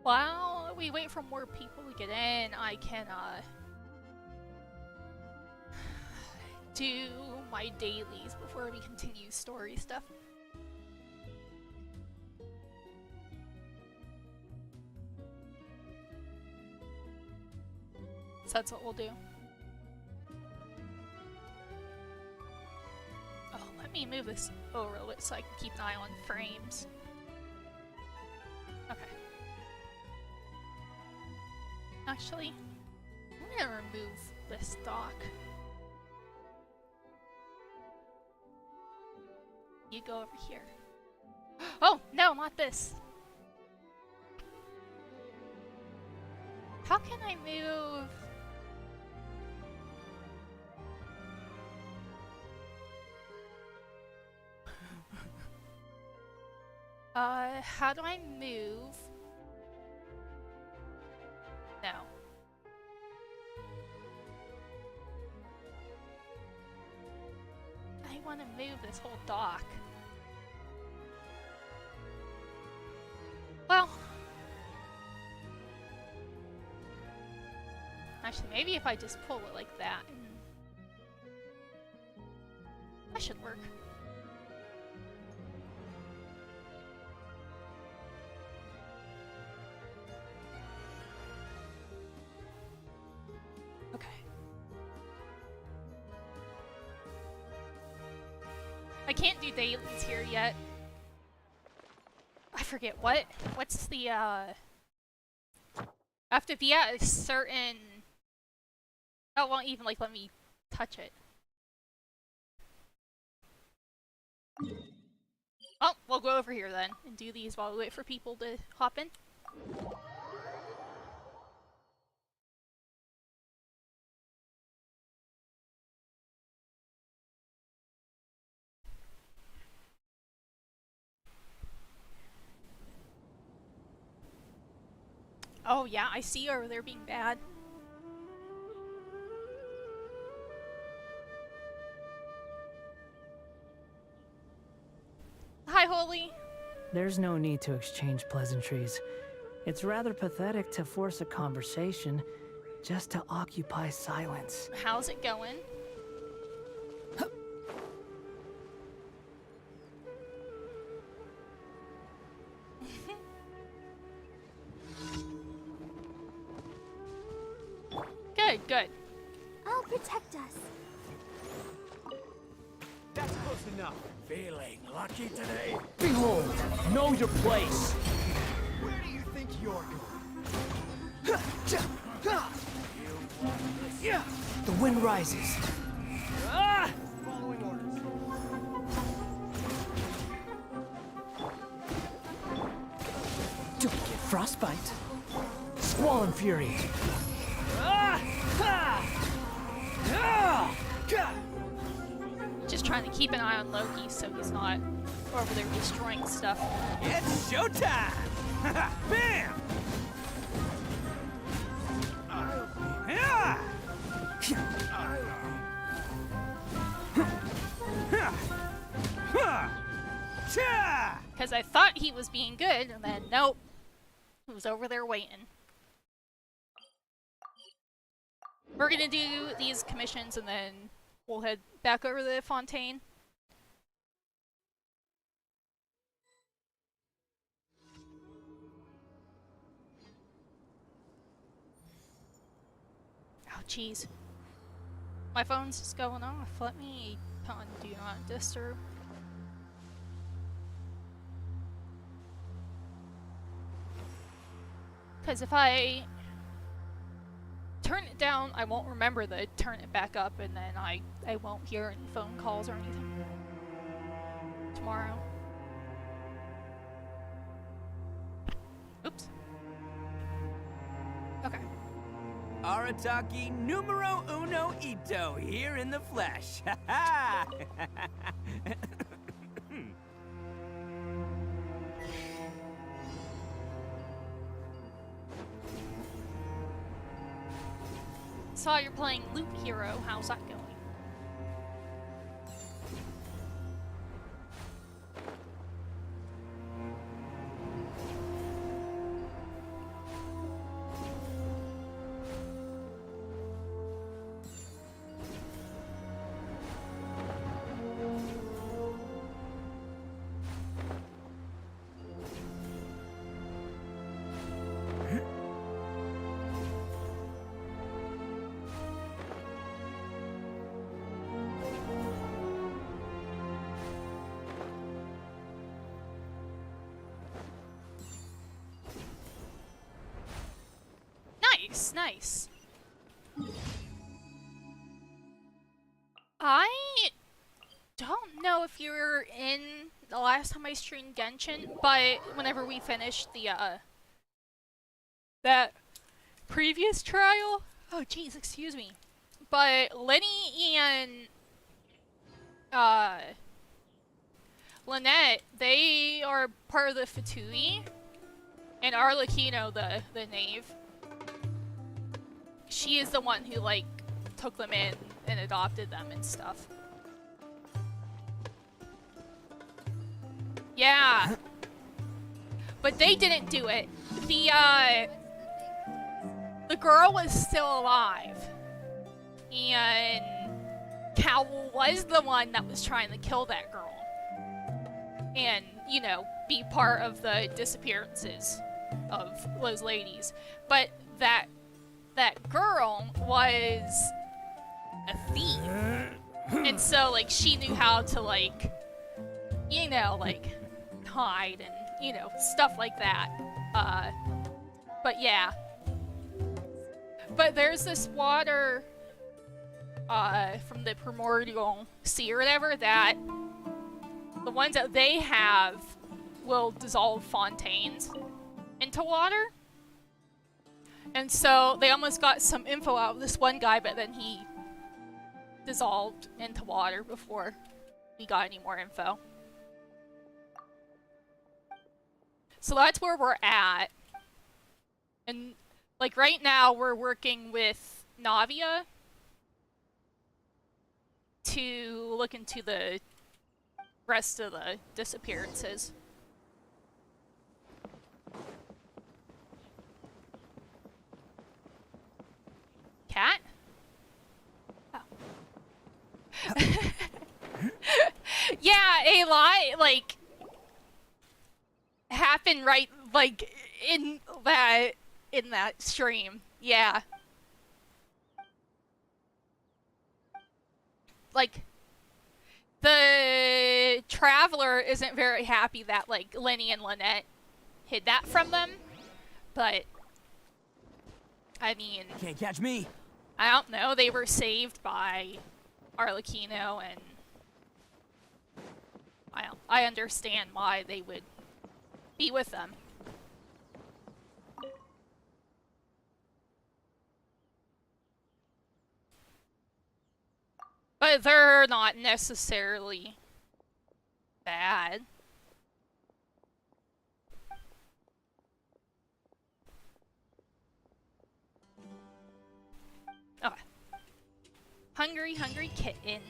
While we wait for more people to get in, I can do my dailies before we continue story stuff. So that's what we'll do. Oh, let me move this over a bit so I can keep an eye on frames. Okay. Actually, I'm gonna remove this dock. You go over here. Oh, no, not this. How can I move? How do I move? No. I want to move this whole dock. Well, actually, maybe if I just pull it like that, that should work. Okay. I can't do dailies here yet. I forget what's the I have to be at a certain, oh, it won't even like let me touch it. Oh, we'll go over here then and do these while we wait for people to hop in. Oh yeah, I see you over there being bad. Hi, Holy. There's no need to exchange pleasantries. It's rather pathetic to force a conversation just to occupy silence. How's it going? Good, good. I'll protect us. That's close enough. Feeling lucky today? Behold, know your place. Where do you think you're going? The wind rises. Following orders. Do we get frostbite? Squall and fury. Just trying to keep an eye on Loki so he's not over there destroying stuff. It's showtime! Bam! Because I thought he was being good, and then nope. He was over there waiting. We're gonna do these commissions and then we'll head back over to the Fontaine. Oh jeez. My phone's just going off. Let me put on Do Not Disturb. Because if I turn it down, I won't remember to turn it back up, and then I won't hear any phone calls or anything tomorrow. Oops. Okay. Arataki numero uno ito here in the flesh. Ha ha! Saw you're playing Loop Hero. How's that going? Nice, nice. I don't know if you were in the last time I streamed Genshin, but whenever we finished the, that previous trial? Oh jeez, excuse me. But Lenny and, Lynette, they are part of the Fatui, and Arlecchino, the knave, she is the one who, like, took them in and adopted them and stuff. Yeah. But they didn't do it. The girl was still alive. And Cal was the one that was trying to kill that girl. And, you know, be part of the disappearances of those ladies. But that girl was a thief. And so, like, she knew how to, like, you know, like, hide and, you know, stuff like that. But yeah. But there's this water, from the Primordial Sea or whatever that the ones that they have will dissolve fontaines into water. And so they almost got some info out of this one guy, but then he dissolved into water before we got any more info. So that's where we're at. And, like, right now we're working with Navia to look into the rest of the disappearances. Cat? Oh. Yeah, a lot, like, happened right, like, in that stream. Yeah. Like, the Traveler isn't very happy that, like, Lenny and Lynette hid that from them, but, I mean... Can't catch me! I don't know, they were saved by Arlecchino, and I understand why they would be with them. But they're not necessarily bad. Okay. Hungry, hungry kitten.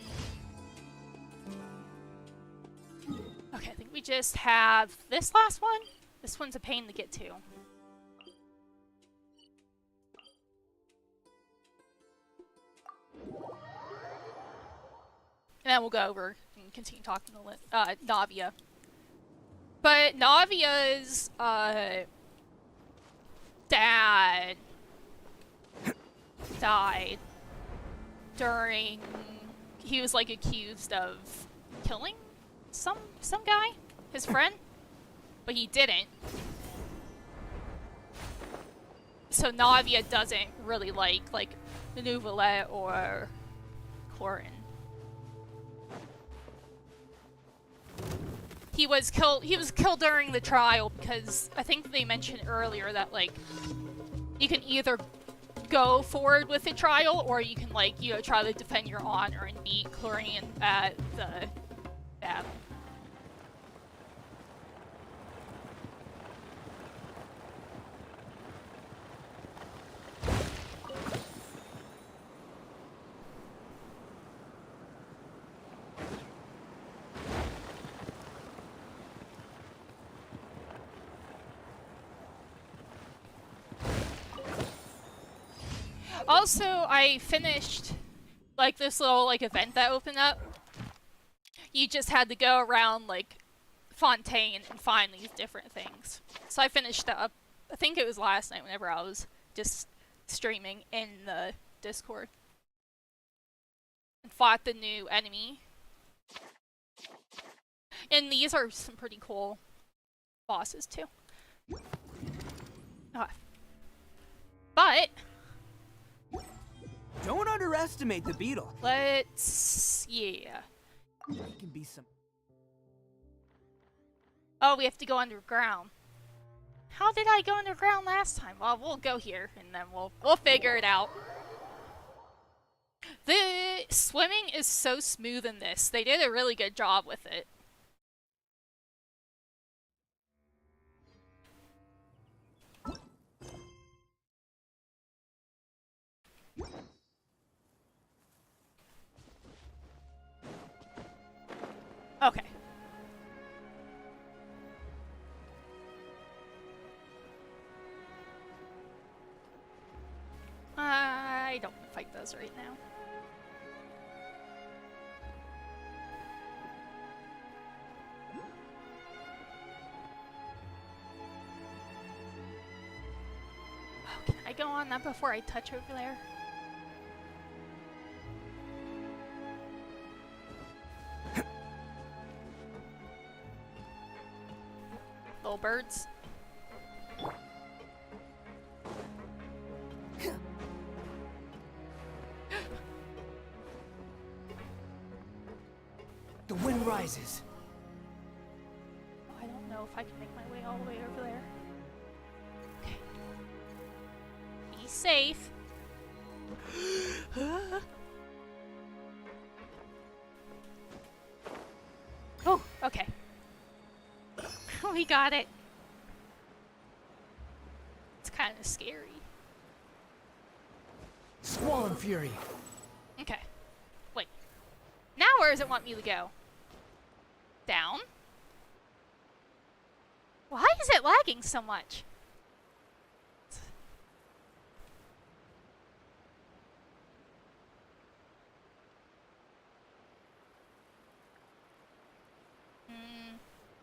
Okay, I think we just have this last one. This one's a pain to get to. And then we'll go over and continue talking to Navia. But Navia's dad died during... He was, like, accused of killing some guy, his friend, but he didn't. So Navia doesn't really like Nouvellette or Corin. He was killed during the trial because I think they mentioned earlier that, like, you can either go forward with the trial or you can, like, you know, try to defend your honor and beat Corin at the battle. Also, I finished, like, this little, like, event that opened up. You just had to go around, like, Fontaine and find these different things. So I finished up, I think it was last night whenever I was just streaming in the Discord. And fought the new enemy. And these are some pretty cool bosses, too. Okay. But... underestimate the beetle. Yeah. It can be some... Oh, we have to go underground. How did I go underground last time? Well, we'll go here, and then we'll figure it out. The swimming is so smooth in this. They did a really good job with it. Okay. I don't want to fight those right now. Oh, can I go on that before I touch over there? Little birds. The wind rises. Oh, I don't know if I can make my way all the way over there. Okay. Be safe. Oh, okay. We got it. It's kind of scary. Squall and fury. Okay. Wait. Now where does it want me to go? Down? Why is it lagging so much?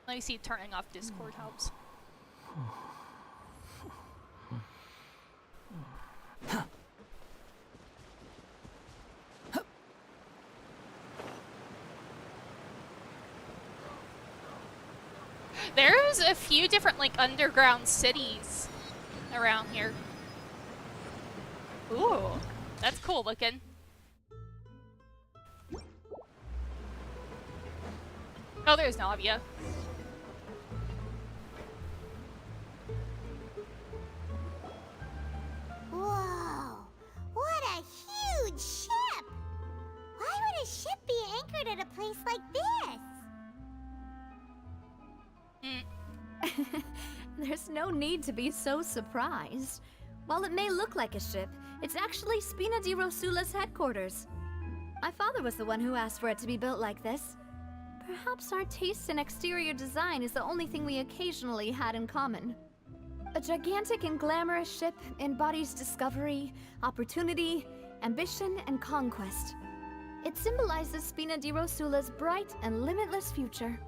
Let me see if turning off Discord helps. There's a few different, like, underground cities around here. Ooh, that's cool looking. Oh, there's Navia. Whoa! What a huge ship! Why would a ship be anchored at a place like this? There's no need to be so surprised. While it may look like a ship, it's actually Spina di Rosula's headquarters. My father was the one who asked for it to be built like this. Perhaps our taste in exterior design is the only thing we occasionally had in common. A gigantic and glamorous ship embodies discovery, opportunity, ambition, and conquest. It symbolizes Spina di Rosula's bright and limitless future.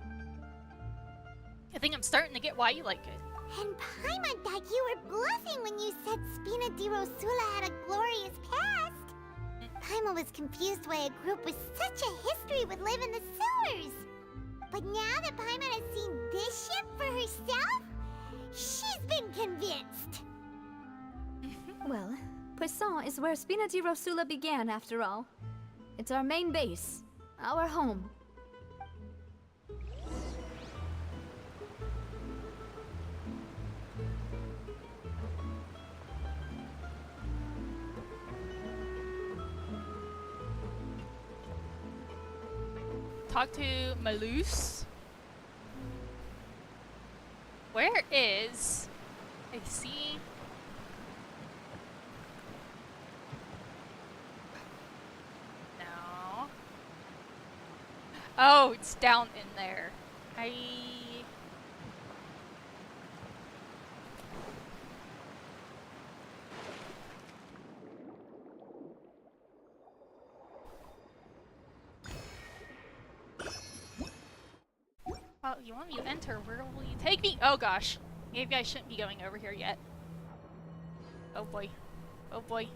I think I'm starting to get why you like it. And Paimon thought you were bluffing when you said Spina di Rosula had a glorious past. Paimon was confused why a group with such a history would live in the sewers. But now that Paimon has seen this ship for herself, she's been convinced. Well, Poisson is where Spina di Rosula began, after all. It's our main base, our home. Talk to Malus. Where is... I see... No. Oh, it's down in there. Oh, you want me to enter? Where will you take me? Oh gosh. Maybe I shouldn't be going over here yet. Oh boy. Oh boy.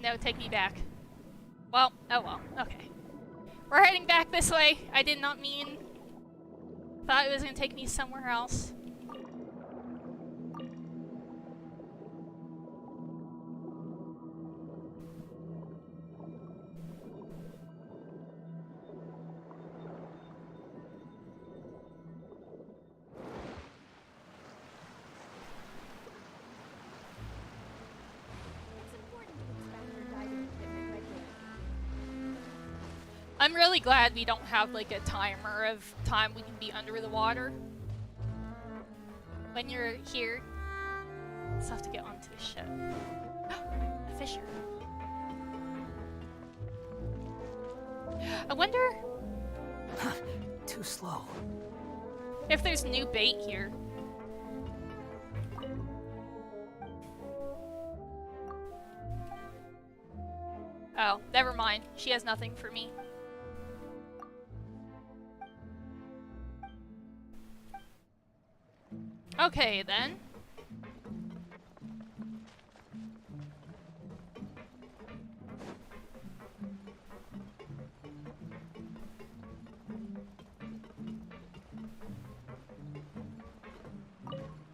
No, take me back. Well, oh well, okay. We're heading back this way. I did not mean... Thought it was gonna take me somewhere else. I'm really glad we don't have like a timer of time we can be under the water. When you're here, you just have to get onto the ship. A fisher. I wonder Too slow. if there's new bait here. Oh, never mind. She has nothing for me. Okay, then.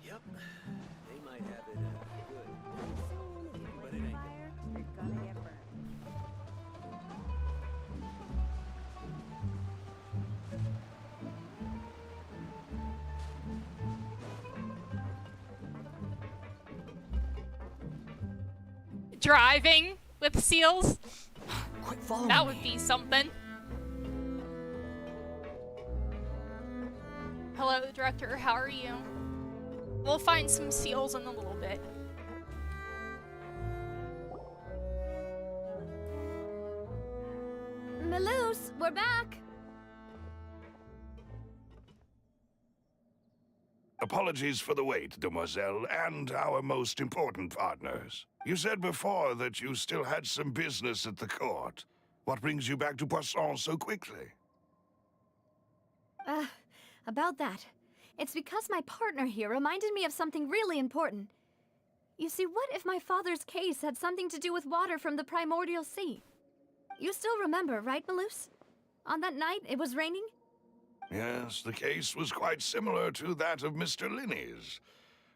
Yep. They might have it good. But it ain't gonna last. Driving with seals? Quit following That me. would be something. Hello, Director. How are you? We'll find some seals in a little bit. Maloose, we're back! Apologies for the wait, demoiselle, and our most important partners. You said before that you still had some business at the court. What brings you back to Poisson so quickly? About that. It's because my partner here reminded me of something really important. You see, what if my father's case had something to do with water from the primordial sea? You still remember, right, Maloose? On that night, it was raining? Yes, the case was quite similar to that of Mr. Linney's.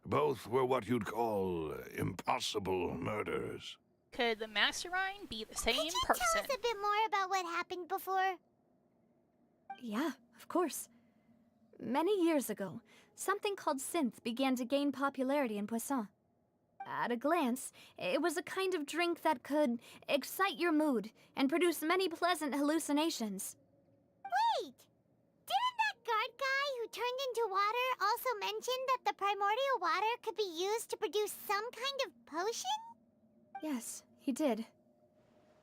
Both were what you'd call impossible murders. Could the mastermind be the same Could you person? tell us a bit more about what happened before? Yeah, of course. Many years ago, something called synth began to gain popularity in Poisson. At a glance, it was a kind of drink that could excite your mood and produce many pleasant hallucinations. Wait! Didn't that guard guy who turned into water also mention that the primordial water could be used to produce some kind of potion? Yes, he did.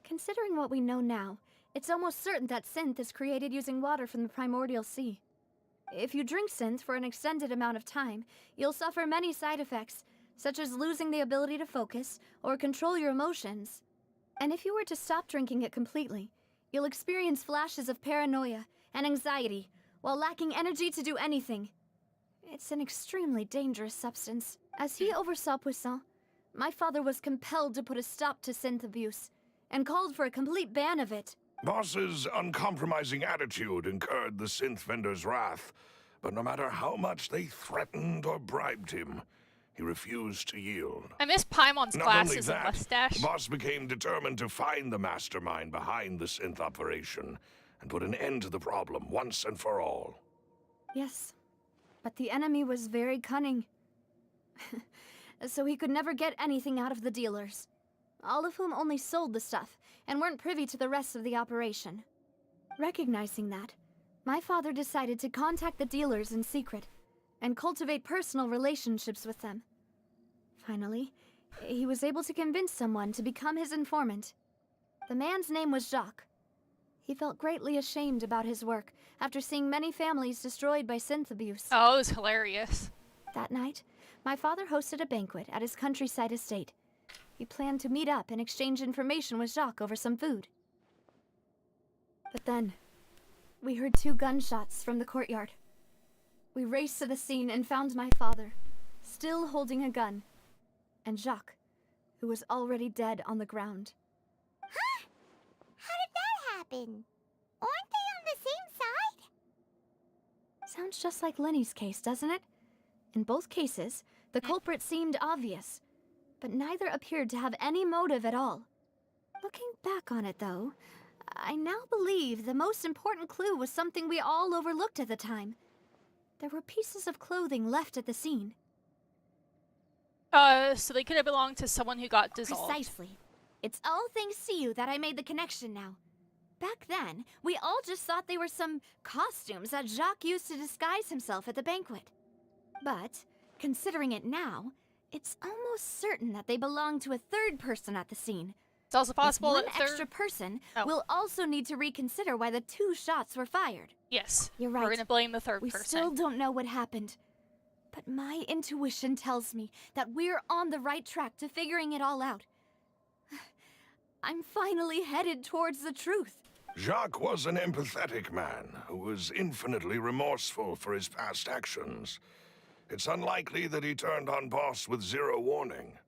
Considering what we know now, it's almost certain that synth is created using water from the primordial sea. If you drink synth for an extended amount of time, you'll suffer many side effects, such as losing the ability to focus or control your emotions. And if you were to stop drinking it completely, you'll experience flashes of paranoia and anxiety while lacking energy to do anything. It's an extremely dangerous substance. As he oversaw Poisson, my father was compelled to put a stop to synth abuse and called for a complete ban of it. Boss's uncompromising attitude incurred the synth vendor's wrath, but no matter how much they threatened or bribed him, he refused to yield. I miss Paimon's Not only glasses and that, mustache. the boss became determined to find the mastermind behind the synth operation and put an end to the problem once and for all. Yes, but the enemy was very cunning. So he could never get anything out of the dealers, all of whom only sold the stuff and weren't privy to the rest of the operation. Recognizing that, my father decided to contact the dealers in secret and cultivate personal relationships with them. Finally, he was able to convince someone to become his informant. The man's name was Jacques. He felt greatly ashamed about his work after seeing many families destroyed by synth abuse. Oh, it was hilarious. That night, my father hosted a banquet at his countryside estate. He planned to meet up and exchange information with Jacques over some food. But then, we heard 2 gunshots from the courtyard. We raced to the scene and found my father, still holding a gun, and Jacques, who was already dead on the ground. Huh? How did that happen? Aren't sounds just like Lenny's case, doesn't it? In both cases, the culprit seemed obvious, but neither appeared to have any motive at all. Looking back on it, though, I now believe the most important clue was something we all overlooked at the time. There were pieces of clothing left at the scene. So they could have belonged to someone who got dissolved. Precisely. It's all thanks to you that I made the connection now. Back then, we all just thought they were some costumes that Jacques used to disguise himself at the banquet. But, considering it now, it's almost certain that they belong to a third person at the scene. It's also possible One that third... extra person Oh. will also need to reconsider why the 2 shots were fired. Yes, You're we're right. gonna blame the third We person. still don't know what happened. But my intuition tells me that we're on the right track to figuring it all out. I'm finally headed towards the truth. Jacques was an empathetic man who was infinitely remorseful for his past actions. It's unlikely that he turned on Boss with zero warning.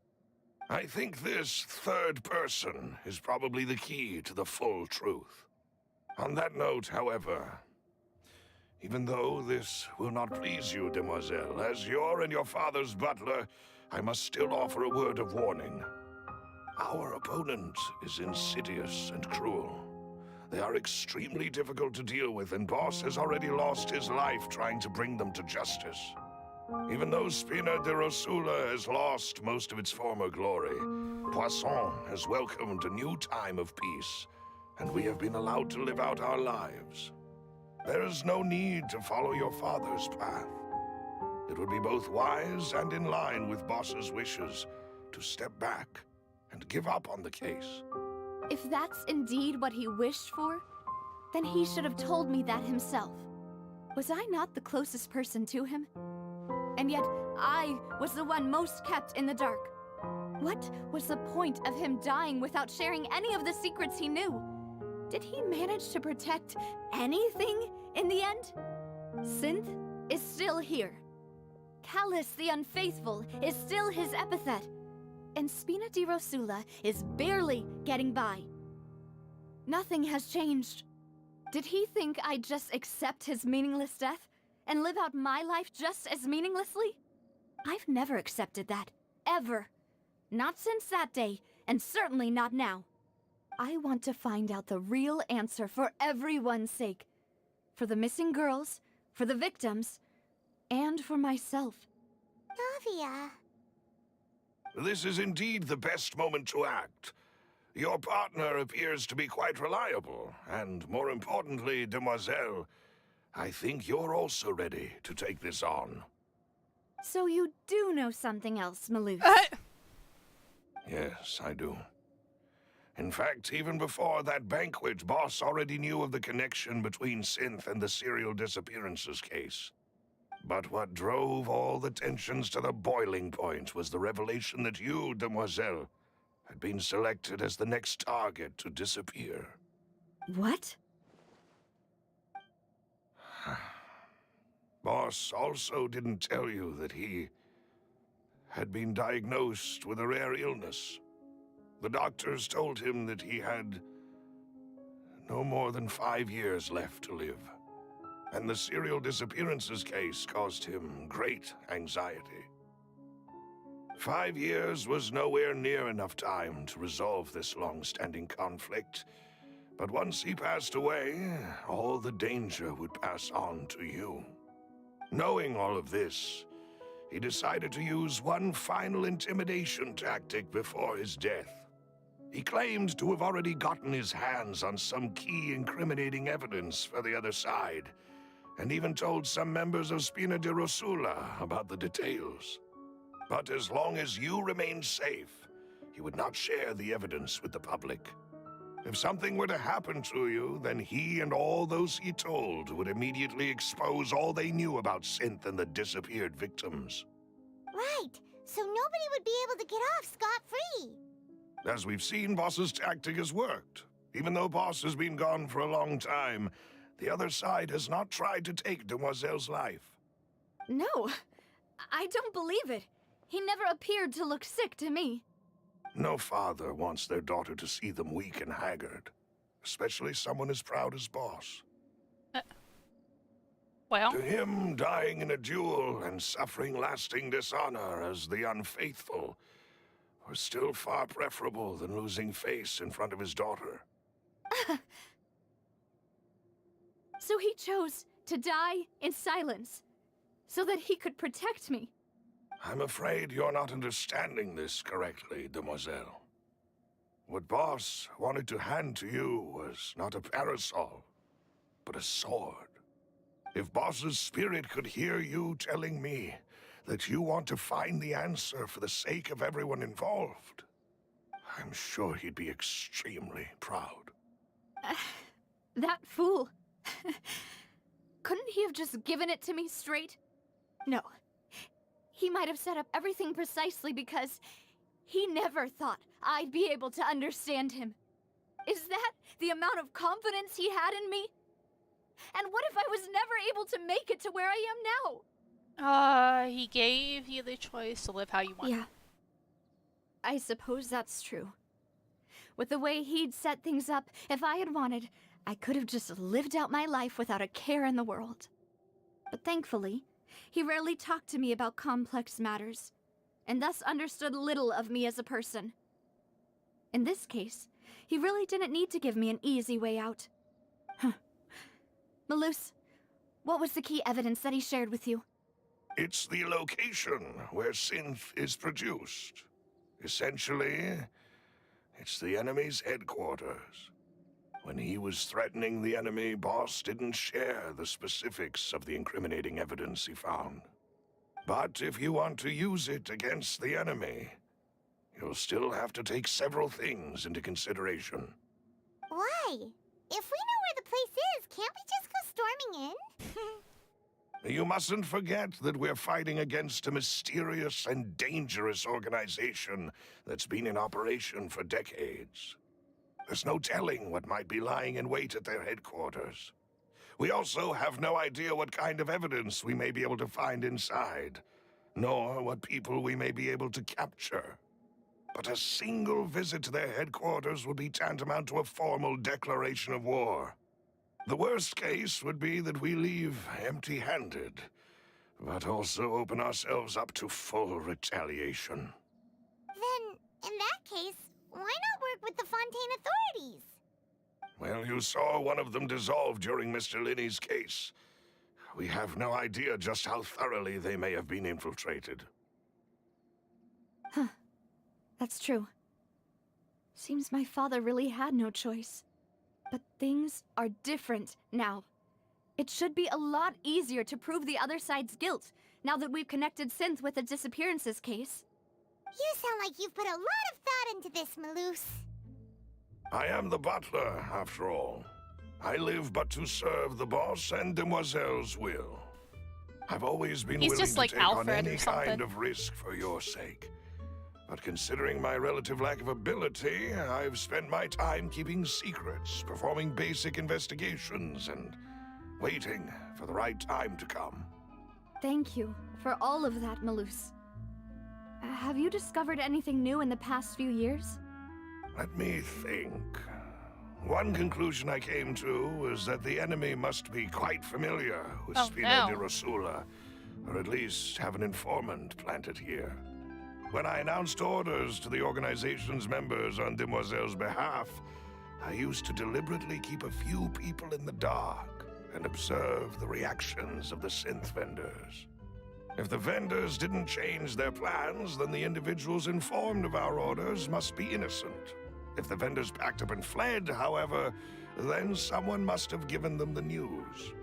I think this third person is probably the key to the full truth. On that note, however, even though this will not please you, demoiselle, as your and your father's butler, I must still offer a word of warning. Our opponent is insidious and cruel. They are extremely difficult to deal with, and Boss has already lost his life trying to bring them to justice. Even though Spina de Rosula has lost most of its former glory, Poisson has welcomed a new time of peace, and we have been allowed to live out our lives. There is no need to follow your father's path. It would be both wise and in line with Boss's wishes to step back and give up on the case. If that's indeed what he wished for, then he should have told me that himself. Was I not the closest person to him? And yet, I was the one most kept in the dark. What was the point of him dying without sharing any of the secrets he knew? Did he manage to protect anything in the end? Synth is still here. Callus the Unfaithful is still his epithet. And Spina di Rosula is barely getting by. Nothing has changed. Did he think I'd just accept his meaningless death and live out my life just as meaninglessly? I've never accepted that. Ever. Not since that day, and certainly not now. I want to find out the real answer for everyone's sake. For the missing girls, for the victims, and for myself. Navia. This is indeed the best moment to act. Your partner appears to be quite reliable, and more importantly, demoiselle, I think you're also ready to take this on. So you do know something else, Malus? Yes, I do. In fact, even before that banquet, Boss already knew of the connection between Synth and the serial disappearances case. But what drove all the tensions to the boiling point was the revelation that you, demoiselle, had been selected as the next target to disappear. What? Boss also didn't tell you that he had been diagnosed with a rare illness. The doctors told him that he had no more than 5 years left to live. And the serial disappearances case caused him great anxiety. 5 years was nowhere near enough time to resolve this long-standing conflict. But once he passed away, all the danger would pass on to you. Knowing all of this, he decided to use one final intimidation tactic before his death. He claimed to have already gotten his hands on some key incriminating evidence for the other side, and even told some members of Spina di Rosula about the details. But as long as you remained safe, he would not share the evidence with the public. If something were to happen to you, then he and all those he told would immediately expose all they knew about Synth and the disappeared victims. Right, so nobody would be able to get off scot-free. As we've seen, Boss's tactic has worked. Even though Boss has been gone for a long time, the other side has not tried to take Demoiselle's life. No, I don't believe it. He never appeared to look sick to me. No father wants their daughter to see them weak and haggard, especially someone as proud as Boss. Well, To him, dying in a duel and suffering lasting dishonor as the unfaithful was still far preferable than losing face in front of his daughter. So he chose to die in silence, so that he could protect me. I'm afraid you're not understanding this correctly, demoiselle. What Boss wanted to hand to you was not a parasol, but a sword. If Boss's spirit could hear you telling me that you want to find the answer for the sake of everyone involved, I'm sure he'd be extremely proud. That fool. Couldn't he have just given it to me straight? No. He might have set up everything precisely because he never thought I'd be able to understand him. Is that the amount of confidence he had in me? And what if I was never able to make it to where I am now? he gave you the choice to live how you want. Yeah. I suppose that's true. With the way he'd set things up, if I had wanted, I could have just lived out my life without a care in the world. But thankfully, he rarely talked to me about complex matters, and thus understood little of me as a person. In this case, he really didn't need to give me an easy way out. Malus, what was the key evidence that he shared with you? It's the location where synth is produced. Essentially, it's the enemy's headquarters. When he was threatening the enemy, Boss didn't share the specifics of the incriminating evidence he found. But if you want to use it against the enemy, you'll still have to take several things into consideration. Why? If we know where the place is, can't we just go storming in? You mustn't forget that we're fighting against a mysterious and dangerous organization that's been in operation for decades. There's no telling what might be lying in wait at their headquarters. We also have no idea what kind of evidence we may be able to find inside, nor what people we may be able to capture. But a single visit to their headquarters would be tantamount to a formal declaration of war. The worst case would be that we leave empty-handed, but also open ourselves up to full retaliation. Then, in that case, why not work with the Fontaine authorities? Well, you saw one of them dissolve during Mr. Linney's case. We have no idea just how thoroughly they may have been infiltrated. Huh. That's true. Seems my father really had no choice. But things are different now. It should be a lot easier to prove the other side's guilt, now that we've connected Synth with the disappearances case. You sound like you've put a lot of thought into this, Malus. I am the butler, after all. I live but to serve the boss and Demoiselle's will. I've always been He's willing just to like take on Alfred or any something. kind of risk for your sake. But considering my relative lack of ability, I've spent my time keeping secrets, performing basic investigations, and waiting for the right time to come. Thank you for all of that, Malus. Have you discovered anything new in the past few years? Let me think. One conclusion I came to was that the enemy must be quite familiar with Oh, Spina no. di Rosula, or at least have an informant planted here. When I announced orders to the organization's members on Demoiselle's behalf, I used to deliberately keep a few people in the dark and observe the reactions of the synth vendors. If the vendors didn't change their plans, then the individuals informed of our orders must be innocent. If the vendors packed up and fled, however, then someone must have given them the news.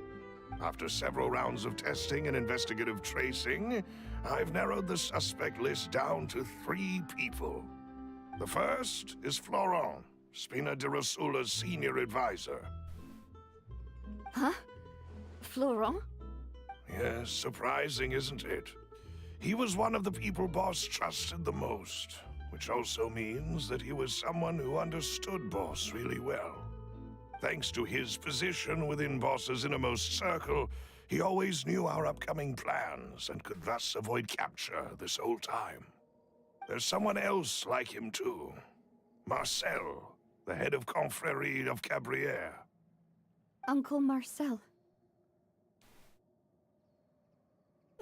After several rounds of testing and investigative tracing, I've narrowed the suspect list down to 3 people. The first is Florent, Spina di Rosula's senior advisor. Huh? Florent? Yes, surprising, isn't it? He was one of the people Boss trusted the most, which also means that he was someone who understood Boss really well. Thanks to his position within Boss's innermost circle, he always knew our upcoming plans and could thus avoid capture this whole time. There's someone else like him too. Marcel, the head of Confrérie of Cabrières. Uncle Marcel.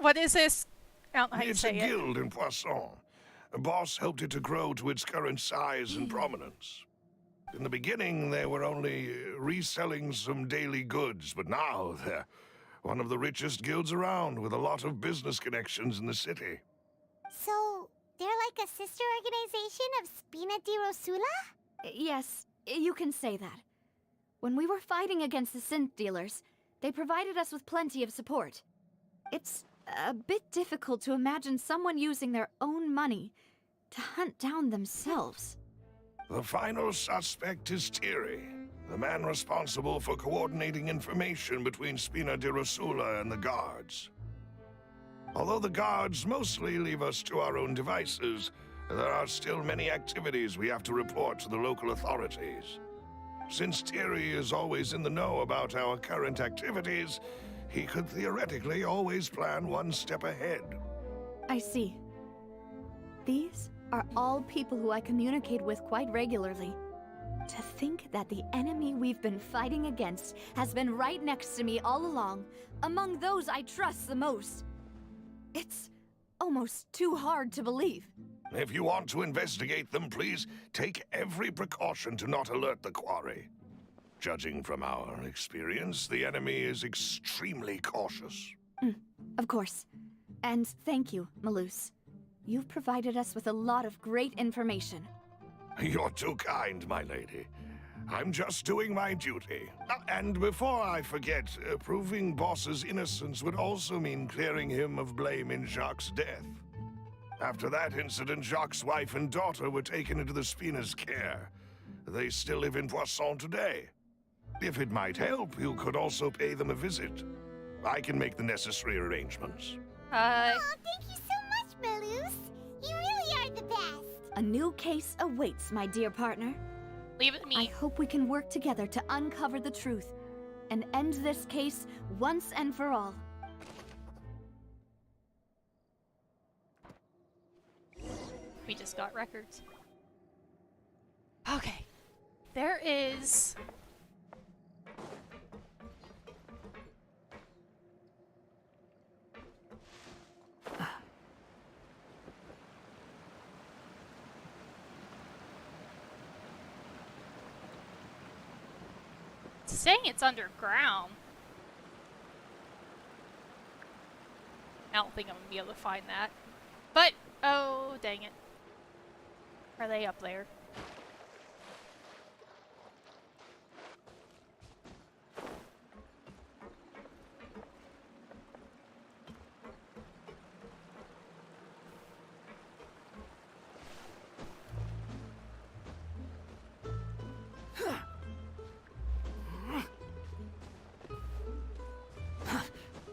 What is this? I don't know how you It's a say it. guild in Poisson. A boss helped it to grow to its current size and prominence. In the beginning, they were only reselling some daily goods, but now they're one of the richest guilds around with a lot of business connections in the city. So, they're like a sister organization of Spina di Rosula? Yes, you can say that. When we were fighting against the synth dealers, they provided us with plenty of support. It's a bit difficult to imagine someone using their own money to hunt down themselves. The final suspect is Thierry, the man responsible for coordinating information between Spina di Rosula and the guards. Although the guards mostly leave us to our own devices, there are still many activities we have to report to the local authorities. Since Thierry is always in the know about our current activities, he could theoretically always plan one step ahead. I see. These are all people who I communicate with quite regularly. To think that the enemy we've been fighting against has been right next to me all along, among those I trust the most. It's almost too hard to believe. If you want to investigate them, please take every precaution to not alert the quarry. Judging from our experience, the enemy is extremely cautious. Of course. And thank you, Malus. You've provided us with a lot of great information. You're too kind, my lady. I'm just doing my duty. And before I forget, proving Boss's innocence would also mean clearing him of blame in Jacques' death. After that incident, Jacques' wife and daughter were taken into the Spina's care. They still live in Poisson today. If it might help, you could also pay them a visit. I can make the necessary arrangements. Oh, thank you so much, Malus. You really are the best. A new case awaits, my dear partner. Leave it to I me. hope we can work together to uncover the truth and end this case once and for all. We just got records. Okay. There is... It's saying it's underground. I don't think I'm gonna be able to find that. But, oh, dang it. Are they up there?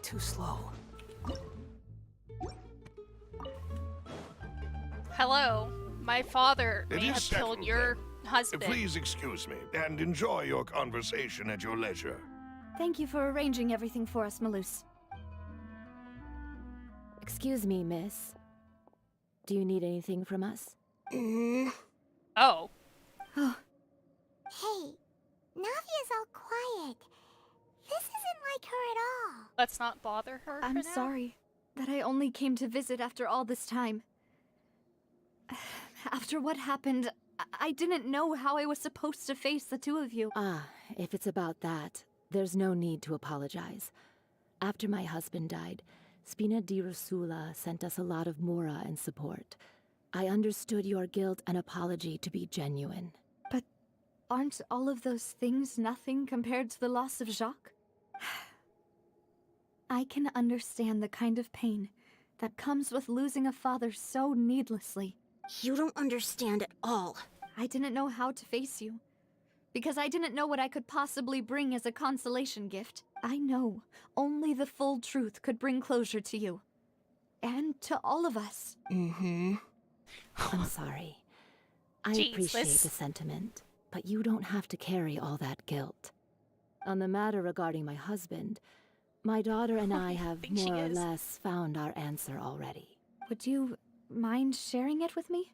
Too slow. Hello, my father It may is have settled, killed your then. husband. Please excuse me, and enjoy your conversation at your leisure. Thank you for arranging everything for us, Malus. Excuse me, miss. Do you need anything from us? Oh. Hey, Navia's all quiet. This isn't like her at all. Let's not bother her for I'm now. sorry that I only came to visit after all this time. After what happened, I didn't know how I was supposed to face the two of you. Ah, if it's about that, there's no need to apologize. After my husband died, Spina di Rosula sent us a lot of mora and support. I understood your guilt and apology to be genuine. But aren't all of those things nothing compared to the loss of Jacques? I can understand the kind of pain that comes with losing a father so needlessly. You don't understand at all. I didn't know how to face you, because I didn't know what I could possibly bring as a consolation gift. I know only the full truth could bring closure to you. And to all of us. I'm sorry. I Jeez, appreciate Liz. the sentiment, but you don't have to carry all that guilt. On the matter regarding my husband, my daughter and I have think she more or is. less found our answer already. Would you mind sharing it with me?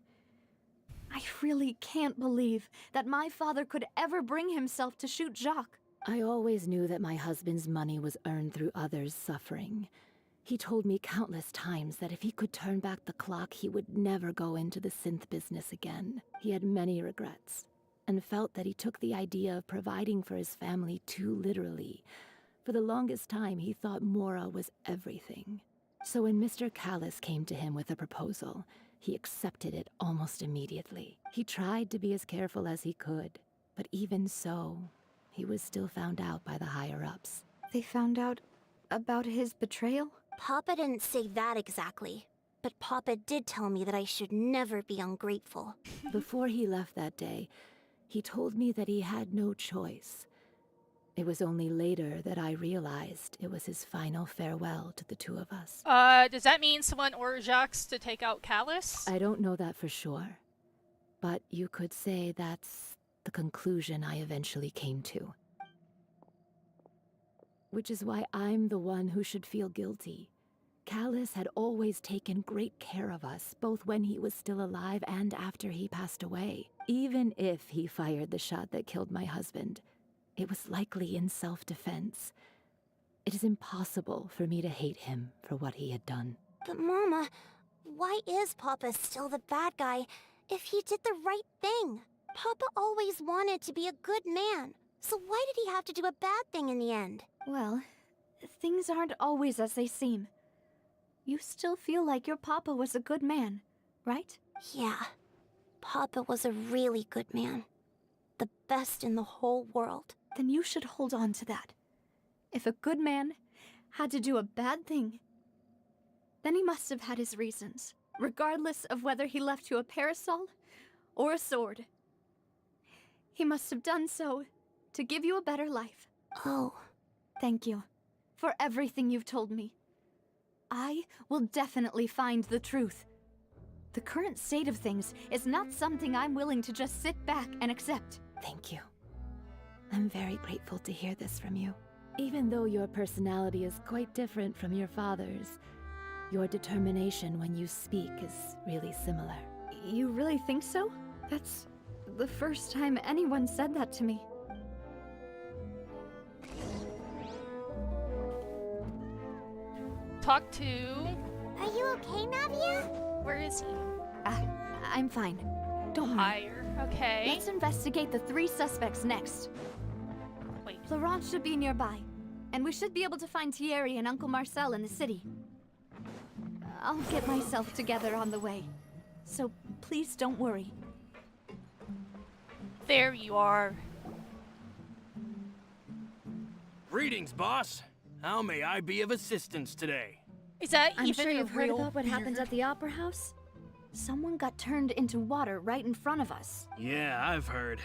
I really can't believe that my father could ever bring himself to shoot Jacques. I always knew that my husband's money was earned through others' suffering. He told me countless times that if he could turn back the clock, he would never go into the synth business again. He had many regrets, and felt that he took the idea of providing for his family too literally. For the longest time, he thought Mora was everything. So when Mr. Callis came to him with a proposal, he accepted it almost immediately. He tried to be as careful as he could, but even so, he was still found out by the higher-ups. They found out about his betrayal? Papa didn't say that exactly, but Papa did tell me that I should never be ungrateful. Before he left that day, he told me that he had no choice. It was only later that I realized it was his final farewell to the two of us. Does that mean someone ordered Jacques to take out Callus? I don't know that for sure, but you could say that's the conclusion I eventually came to. Which is why I'm the one who should feel guilty. Callus had always taken great care of us, both when he was still alive and after he passed away. Even if he fired the shot that killed my husband, it was likely in self-defense. It is impossible for me to hate him for what he had done. But Mama, why is Papa still the bad guy if he did the right thing? Papa always wanted to be a good man, so why did he have to do a bad thing in the end? Well, things aren't always as they seem. You still feel like your papa was a good man, right? Yeah, Papa was a really good man. The best in the whole world. Then you should hold on to that. If a good man had to do a bad thing, then he must have had his reasons, regardless of whether he left you a parasol or a sword. He must have done so to give you a better life. Oh. Thank you for everything you've told me. I will definitely find the truth. The current state of things is not something I'm willing to just sit back and accept. Thank you. I'm very grateful to hear this from you. Even though your personality is quite different from your father's, your determination when you speak is really similar. You really think so? That's the first time anyone said that to me. Talk to... Are you okay, Navia? Where is he? I'm fine. Don't worry. Higher. Okay. Let's investigate the 3 suspects next. Wait. Laurent should be nearby, and we should be able to find Thierry and Uncle Marcel in the city. I'll get myself together on the way, so please don't worry. There you are. Greetings, boss. How may I be of assistance today? Is that I'm even sure a you've heard real about what happened at the Opera House? Someone got turned into water right in front of us. Yeah, I've heard.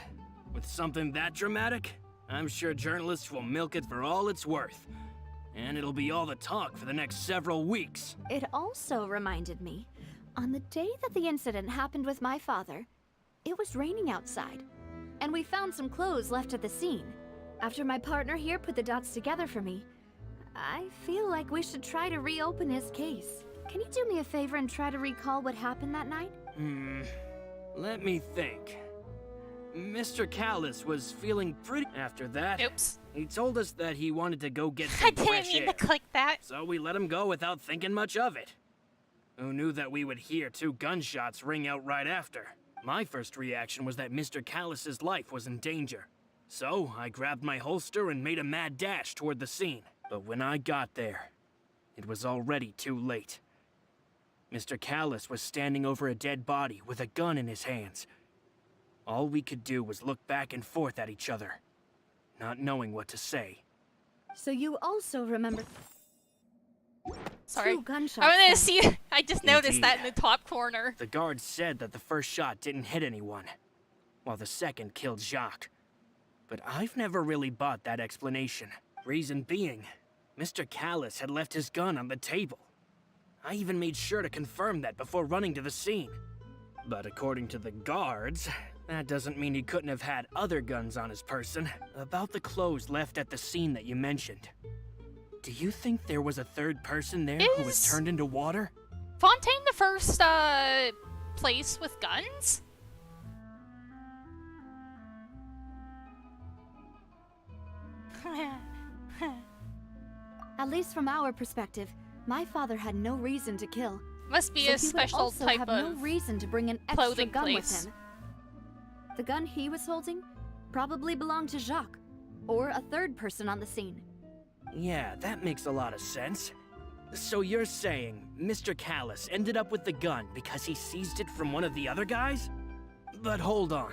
With something that dramatic, I'm sure journalists will milk it for all it's worth. And it'll be all the talk for the next several weeks. It also reminded me, on the day that the incident happened with my father, it was raining outside, and we found some clothes left at the scene. After my partner here put the dots together for me, I feel like we should try to reopen his case. Can you do me a favor and try to recall what happened that night? Let me think. Mr. Callis was feeling pretty after that. Oops. He told us that he wanted to go get I some didn't fresh mean air. to click that. So we let him go without thinking much of it. Who knew that we would hear 2 gunshots ring out right after? My first reaction was that Mr. Callis's life was in danger. So I grabbed my holster and made a mad dash toward the scene. But when I got there, it was already too late. Mr. Callis was standing over a dead body with a gun in his hands. All we could do was look back and forth at each other, not knowing what to say. So you also remember Sorry. 2 gunshots. I wanted then. to see. I just noticed that in Indeed. the top corner. The guard said that the first shot didn't hit anyone, while the second killed Jacques. But I've never really bought that explanation. Reason being, Mr. Callis had left his gun on the table. I even made sure to confirm that before running to the scene. But according to the guards, that doesn't mean he couldn't have had other guns on his person. About the clothes left at the scene that you mentioned, do you think there was a third person there who was Is- turned into water? Fontaine the first, place with guns? At least from our perspective, My father had no reason to kill. Must be So a he would special also type have of no reason to bring an extra clothing gun place. with him. The gun he was holding probably belonged to Jacques, or a third person on the scene. Yeah, that makes a lot of sense. So you're saying Mr. Callus ended up with the gun because he seized it from one of the other guys? But hold on.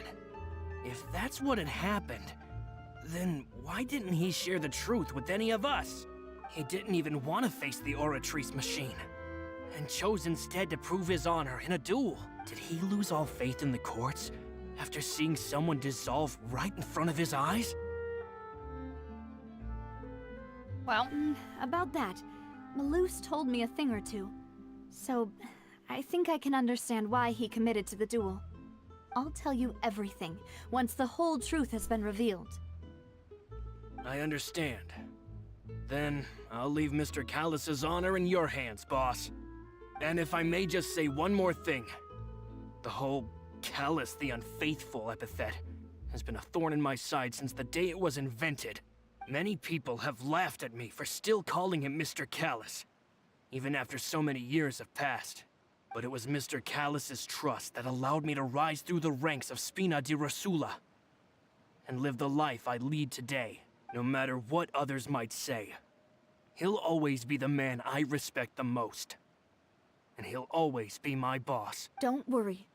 If that's what had happened, then why didn't he share the truth with any of us? He didn't even want to face the Oratrice machine, and chose instead to prove his honor in a duel. Did he lose all faith in the courts after seeing someone dissolve right in front of his eyes? Well, About that, Malus told me a thing or two. So, I think I can understand why he committed to the duel. I'll tell you everything once the whole truth has been revealed. I understand. Then I'll leave Mr. Callus's honor in your hands, boss. And if I may just say one more thing. The whole Callus the Unfaithful epithet has been a thorn in my side since the day it was invented. Many people have laughed at me for still calling him Mr. Callus, even after so many years have passed. But it was Mr. Callus's trust that allowed me to rise through the ranks of Spina di Rosula and live the life I lead today, no matter what others might say. He'll always be the man I respect the most. And he'll always be my boss. Don't worry.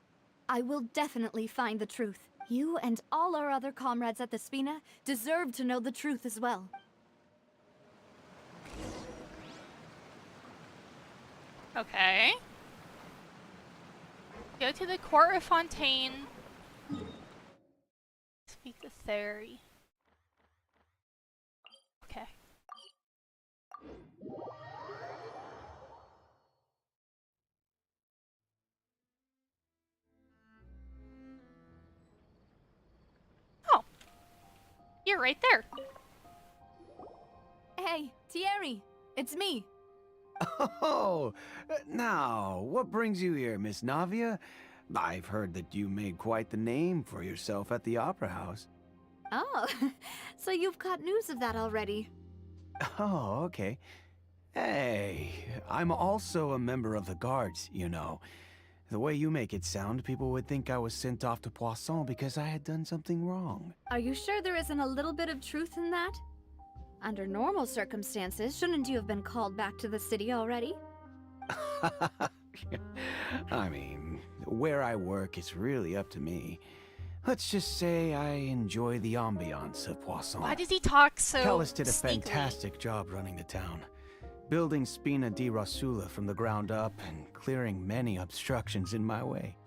I will definitely find the truth. You and all our other comrades at the Spina deserve to know the truth as well. okay. Go to the Court of Fontaine. Speak to Theory. Okay. Oh. You're right there. Hey, Thierry, it's me. Oh, now, what brings you here, Miss Navia? I've heard that you made quite the name for yourself at the Opera House. Oh, so you've caught news of that already. Oh, okay. Hey, I'm also a member of the Guards, you know. The way you make it sound, people would think I was sent off to Poisson because I had done something wrong. Are you sure there isn't a little bit of truth in that? Under normal circumstances, shouldn't you have been called back to the city already? I mean, where I work is really up to me. Let's just say I enjoy the ambiance of Poisson. Why does he talk so Callus did a sneakily? fantastic job running the town, building Spina di Rosula from the ground up and clearing many obstructions in my way.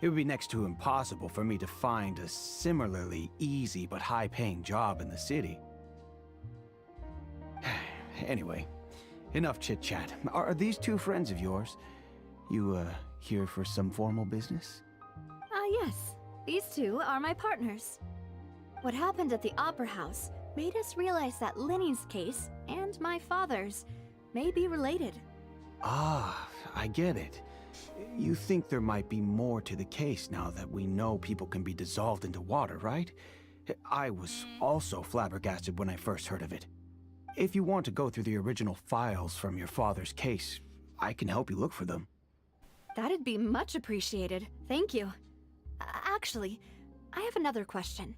It would be next to impossible for me to find a similarly easy but high-paying job in the city. Anyway, enough chit-chat. Are these two friends of yours? You, here for some formal business? Yes. These two are my partners. What happened at the Opera House made us realize that Linny's case and my father's may be related. Ah, I get it. You think there might be more to the case now that we know people can be dissolved into water, right? I was also flabbergasted when I first heard of it. If you want to go through the original files from your father's case, I can help you look for them. That'd be much appreciated. Thank you. Actually, I have another question.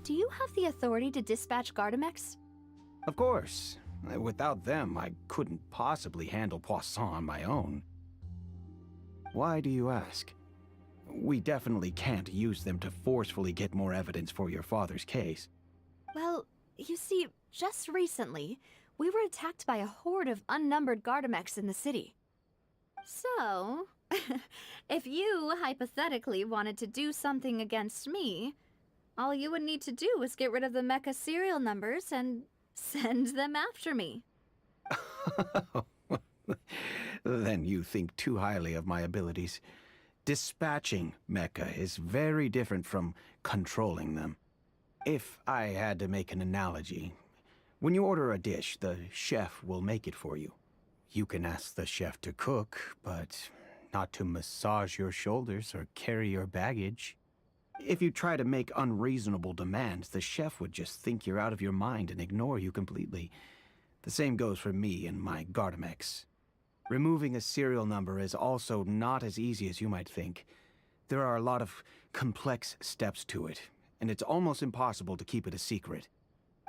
Do you have the authority to dispatch Gardamex? Of course. Without them, I couldn't possibly handle Poisson on my own. Why do you ask? We definitely can't use them to forcefully get more evidence for your father's case. Well, you see, just recently, we were attacked by a horde of unnumbered Gardamex in the city. So, if you hypothetically wanted to do something against me, all you would need to do is get rid of the mecha serial numbers and send them after me. Then you think too highly of my abilities. Dispatching mecha is very different from controlling them. If I had to make an analogy, when you order a dish, the chef will make it for you. You can ask the chef to cook, but not to massage your shoulders or carry your baggage. If you try to make unreasonable demands, the chef would just think you're out of your mind and ignore you completely. The same goes for me and my Gardamex. Removing a serial number is also not as easy as you might think. There are a lot of complex steps to it, and it's almost impossible to keep it a secret.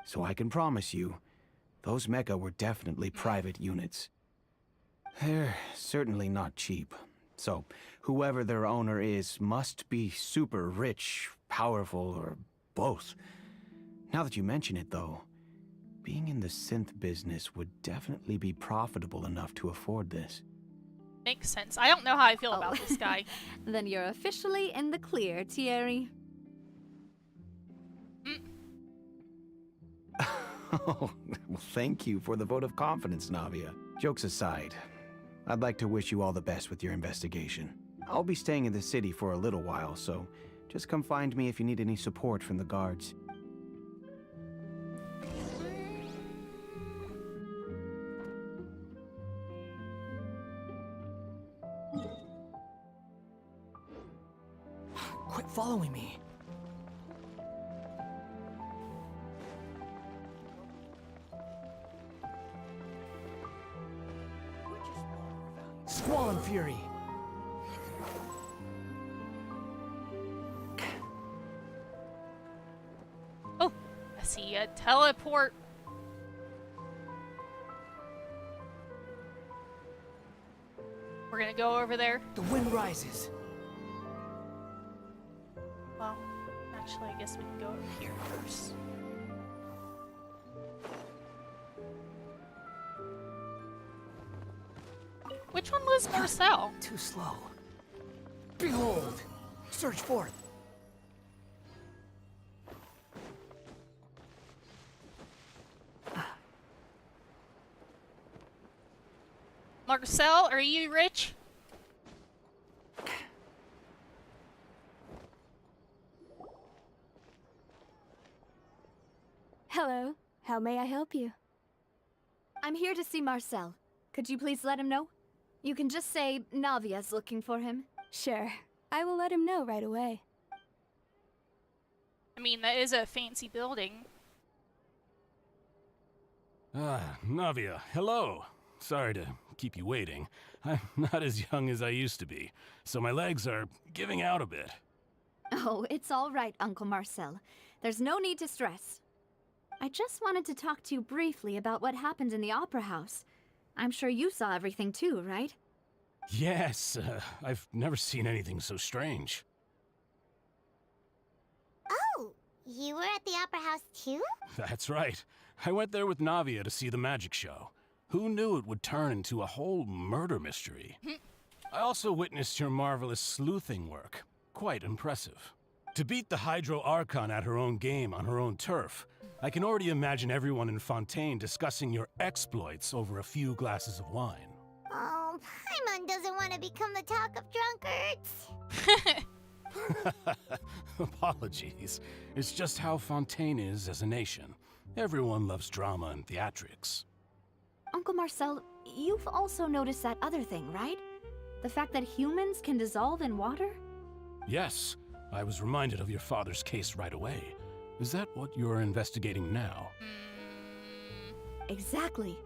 So I can promise you, those mecha were definitely private units. They're certainly not cheap. So, whoever their owner is must be super rich, powerful, or both. Now that you mention it, though, being in the synth business would definitely be profitable enough to afford this. Makes sense. I don't know how I feel about this guy. Then you're officially in the clear, Thierry. Oh, well, thank you for the vote of confidence, Navia. Jokes aside, I'd like to wish you all the best with your investigation. I'll be staying in the city for a little while, so just come find me if you need any support from the guards. Quit following me. Squall and Fury. Oh, I see a teleport. We're gonna go over there. The wind rises. Well, actually, I guess we can go over here first. Which one was Marcel? Too slow. Behold! Search forth. Marcel, are you rich? Hello. How may I help you? I'm here to see Marcel. Could you please let him know? You can just say Navia's looking for him. Sure. I will let him know right away. I mean, that is a fancy building. Navia, hello. Sorry to keep you waiting. I'm not as young as I used to be, so my legs are giving out a bit. Oh, it's all right, Uncle Marcel. There's no need to stress. I just wanted to talk to you briefly about what happened in the Opera House. I'm sure you saw everything too, right? Yes, I've never seen anything so strange. Oh, you were at the Opera House too? That's right. I went there with Navia to see the magic show. Who knew it would turn into a whole murder mystery? I also witnessed your marvelous sleuthing work. Quite impressive. To beat the Hydro Archon at her own game on her own turf, I can already imagine everyone in Fontaine discussing your exploits over a few glasses of wine. Oh, Paimon doesn't want to become the talk of drunkards. Apologies. It's just how Fontaine is as a nation. Everyone loves drama and theatrics. Uncle Marcel, you've also noticed that other thing, right? The fact that humans can dissolve in water? Yes, I was reminded of your father's case right away. Is that what you're investigating now? Exactly.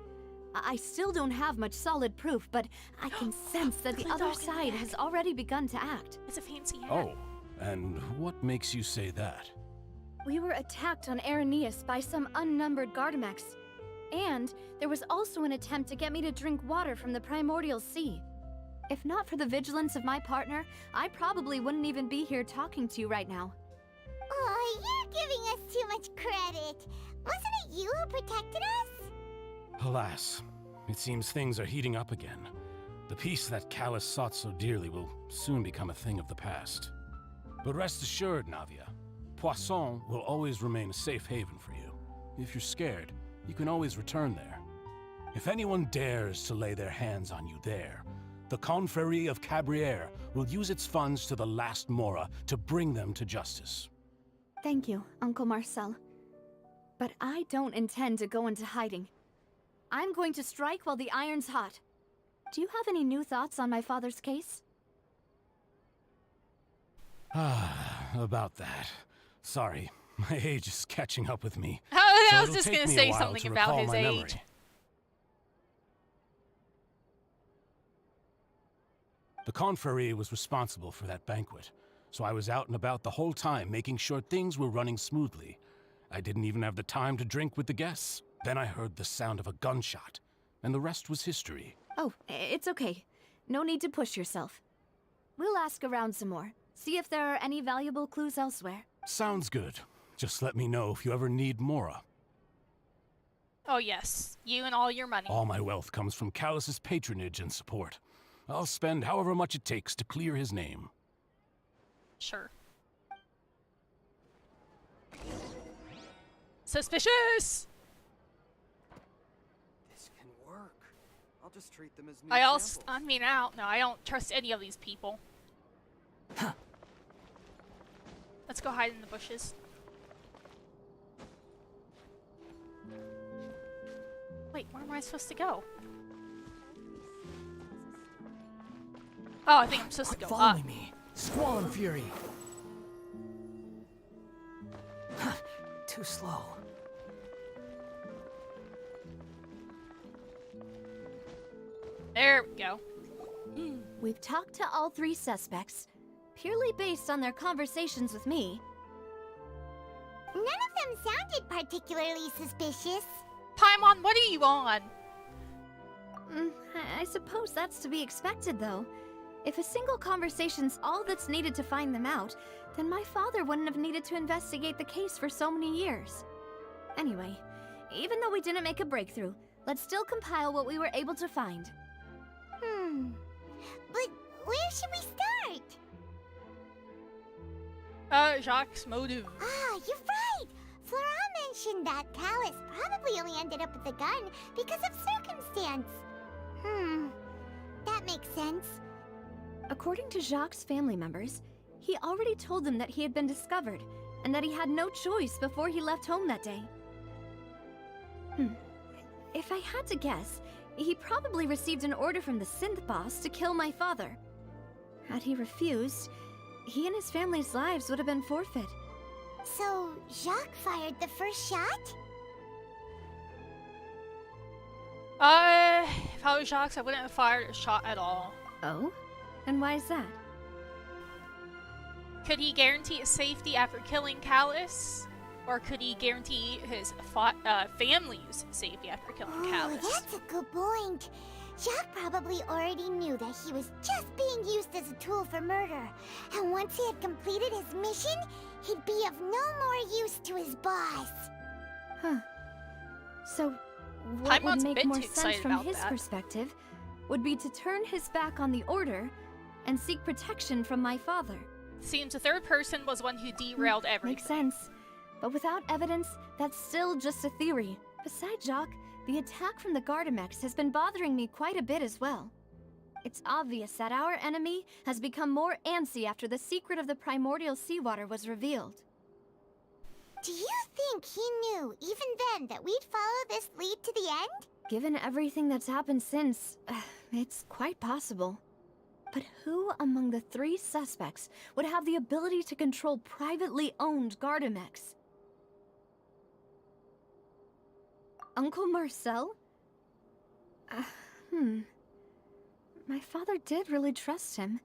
I still don't have much solid proof, but I can sense that the other side has already begun to act. It's a fancy hat. Oh, and what makes you say that? We were attacked on Araneus by some unnumbered Gardamex. And there was also an attempt to get me to drink water from the primordial sea. If not for the vigilance of my partner, I probably wouldn't even be here talking to you right now. Oh, you're giving us too much credit. Wasn't it you who protected us? Alas, it seems things are heating up again. The peace that Callus sought so dearly will soon become a thing of the past. But rest assured, Navia, Poisson will always remain a safe haven for you. If you're scared, you can always return there. If anyone dares to lay their hands on you there, the Confrérie of Cabrières will use its funds to the last Mora to bring them to justice. Thank you, Uncle Marcel. But I don't intend to go into hiding. I'm going to strike while the iron's hot. Do you have any new thoughts on my father's case? About that. Sorry, my age is catching up with me. I so was it'll just take gonna me a say while something to about recall his my age. memory. The confrérie was responsible for that banquet, so I was out and about the whole time making sure things were running smoothly. I didn't even have the time to drink with the guests. Then I heard the sound of a gunshot, and the rest was history. Oh, it's okay. No need to push yourself. We'll ask around some more, see if there are any valuable clues elsewhere. Sounds good. Just let me know if you ever need Mora. Oh yes, you and all your money. All my wealth comes from Callus's patronage and support. I'll spend however much it takes to clear his name. Sure. Suspicious! This can work. I'll just treat them as new I don't trust any of these people. Huh. Let's go hide in the bushes. Wait, where am I supposed to go? Oh, I think I'm supposed to go up. Following me. Squall and fury. Too slow. There we go. We've talked to all 3 suspects, purely based on their conversations with me. None of them sounded particularly suspicious. Paimon, what are you on? I suppose that's to be expected, though. If a single conversation's all that's needed to find them out, then my father wouldn't have needed to investigate the case for so many years. Anyway, even though we didn't make a breakthrough, let's still compile what we were able to find. But where should we start? Jacques' motive. Ah, you're right! Flora mentioned that Callus probably only ended up with the gun because of circumstance. That makes sense. According to Jacques' family members, he already told them that he had been discovered, and that he had no choice before he left home that day. If I had to guess, he probably received an order from the synth boss to kill my father. Had he refused, he and his family's lives would have been forfeit. So, Jacques fired the first shot? If I was Jacques, I wouldn't have fired a shot at all. Oh? And why is that? Could he guarantee his safety after killing Callus? Or could he guarantee his family's safety after killing Callus? That's a good point. Jacques probably already knew that he was just being used as a tool for murder. And once he had completed his mission, he'd be of no more use to his boss. So, what would Paimon's a make bit more too sense excited from about his that. perspective would be to turn his back on the Order and seek protection from my father. Seems the third person was one who derailed everything. Makes sense. But without evidence, that's still just a theory. Besides Jacques, the attack from the Gardamex has been bothering me quite a bit as well. It's obvious that our enemy has become more antsy after the secret of the primordial seawater was revealed. Do you think he knew, even then, that we'd follow this lead to the end? Given everything that's happened since, it's quite possible. But who among the 3 suspects would have the ability to control privately owned Gardamex? Uncle Marcel? My father did really trust him.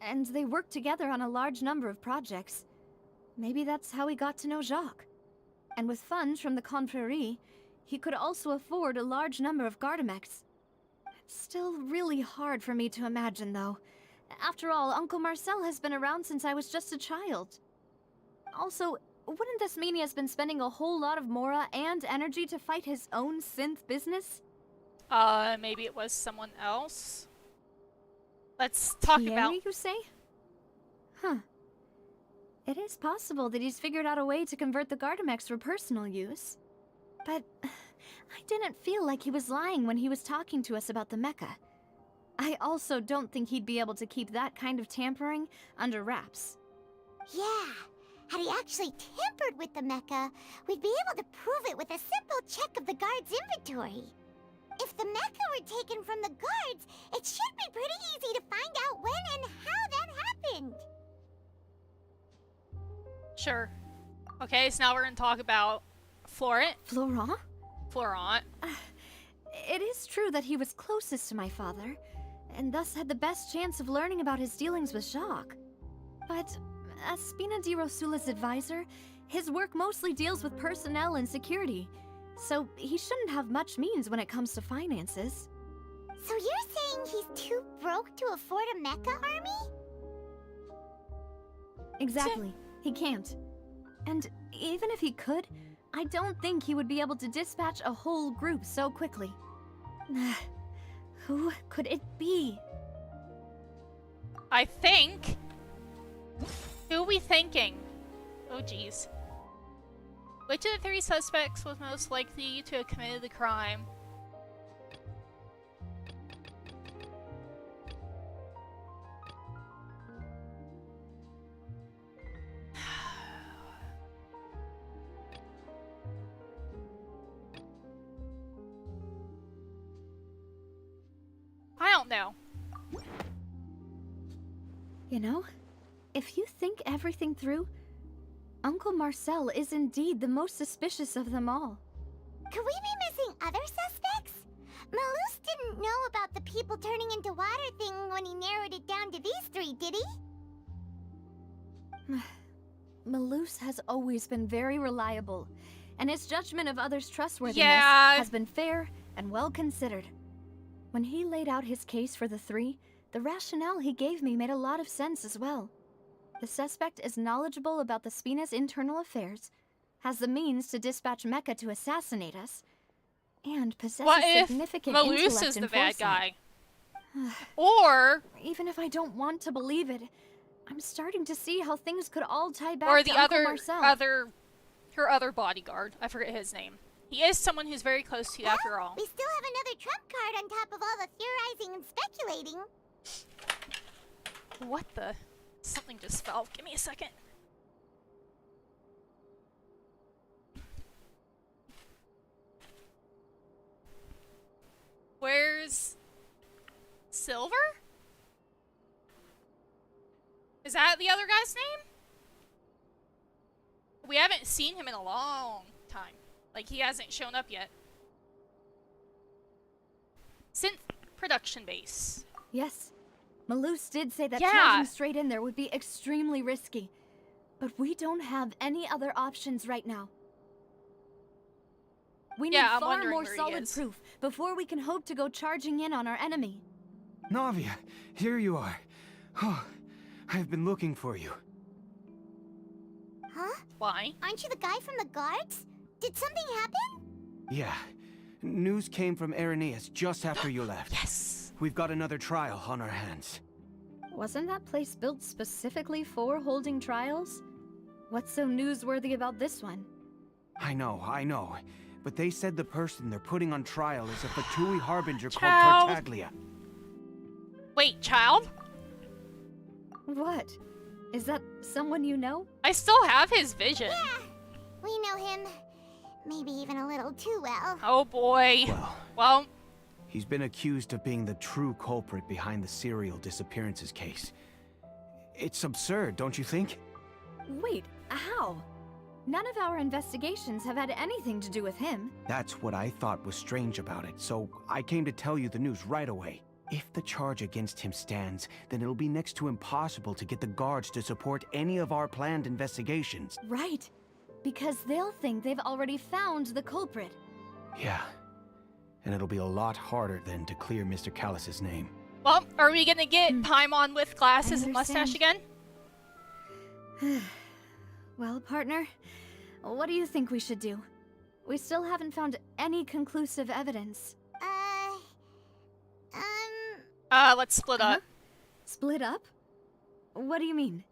And they worked together on a large number of projects. Maybe that's how he got to know Jacques. And with funds from the confrérie, he could also afford a large number of Gardamex. It's still really hard for me to imagine, though. After all, Uncle Marcel has been around since I was just a child. Also, wouldn't this mean he has been spending a whole lot of Mora and energy to fight his own synth business? Maybe it was someone else. Let's talk about... you say? It is possible that he's figured out a way to convert the Gardamex for personal use. But I didn't feel like he was lying when he was talking to us about the mecha. I also don't think he'd be able to keep that kind of tampering under wraps. Yeah, had he actually tampered with the mecha, we'd be able to prove it with a simple check of the guard's inventory. If the mecha were taken from the guards, it should be pretty easy to find out when and how that happened. Sure. Okay, so now we're gonna talk about Florent. Florent? Florent. It is true that he was closest to my father, and thus had the best chance of learning about his dealings with Jacques. But as Spina di Rosula's advisor, his work mostly deals with personnel and security, so he shouldn't have much means when it comes to finances. So you're saying he's too broke to afford a mecha army? Exactly. He can't. And even if he could, I don't think he would be able to dispatch a whole group so quickly. Who could it be? I think... Who are we thinking? Oh jeez. Which of the three suspects was most likely to have committed the crime? I don't know. You know, if you think everything through, Uncle Marcel is indeed the most suspicious of them all. Could we be missing other suspects? Malus didn't know about the people turning into water thing when he narrowed it down to these three, did he? Malus has always been very reliable, and his judgment of others' trustworthiness has been fair and well considered. When he laid out his case for the three, the rationale he gave me made a lot of sense as well. The suspect is knowledgeable about the Spina's internal affairs, has the means to dispatch Mecha to assassinate us, and possesses significant intellect and Malus is the bad foresight. guy? Or... Even if I don't want to believe it, I'm starting to see how things could all tie back or to the Uncle Marcel. her other bodyguard. I forget his name. He is someone who's very close to you after all. We still have another trump card on top of all the theorizing and speculating. What the? Something just fell. Give me a second. Where's Silver? Is that the other guy's name? We haven't seen him in a long time. Like, he hasn't shown up yet. Synth production base. Yes. Malus did say that Yeah. charging straight in there would be extremely risky. But we don't have any other options right now. We need Yeah, I'm far wondering more where he solid is. proof before we can hope to go charging in on our enemy. Navia, here you are. Oh, I've been looking for you. Huh? Why? Aren't you the guy from the guards? Did something happen? Yeah. News came from Irenaeus just after you left. Yes! We've got another trial on our hands. Wasn't that place built specifically for holding trials? What's so newsworthy about this one? I know. But they said the person they're putting on trial is a Fatui Harbinger Child. called Tartaglia. Wait, child? What? Is that someone you know? I still have his vision. Yeah, we know him. Maybe even a little too well. Oh boy. Well, He's been accused of being the true culprit behind the serial disappearances case. It's absurd, don't you think? Wait, how? None of our investigations have had anything to do with him. That's what I thought was strange about it, so I came to tell you the news right away. If the charge against him stands, then it'll be next to impossible to get the guards to support any of our planned investigations. Right. Because they'll think they've already found the culprit. Yeah. And it'll be a lot harder then to clear Mr. Callus's name. well, are we gonna get Paimon with glasses and mustache again? Well, partner, what do you think we should do? We still haven't found any conclusive evidence. Let's split up. Split up? What do you mean?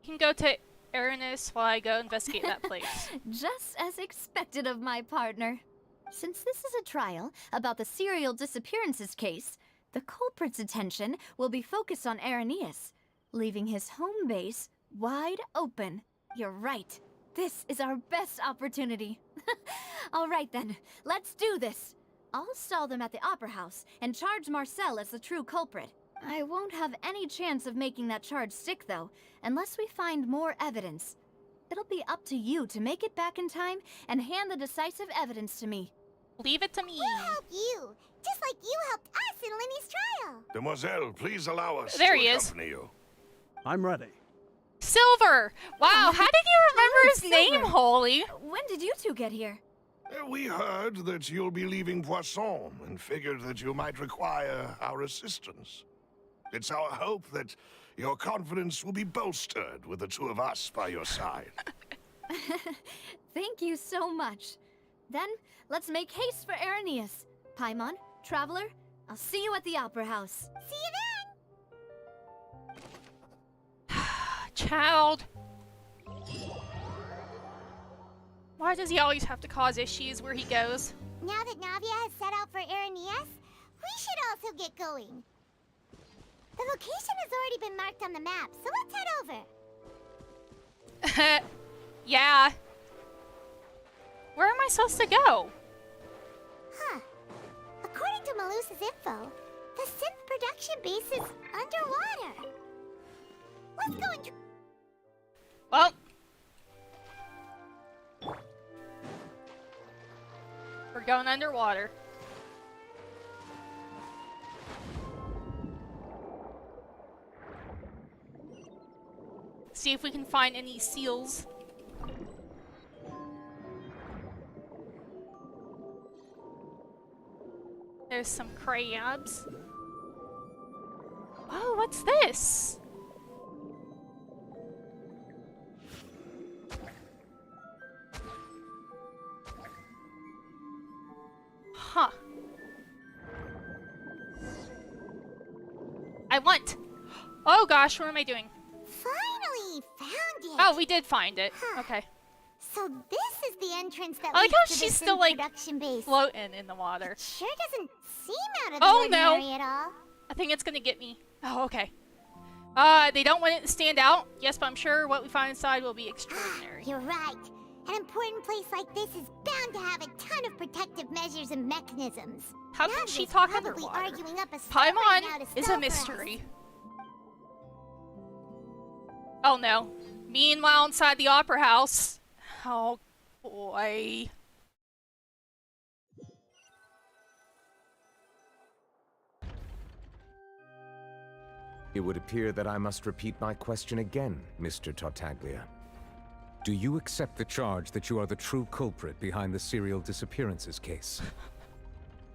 You can go to Aranis while I go investigate that place. Just as expected of my partner. Since this is a trial about the serial disappearances case, the culprit's attention will be focused on Irenaeus, leaving his home base wide open. You're right. This is our best opportunity. All right then, let's do this. I'll stall them at the Opera House and charge Marcel as the true culprit. I won't have any chance of making that charge stick, though, unless we find more evidence. It'll be up to you to make it back in time and hand the decisive evidence to me. Leave it to me. We'll help you, just like you helped us in Lenny's trial. Demoiselle, please allow us There to he is. accompany you. I'm ready. Silver! Wow, how did you remember his name, Holy? When did you two get here? We heard that you'll be leaving Poisson and figured that you might require our assistance. It's our hope that your confidence will be bolstered with the two of us by your side. Thank you so much. Then, let's make haste for Arrhenius. Paimon, Traveler, I'll see you at the Opera House. See you then! Child. Why does he always have to cause issues where he goes? Now that Navia has set out for Arrhenius, we should also get going. The location has already been marked on the map, so let's head over. Yeah. Where am I supposed to go? Huh. According to Malusa's info, the synth production base is underwater. Let's go and... Well. We're going underwater. See if we can find any seals. There's some crabs. Oh, what's this? Huh. I want. Oh gosh, what am I doing? Finally found it! Oh, we did find it. Huh. Okay. So this is the entrance that I like leads how to she's the still synth like production base. floating in the water. It sure doesn't seem out of the Oh ordinary no! at all. I think it's gonna get me. Oh, okay. They don't want it to stand out. Yes, but I'm sure what we find inside will be extraordinary. You're right. An important place like this is bound to have a ton of protective measures and mechanisms. How can Navia's she talk probably underwater? arguing up a storm right now Paimon to is spell a for us. mystery. Oh no. Meanwhile, inside the opera house. Oh boy. It would appear that I must repeat my question again, Mr. Tartaglia. Do you accept the charge that you are the true culprit behind the serial disappearances case?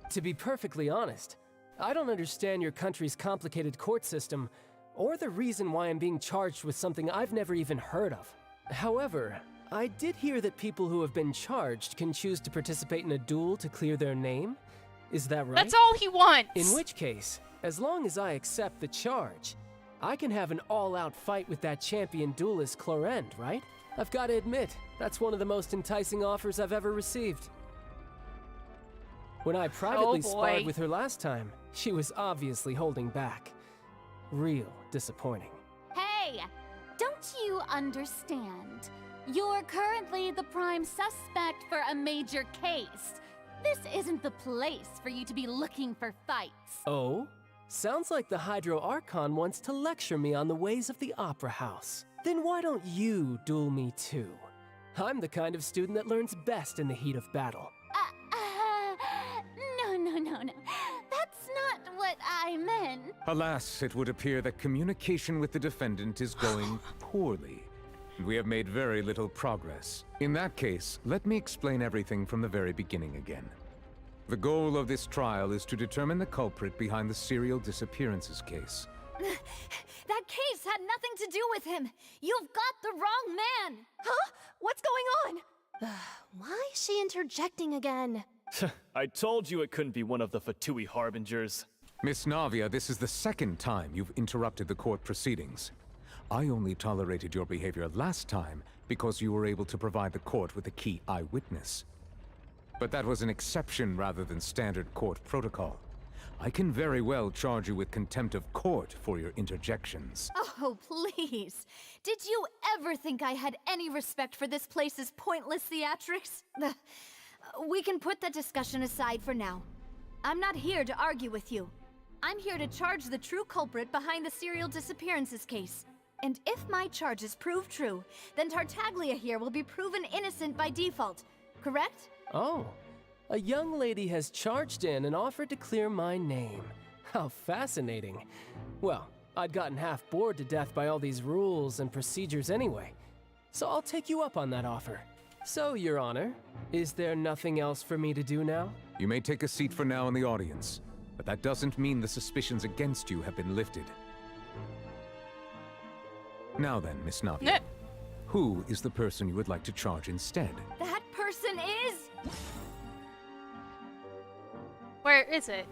To be perfectly honest, I don't understand your country's complicated court system, or the reason why I'm being charged with something I've never even heard of. However, I did hear that people who have been charged can choose to participate in a duel to clear their name. Is that right? That's all he wants. In which case, as long as I accept the charge, I can have an all-out fight with that champion duelist Clorend, right? I've got to admit, that's one of the most enticing offers I've ever received. When I privately sparred with her last time, she was obviously holding back. Real disappointing. Hey! Don't you understand? You're currently the prime suspect for a major case. This isn't the place for you to be looking for fights. Oh? Sounds like the Hydro Archon wants to lecture me on the ways of the Opera House. Then why don't you duel me too? I'm the kind of student that learns best in the heat of battle. No. That's not what I meant. Alas, it would appear that communication with the defendant is going poorly. We have made very little progress. In that case, let me explain everything from the very beginning again. The goal of this trial is to determine the culprit behind the serial disappearances case. That case had nothing to do with him. You've got the wrong man. Huh? What's going on? Why is she interjecting again? I told you it couldn't be one of the Fatui Harbingers. Miss Navia, this is the second time you've interrupted the court proceedings. I only tolerated your behavior last time because you were able to provide the court with a key eyewitness. But that was an exception rather than standard court protocol. I can very well charge you with contempt of court for your interjections. Oh, please. Did you ever think I had any respect for this place's pointless theatrics? We can put that discussion aside for now. I'm not here to argue with you. I'm here to charge the true culprit behind the serial disappearances case. And if my charges prove true, then Tartaglia here will be proven innocent by default, correct? Oh, A young lady has charged in and offered to clear my name. How fascinating. Well, I'd gotten half bored to death by all these rules and procedures anyway, so I'll take you up on that offer. So, Your Honor, is there nothing else for me to do now? You may take a seat for now in the audience, but that doesn't mean the suspicions against you have been lifted. Now then, Miss Navia, who is the person you would like to charge instead? That person is... Where is it?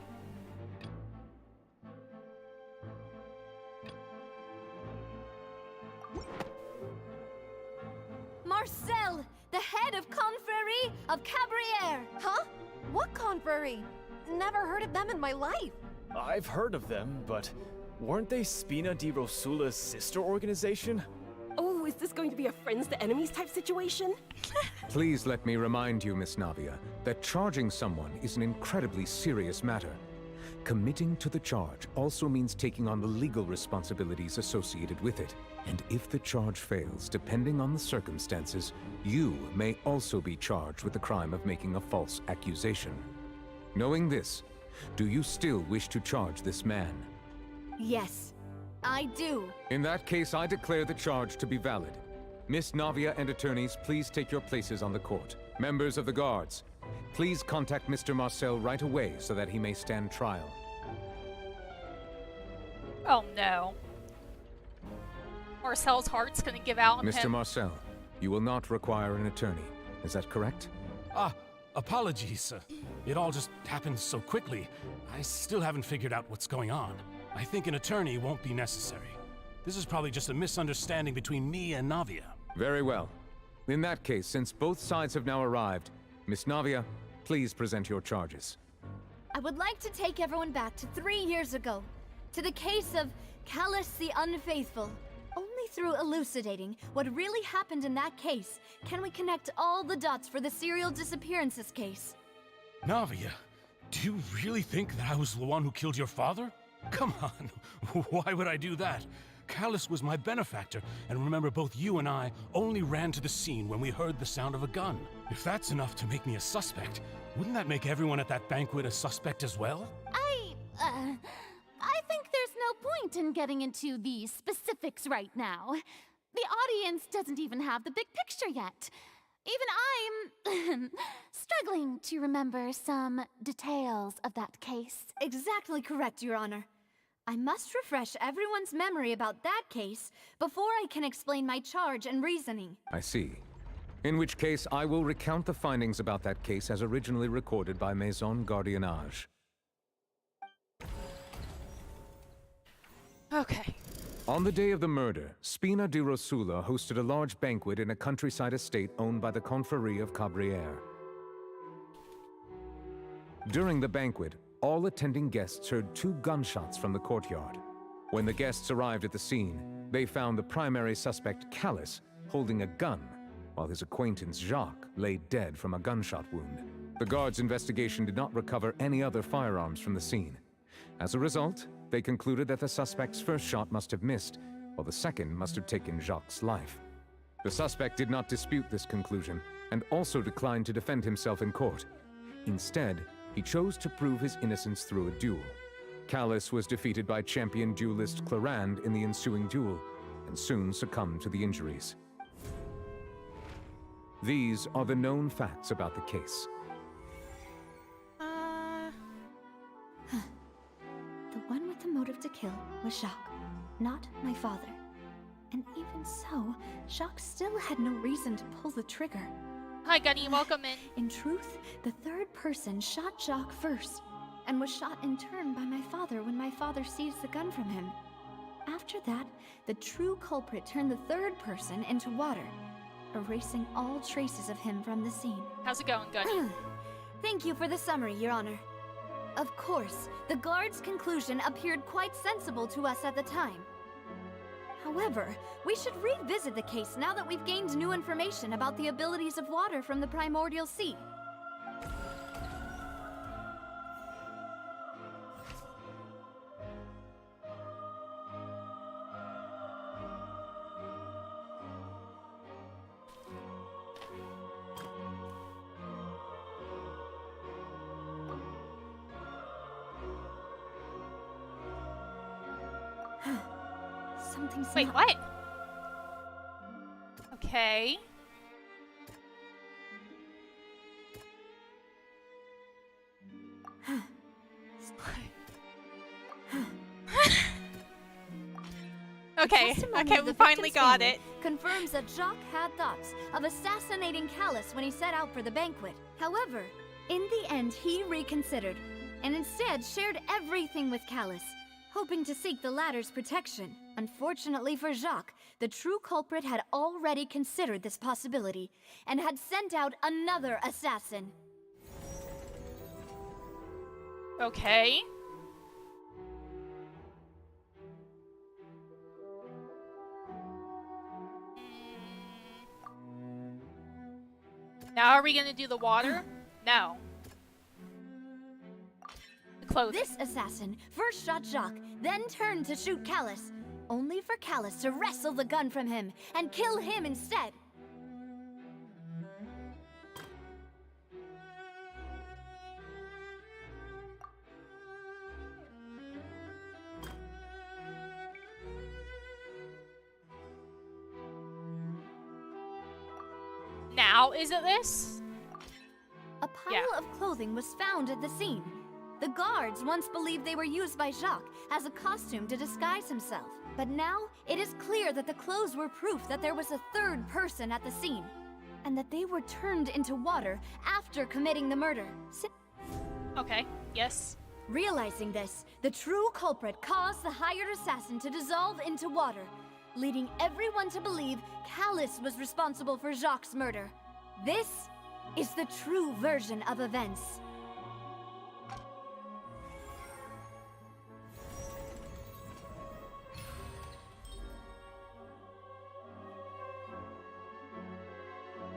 Marcel, the head of Confrérie of Cabrières! Huh? What confrérie? Never heard of them in my life. I've heard of them, but weren't they Spina di Rosula's sister organization? Oh, is this going to be a friends to enemies type situation? Please let me remind you, Miss Navia, that charging someone is an incredibly serious matter. Committing to the charge also means taking on the legal responsibilities associated with it. And if the charge fails, depending on the circumstances, you may also be charged with the crime of making a false accusation. Knowing this, do you still wish to charge this man? Yes, I do. In that case, I declare the charge to be valid. Miss Navia and attorneys, please take your places on the court. Members of the guards, please contact Mr. Marcel right away so that he may stand trial. Oh no. Marcel's heart's gonna give out on him. Mr. Marcel, you will not require an attorney. Is that correct? Apologies. It all just happened so quickly. I still haven't figured out what's going on. I think an attorney won't be necessary. This is probably just a misunderstanding between me and Navia. Very well. In that case, since both sides have now arrived, Miss Navia, please present your charges. I would like to take everyone back to 3 years ago, to the case of Callus the Unfaithful. Only through elucidating what really happened in that case can we connect all the dots for the serial disappearances case. Navia, do you really think that I was the one who killed your father? Come on, why would I do that? Callus was my benefactor, and remember, both you and I only ran to the scene when we heard the sound of a gun. If that's enough to make me a suspect, wouldn't that make everyone at that banquet a suspect as well? I think there's no point in getting into the specifics right now. The audience doesn't even have the big picture yet. Even I'm struggling to remember some details of that case. Exactly correct, Your Honor. I must refresh everyone's memory about that case before I can explain my charge and reasoning. I see. In which case, I will recount the findings about that case as originally recorded by Maison Gardiennage. Okay. On the day of the murder, Spina di Rosula hosted a large banquet in a countryside estate owned by the Confrérie of Cabrières. During the banquet, all attending guests heard 2 gunshots from the courtyard. When the guests arrived at the scene, they found the primary suspect, Callus, holding a gun, while his acquaintance, Jacques, lay dead from a gunshot wound. The guards' investigation did not recover any other firearms from the scene. As a result, they concluded that the suspect's first shot must have missed, while the second must have taken Jacques' life. The suspect did not dispute this conclusion, and also declined to defend himself in court. Instead, he chose to prove his innocence through a duel. Callus was defeated by champion duelist Clarande in the ensuing duel, and soon succumbed to the injuries. These are the known facts about the case. The one with the motive to kill was Jacques, not my father. And even so, Jacques still had no reason to pull the trigger. Hi, Gunny, welcome in. In truth, the third person shot Jacques first, and was shot in turn by my father when my father seized the gun from him. After that, the true culprit turned the third person into water, erasing all traces of him from the scene. How's it going, Gunny? Thank you for the summary, Your Honor. Of course, the guard's conclusion appeared quite sensible to us at the time. However, we should revisit the case now that we've gained new information about the abilities of water from the primordial sea. Something's Wait, not... what? Okay. Okay, Testimony okay, of we the finally victim's got family it. confirms that Jacques had thoughts of assassinating Callus when he set out for the banquet. However, in the end, he reconsidered and instead shared everything with Callus, hoping to seek the latter's protection. Unfortunately for Jacques, the true culprit had already considered this possibility and had sent out another assassin. Okay. Now are we gonna do the water? No. The clothing. This assassin first shot Jacques, then turned to shoot Callus, only for Callus to wrestle the gun from him and kill him instead. Now, is it this? A pile of clothing was found at the scene. The guards once believed they were used by Jacques as a costume to disguise himself. But now, it is clear that the clothes were proof that there was a third person at the scene, and that they were turned into water after committing the murder. Okay, yes. Realizing this, the true culprit caused the hired assassin to dissolve into water, leading everyone to believe Callus was responsible for Jacques' murder. This is the true version of events.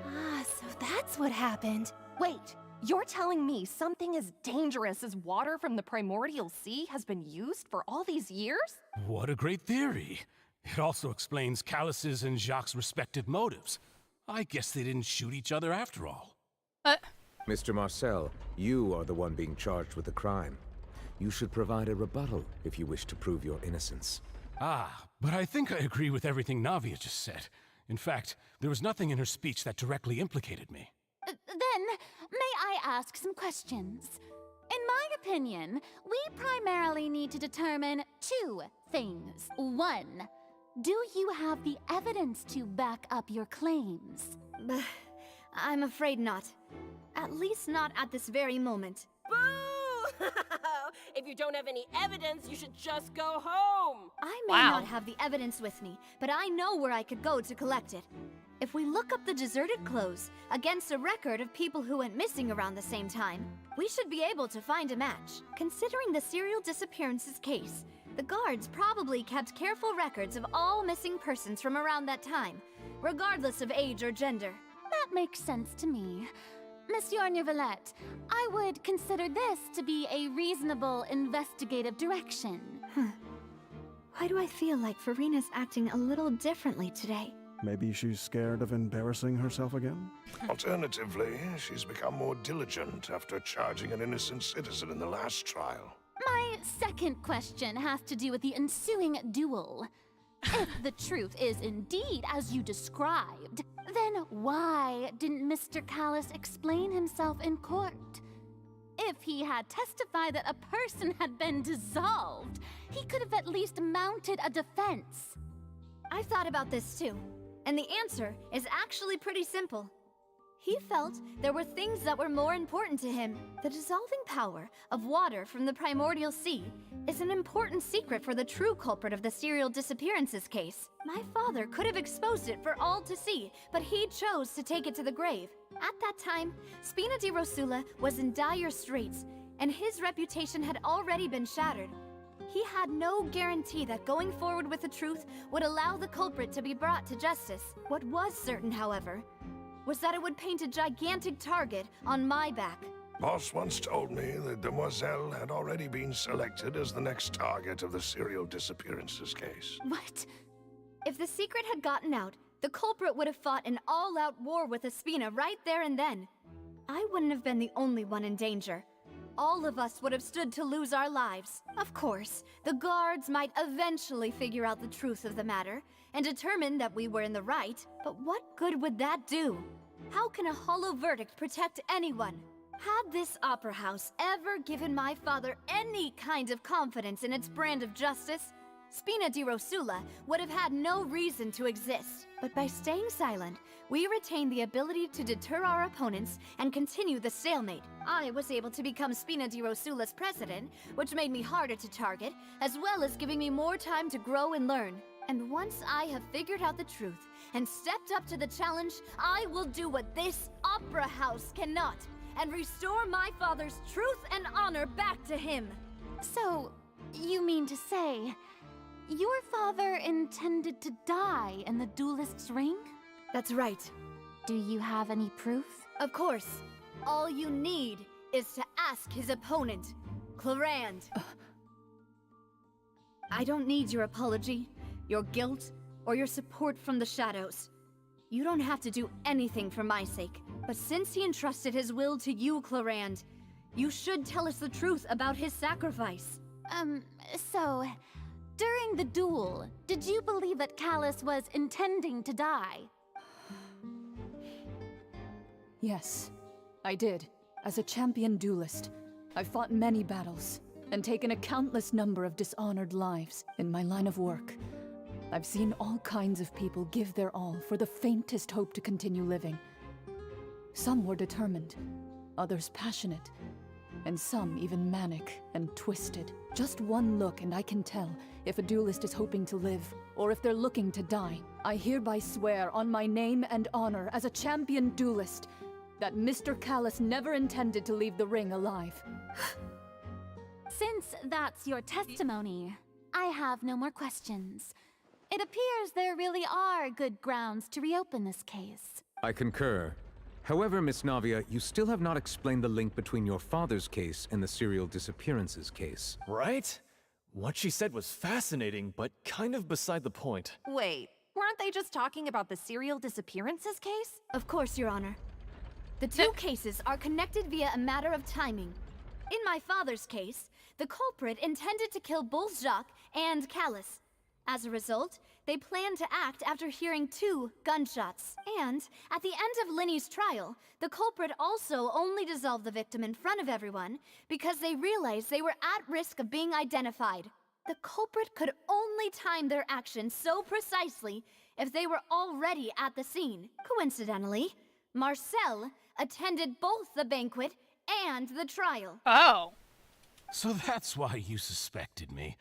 Ah, so that's what happened. Wait, you're telling me something as dangerous as water from the primordial sea has been used for all these years? What a great theory. It also explains Callus's and Jacques' respective motives. I guess they didn't shoot each other after all. Mr. Marcel, you are the one being charged with the crime. You should provide a rebuttal if you wish to prove your innocence. Ah, but I think I agree with everything Navia just said. In fact, there was nothing in her speech that directly implicated me. Then, may I ask some questions? In my opinion, we primarily need to determine two things. One, do you have the evidence to back up your claims? I'm afraid not. At least not at this very moment. Boo! If you don't have any evidence, you should just go home! I may not have the evidence with me, but I know where I could go to collect it. If we look up the deserted clothes against a record of people who went missing around the same time, we should be able to find a match. Considering the serial disappearances case, the guards probably kept careful records of all missing persons from around that time, regardless of age or gender. That makes sense to me. Monsieur Neuvillette, I would consider this to be a reasonable investigative direction. Why do I feel like Farina's acting a little differently today? Maybe she's scared of embarrassing herself again? Alternatively, she's become more diligent after charging an innocent citizen in the last trial. My second question has to do with the ensuing duel. If the truth is indeed as you described, then why didn't Mr. Callus explain himself in court? If he had testified that a person had been dissolved, he could have at least mounted a defense. I've thought about this too, and the answer is actually pretty simple. He felt there were things that were more important to him. The dissolving power of water from the primordial sea is an important secret for the true culprit of the serial disappearances case. My father could have exposed it for all to see, but he chose to take it to the grave. At that time, Spina di Rosula was in dire straits, and his reputation had already been shattered. He had no guarantee that going forward with the truth would allow the culprit to be brought to justice. What was certain, however, was that it would paint a gigantic target on my back. Boss once told me that Demoiselle had already been selected as the next target of the serial disappearances case. What? If the secret had gotten out, the culprit would have fought an all-out war with Espina right there and then. I wouldn't have been the only one in danger. all of us would have stood to lose our lives. Of course, the guards might eventually figure out the truth of the matter and determine that we were in the right, but what good would that do? How can a hollow verdict protect anyone? Had this opera house ever given my father any kind of confidence in its brand of justice, Spina di Rosula would have had no reason to exist. But by staying silent, we retained the ability to deter our opponents and continue the stalemate. I was able to become Spina di Rosula's president, which made me harder to target, as well as giving me more time to grow and learn. And once I have figured out the truth and stepped up to the challenge, I will do what this opera house cannot, and restore my father's truth and honor back to him. So, you mean to say, your father intended to die in the duelist's ring? That's right. Do you have any proof? Of course. All you need is to ask his opponent, Clarand. I don't need your apology, your guilt, or your support from the shadows. You don't have to do anything for my sake. But since he entrusted his will to you, Clarand, you should tell us the truth about his sacrifice. So, during the duel, did you believe that Callus was intending to die? Yes, I did. As a champion duelist, I've fought many battles and taken a countless number of dishonored lives in my line of work. I've seen all kinds of people give their all for the faintest hope to continue living. Some were determined, others passionate, and some even manic and twisted. Just one look and I can tell if a duelist is hoping to live or if they're looking to die. I hereby swear on my name and honor as a champion duelist that Mr. Callus never intended to leave the ring alive. Since that's your testimony, I have no more questions. It appears there really are good grounds to reopen this case. I concur. However, Miss Navia, you still have not explained the link between your father's case and the serial disappearances case. Right? What she said was fascinating, but kind of beside the point. Wait, weren't they just talking about the serial disappearances case? Of course, Your Honor. The two cases are connected via a matter of timing. In my father's case, the culprit intended to kill both Jacques and Callus. As a result, they planned to act after hearing 2 gunshots. And at the end of Linny's trial, the culprit also only dissolved the victim in front of everyone because they realized they were at risk of being identified. The culprit could only time their actions so precisely if they were already at the scene. Coincidentally, Marcel attended both the banquet and the trial. Oh. So that's why you suspected me.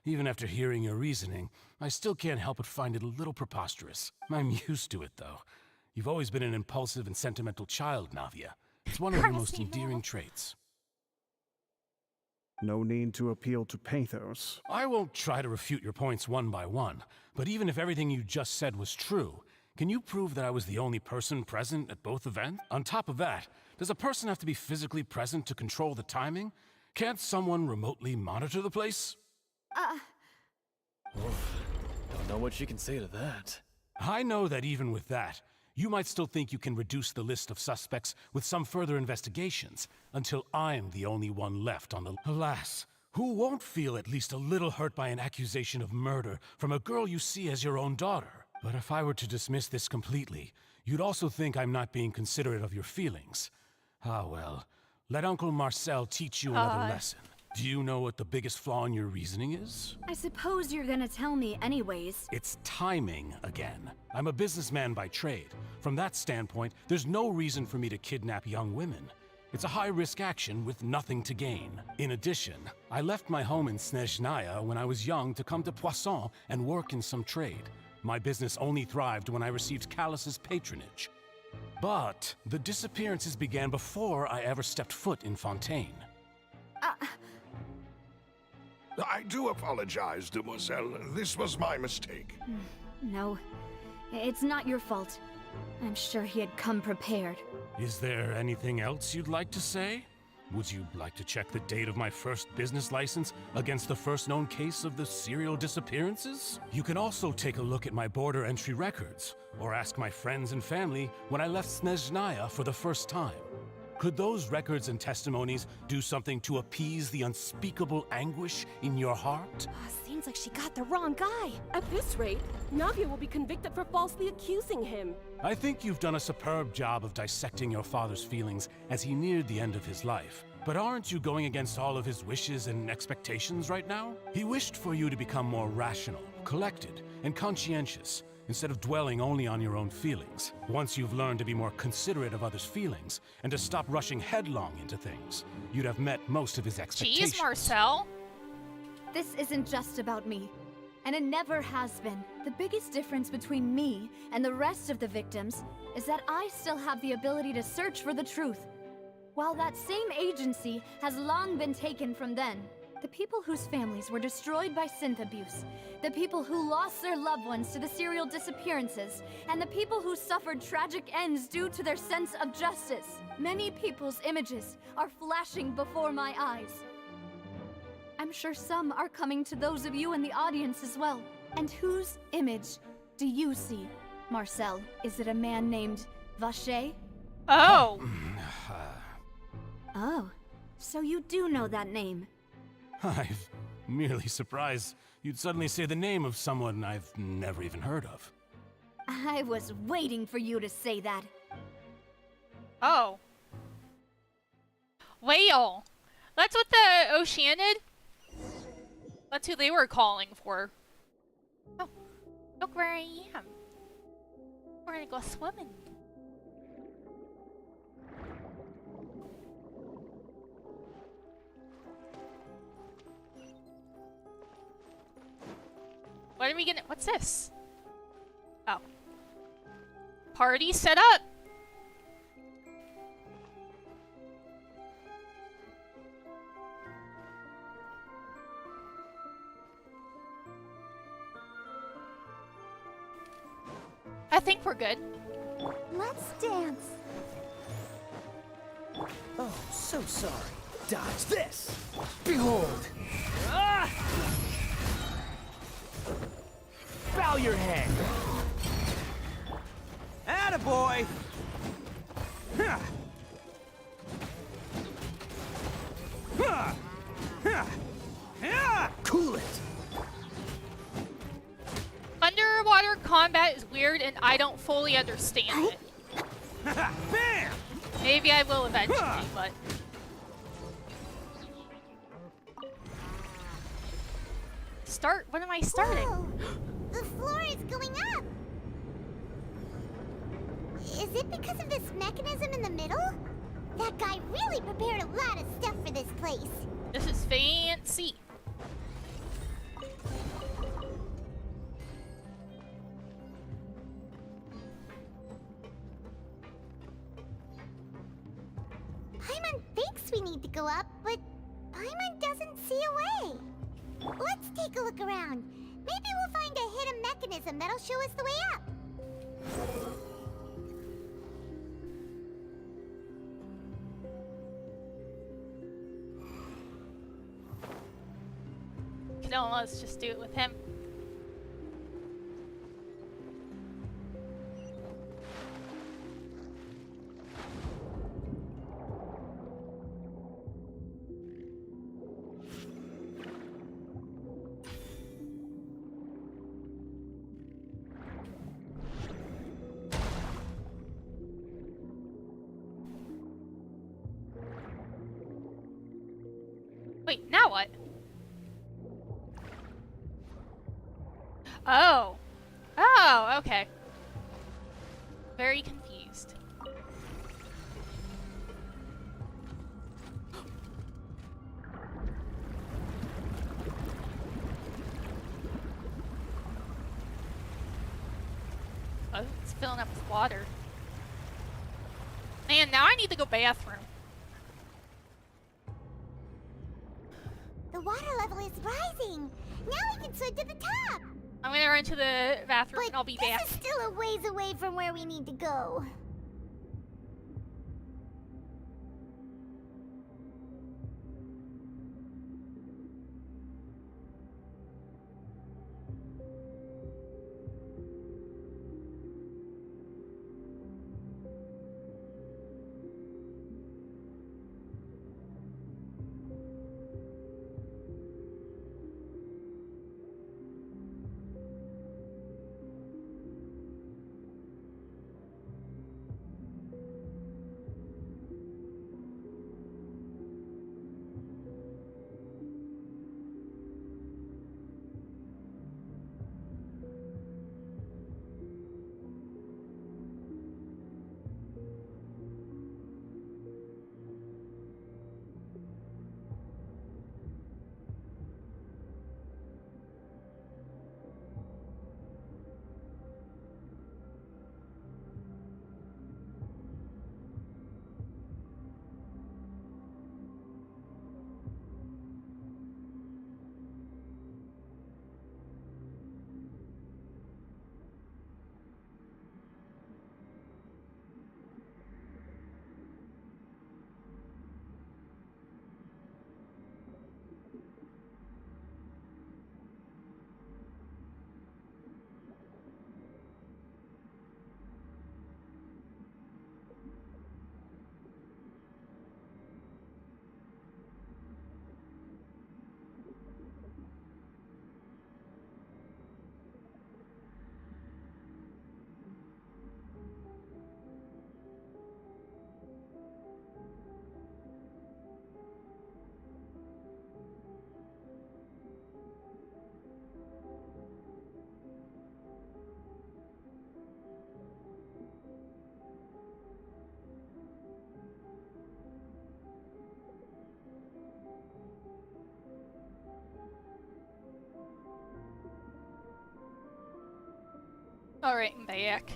Even after hearing your reasoning, I still can't help but find it a little preposterous. I'm used to it, though. You've always been an impulsive and sentimental child, Navia. It's one of your most endearing traits. No need to appeal to pathos. I won't try to refute your points one by one, but even if everything you just said was true, can you prove that I was the only person present at both events? On top of that, does a person have to be physically present to control the timing? Can't someone remotely monitor the place? Don't know what she can say to that. I know that even with that, you might still think you can reduce the list of suspects with some further investigations, until I'm the only one left on the... Alas, who won't feel at least a little hurt by an accusation of murder from a girl you see as your own daughter? But if I were to dismiss this completely, you'd also think I'm not being considerate of your feelings. Ah well, let Uncle Marcel teach you another lesson. Do you know what the biggest flaw in your reasoning is? I suppose you're gonna tell me anyways. It's timing again. I'm a businessman by trade. From that standpoint, there's no reason for me to kidnap young women. It's a high-risk action with nothing to gain. In addition, I left my home in Snezhnaya when I was young to come to Poisson and work in some trade. My business only thrived when I received Callus's patronage. But the disappearances began before I ever stepped foot in Fontaine. I do apologize, demoiselle. This was my mistake. No, it's not your fault. I'm sure he had come prepared. Is there anything else you'd like to say? Would you like to check the date of my first business license against the first known case of the serial disappearances? You can also take a look at my border entry records, or ask my friends and family when I left Snezhnaya for the first time. Could those records and testimonies do something to appease the unspeakable anguish in your heart? Seems like she got the wrong guy. At this rate, Navia will be convicted for falsely accusing him. I think you've done a superb job of dissecting your father's feelings as he neared the end of his life. But aren't you going against all of his wishes and expectations right now? He wished for you to become more rational, collected, and conscientious, instead of dwelling only on your own feelings. Once you've learned to be more considerate of others' feelings, and to stop rushing headlong into things, you'd have met most of his expectations. Jeez, Marcel. This isn't just about me, and it never has been. The biggest difference between me and the rest of the victims is that I still have the ability to search for the truth, while that same agency has long been taken from them. The people whose families were destroyed by synth abuse, the people who lost their loved ones to the serial disappearances, and the people who suffered tragic ends due to their sense of justice. Many people's images are flashing before my eyes. I'm sure some are coming to those of you in the audience as well. And whose image do you see, Marcel? Is it a man named Vacher? Oh. Oh, so you do know that name. I'm merely surprised you'd suddenly say the name of someone I've never even heard of. I was waiting for you to say that. Oh. Whale. That's what the Oceanid? That's who they were calling for. Oh, look where I am. We're gonna go swimming. What are we gonna— what's this? Oh. Party set up! I think we're good. Let's dance. Oh, so sorry. Dodge this! Behold! Ah! Bow your head! Attaboy! Ha! Ha! Ha! Ha! Cool it! Underwater combat is weird and I don't fully understand it. Bam! Maybe I will eventually, but... Start? What am I starting? Whoa. The floor is going up! Is it because of this mechanism in the middle? That guy really prepared a lot of stuff for this place. This is fancy. Paimon thinks we need to go up, but Paimon doesn't see a way. Let's take a look around. Maybe we'll find a hidden mechanism that'll show us the way up. No, let's just do it with him. Wait, now what? Oh. Oh, okay. Very confused. Oh, it's filling up with water. Man, now I need to go bathroom. The water level is rising. Now we can swim to the top. I'm gonna run to the bathroom But and I'll be this back. is still a ways away from where we need to go. Alright, I'm back.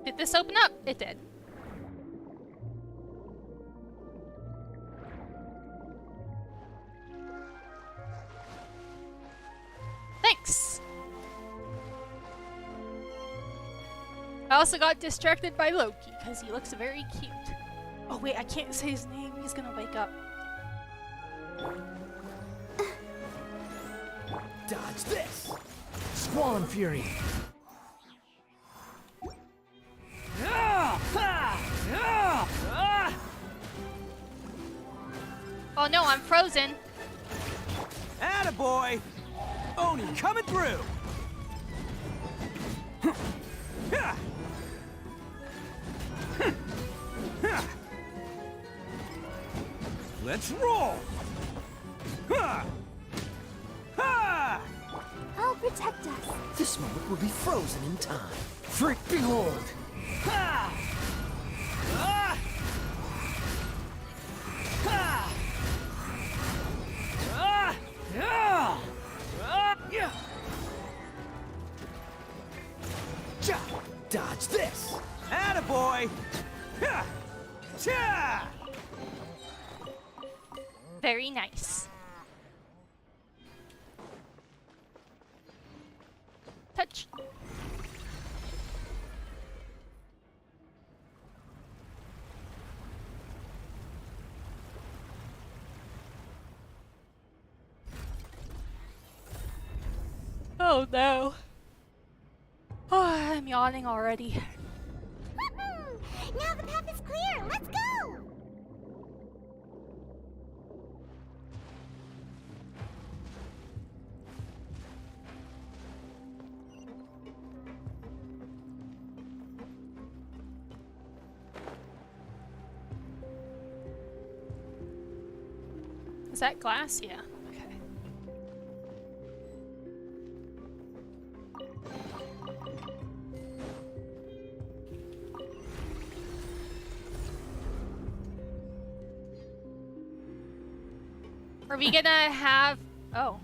Did this open up? It did. Thanks! I also got distracted by Loki, because he looks very cute. Oh wait, I can't say his name, he's gonna wake up. Dodge this! Squall Fury! Oh no, I'm frozen. Attaboy! Oni coming through! Let's roll! I'll protect us. This moment will be frozen in time. Freak behold! Dodge this! Attaboy! Very nice. Touch. Oh no. Oh, I'm yawning already. Now the path is clear. Let's go. Is that glass? Yeah. Okay. Are we gonna have... Oh.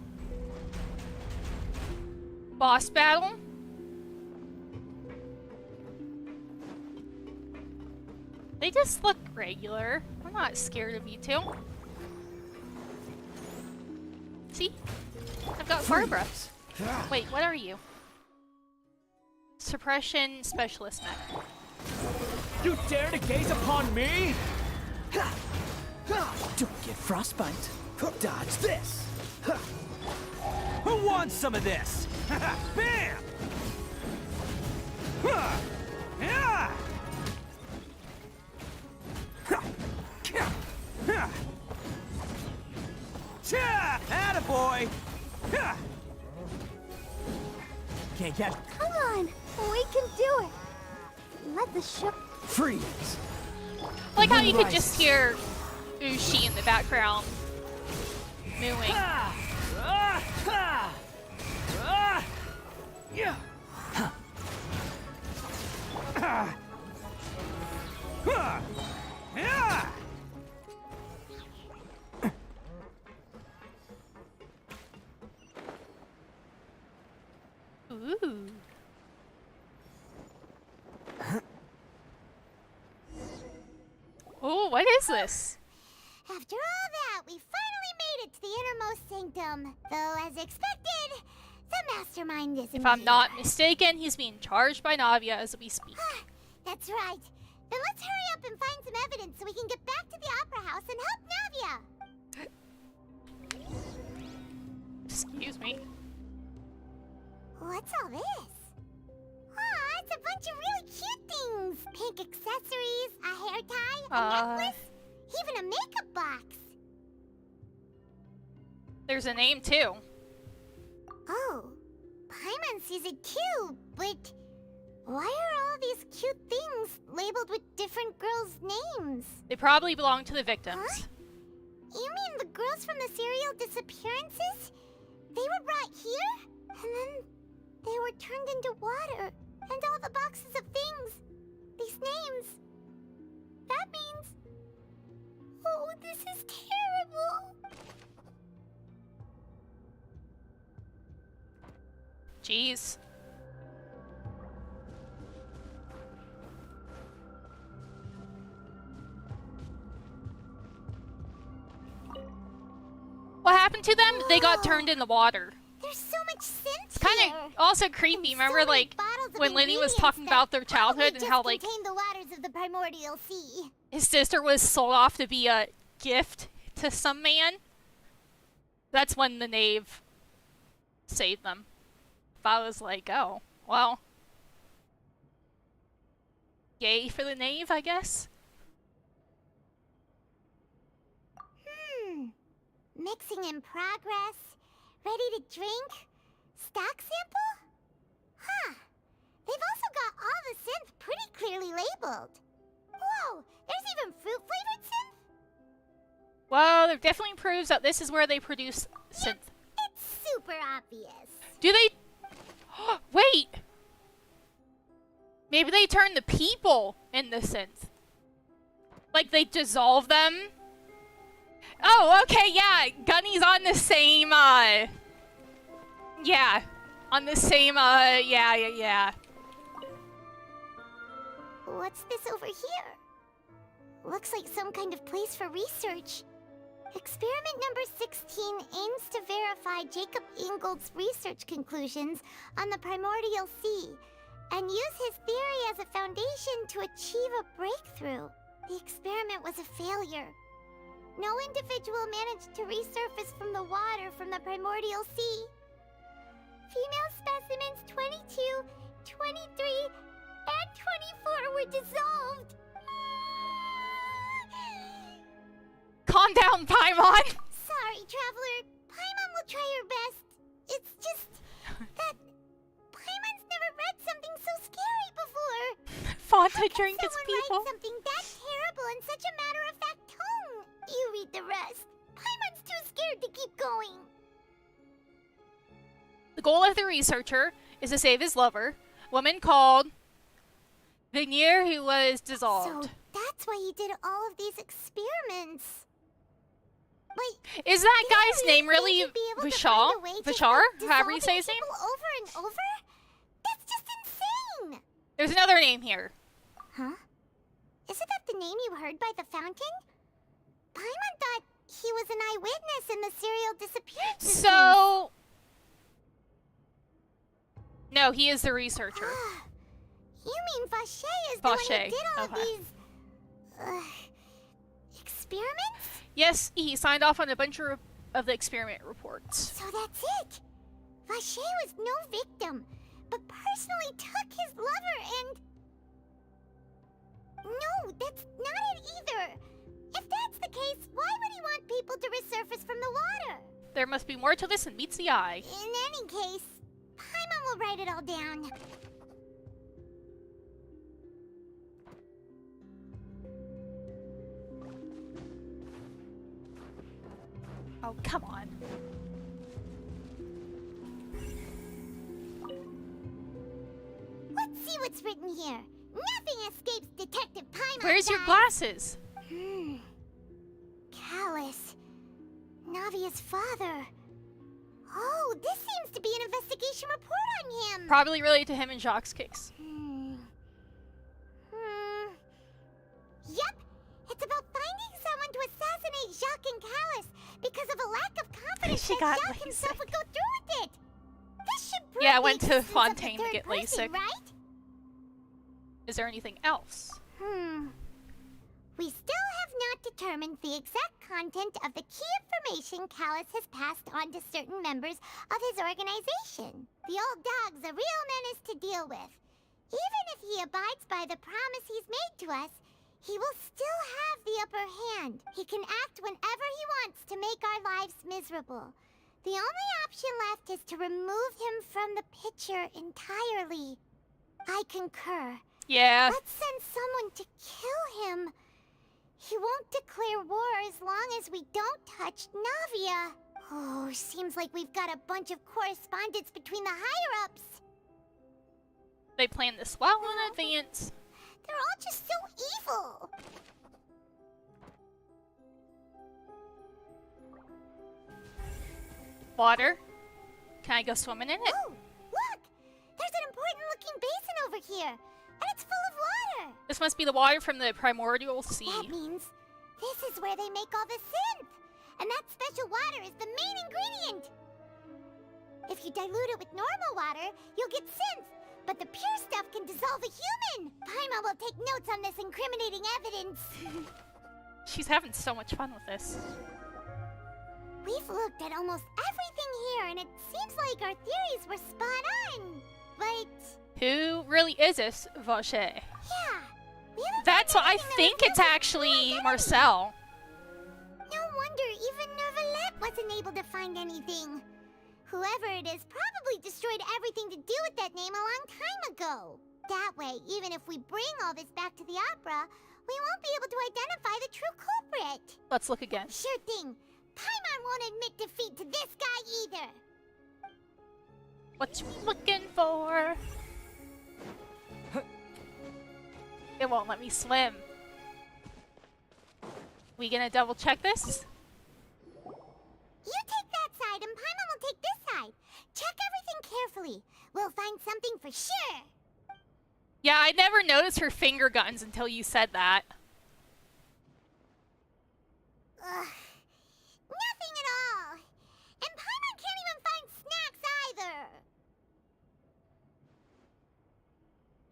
Boss battle? They just look regular. I'm not scared of you two. See? I've got Barbara. Wait, what are you? Suppression Specialist mech. You dare to gaze upon me? Don't get frostbite. Dodge this. Who wants some of this? Bam! Attaboy! Can't get... Come on, we can do it. Let the ship freeze. I like how you could just hear Ushi in the background mooing. Ooh. Oh, what is this? After all that, we finally made it to the innermost sanctum. Though, as expected, the mastermind isn't If I'm here. not mistaken, he's being charged by Navia as we speak. That's right. Then let's hurry up and find some evidence so we can get back to the Opera House and help Navia. Excuse me. What's all this? Aw, it's a bunch of really cute things. Pink accessories, a hair tie, a necklace, even a makeup box. There's a name too. Oh, Paimon sees it too, but why are all these cute things labeled with different girls' names? They probably belong to the victims. Huh? You mean the girls from the serial disappearances? They were brought here, and then they were turned into water, and all the boxes of things, these names. That means... Oh, Jeez. What happened to them? They got turned in the water. There's so much synth Kind of also creepy. Remember, like, when Lenny was talking about their childhood and how, like, contain the waters of the primordial sea. his sister was sold off to be a gift to some man? That's when the knave saved them. If I was like, oh, well. Yay for the knave, I guess? Mixing in progress. Ready to drink? Stock sample? Huh. They've also got all the synth pretty clearly labeled. Whoa, there's even fruit-flavored synth? Well, it definitely proves that this is where they produce synth. Yep, it's super obvious. Do they... Wait! Maybe they turn the people into synth. Like, they dissolve them? Oh, okay, yeah. Gunny's on the same, yeah. On the same, yeah. What's this over here? Looks like some kind of place for research. Experiment number 16 aims to verify Jacob Ingold's research conclusions on the primordial sea and use his theory as a foundation to achieve a breakthrough. The experiment was a failure. No individual managed to resurface from the water from the primordial sea. Female specimens 22, 23, and 24 were dissolved. Calm down, Paimon! Sorry, Traveler. Paimon will try her best. It's just that Paimon's never read something so scary before. Fonta drink his people. Write something that terrible in such a matter-of-fact tone. You read the rest. Paimon's too scared to keep going. The goal of the researcher is to save his lover, a woman called Vignier, who was dissolved. So that's why he did all of these experiments. Wait, is that guy's name really Vishal? Vishar? However you say his name? Over and over? That's just insane! There's another name here. Huh? Isn't that the name you heard by the fountain? Paimon thought he was an eyewitness in the serial disappearance. So... No, he is the researcher. You mean Vache is the one who did all these... experiments? Yes, he signed off on a bunch of the experiment reports. So that's it! Vache was no victim, but personally took his lover and... No, that's not it either! If that's the case, why would he want people to resurface from the water? There must be more to this than meets the eye. In any case, Paimon will write it all down. Oh, come on. Let's see what's written here. Nothing escapes Detective Paimon. Where's your glasses? Callus. Navia's father. Oh, this seems to be an investigation report on him. Probably related to him and Jacques' case. Yep. It's about finding someone to assassinate Jacques and Callus because of a lack of confidence that Jacques himself would go through with it. This should prove Yeah, I went the to existence of the Fontaine to third get person, LASIK. right? Is there anything else? We still have not determined the exact content of the key information Callus has passed on to certain members of his organization. The old dog's a real menace to deal with. Even if he abides by the promise he's made to us, he will still have the upper hand. He can act whenever he wants to make our lives miserable. The only option left is to remove him from the picture entirely. I concur. Yeah. Let's send someone to kill him. He won't declare war as long as we don't touch Navia. Oh, seems like we've got a bunch of correspondence between the higher-ups. They planned this well in advance. They're all just so evil. Water. Can I go swimming in it? Oh, look! over here, and it's full of water. This must be the water from the primordial sea. That means this is where they make all the synth, and that special water is the main ingredient. If you dilute it with normal water, you'll get synth, but the pure stuff can dissolve a human. Paimon will take notes on this incriminating evidence. She's having so much fun with this. We've looked at almost everything here, and it seems like our theories were spot on. But Who really is this Vache? yeah, That's what I think it's actually Marcel. no wonder even Nervalette wasn't able to find anything. Whoever it is probably destroyed everything to do with that name a long time ago. That way, even if we bring all this back to the opera, we won't be able to identify the true culprit. Let's look again. Sure thing. Paimon won't admit defeat to this guy either. What you looking for? It won't let me swim. We gonna double check this? You take that side and Paimon will take this side. Check everything carefully. We'll find something for sure. Yeah, I never noticed her finger guns until you said that. Ugh. Nothing at all. And Paimon can't even find snacks either.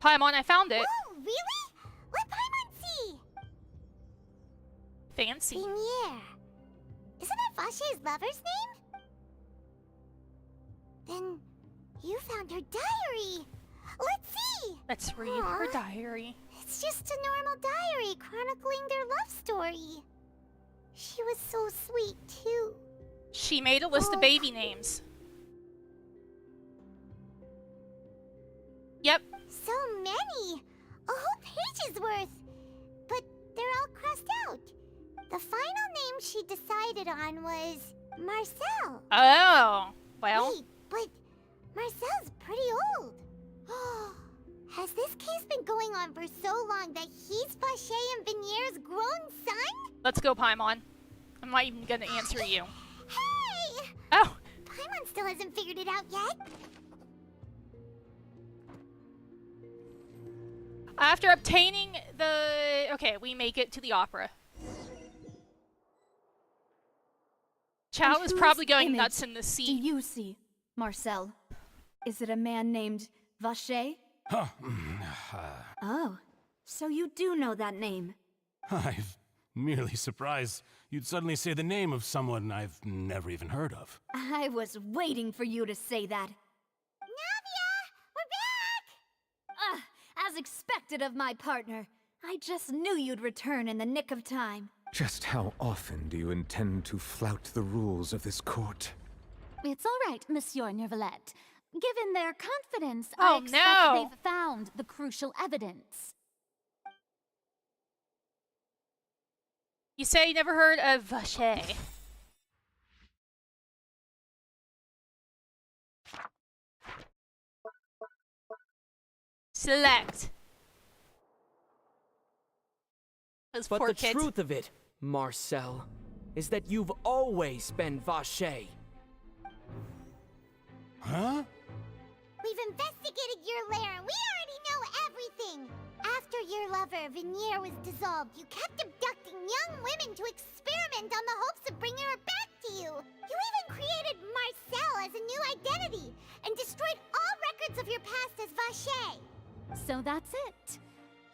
Paimon, I found it. Oh, really? Let Paimon see. Fancy. Vinier. Isn't that Vache's lover's name? Then you found her diary. Let's see. Let's read her diary. It's just a normal diary chronicling their love story. She was so sweet, too. She made a list of baby names. Yep. So many. A whole page's worth. But they're all crossed out. The final name she decided on was Marcel. Oh, well. Wait, but Marcel's pretty old. Has this case been going on for so long that he's Vache and Vinier's grown son? Let's go, Paimon. I'm not even gonna answer you. Hey! Oh! Paimon still hasn't figured it out yet. After obtaining the... Okay, we make it to the opera. Chow is probably going nuts in the sea. Do you see, Marcel? Is it a man named Vache? Huh. Oh, so you do know that name. I'm merely surprised you'd suddenly say the name of someone I've never even heard of. I was waiting for you to say that. Navia! We're back! As expected of my partner. I just knew you'd return in the nick of time. Just how often do you intend to flout the rules of this court? It's all right, Monsieur Nervalette. Given their confidence, Oh, I expect no. they've found the crucial evidence. You say you never heard of Vache. Select. Those But poor the kids. truth of it, Marcel, is that you've always been Vache. Huh? We've investigated your lair and we already know everything. After your lover, Vinier, was dissolved, you kept abducting young women to experiment on the hopes of bringing her back to you. You even created Marcel as a new identity and destroyed all records of your past as Vache. So that's it.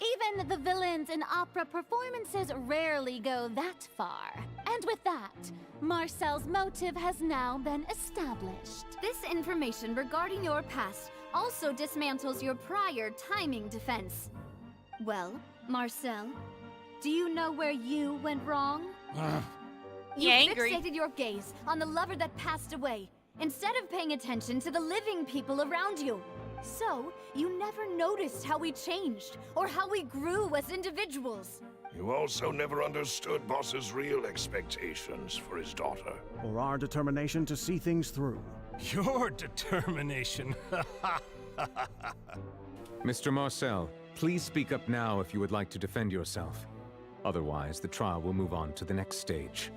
Even the villains in opera performances rarely go that far. And with that, Marcel's motive has now been established. This information regarding your past also dismantles your prior timing defense. Well, Marcel, do you know where you went wrong? You angry? fixated your gaze on the lover that passed away, instead of paying attention to the living people around you. So, you never noticed how we changed, or how we grew as individuals. You also never understood Boss's real expectations for his daughter. Or our determination to see things through. Your determination. Mr. Marcel, please speak up now if you would like to defend yourself. Otherwise, the trial will move on to the next stage.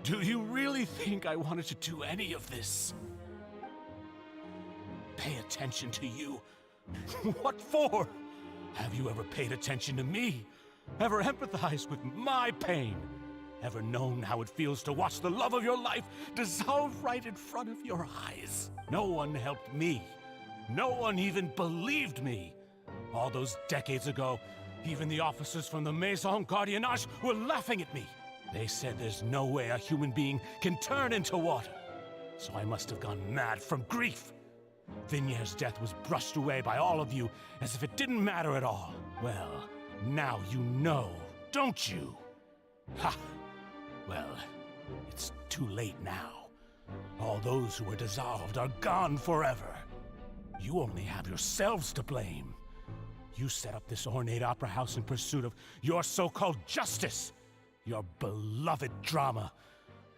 Do you really think I wanted to do any of this? Pay attention to you. What for? Have you ever paid attention to me? Ever empathized with my pain? Ever known how it feels to watch the love of your life dissolve right in front of your eyes? No one helped me. No one even believed me. All those decades ago, even the officers from the Maison Gardiennage were laughing at me. They said there's no way a human being can turn into water. So I must have gone mad from grief. Vignier's death was brushed away by all of you as if it didn't matter at all. Well, now you know, don't you? Ha! Well, it's too late now. All those who were dissolved are gone forever. You only have yourselves to blame. You set up this ornate opera house in pursuit of your so-called justice, your beloved drama,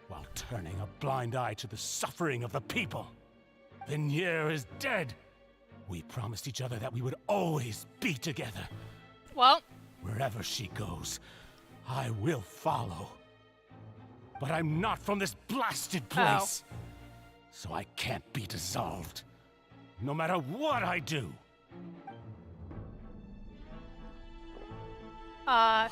while turning a blind eye to the suffering of the people. Vignier is dead. We promised each other that we would always be together. Well, wherever she goes, I will follow. But I'm not from this blasted place. So I can't be dissolved. No matter what I do. Hey,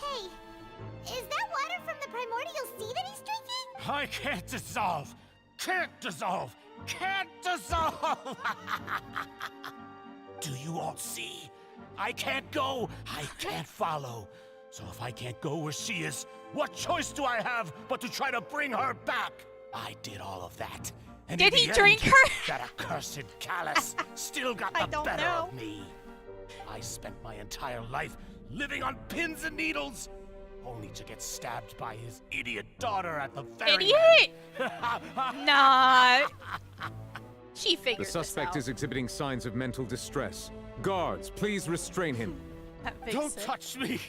is that water from the primordial sea that he's drinking? I can't dissolve. Can't dissolve. Can't dissolve. Do you all see? I can't go. I can't follow. So if I can't go where she is, what choice do I have but to try to bring her back? I did all of that. And did he drink her? That accursed Callus still got the better of me. I spent my entire life living on pins and needles, only to get stabbed by his idiot daughter at the very Idiot? Nah. She figured The suspect this out. is exhibiting signs of mental distress. Guards, please restrain him. Don't touch me.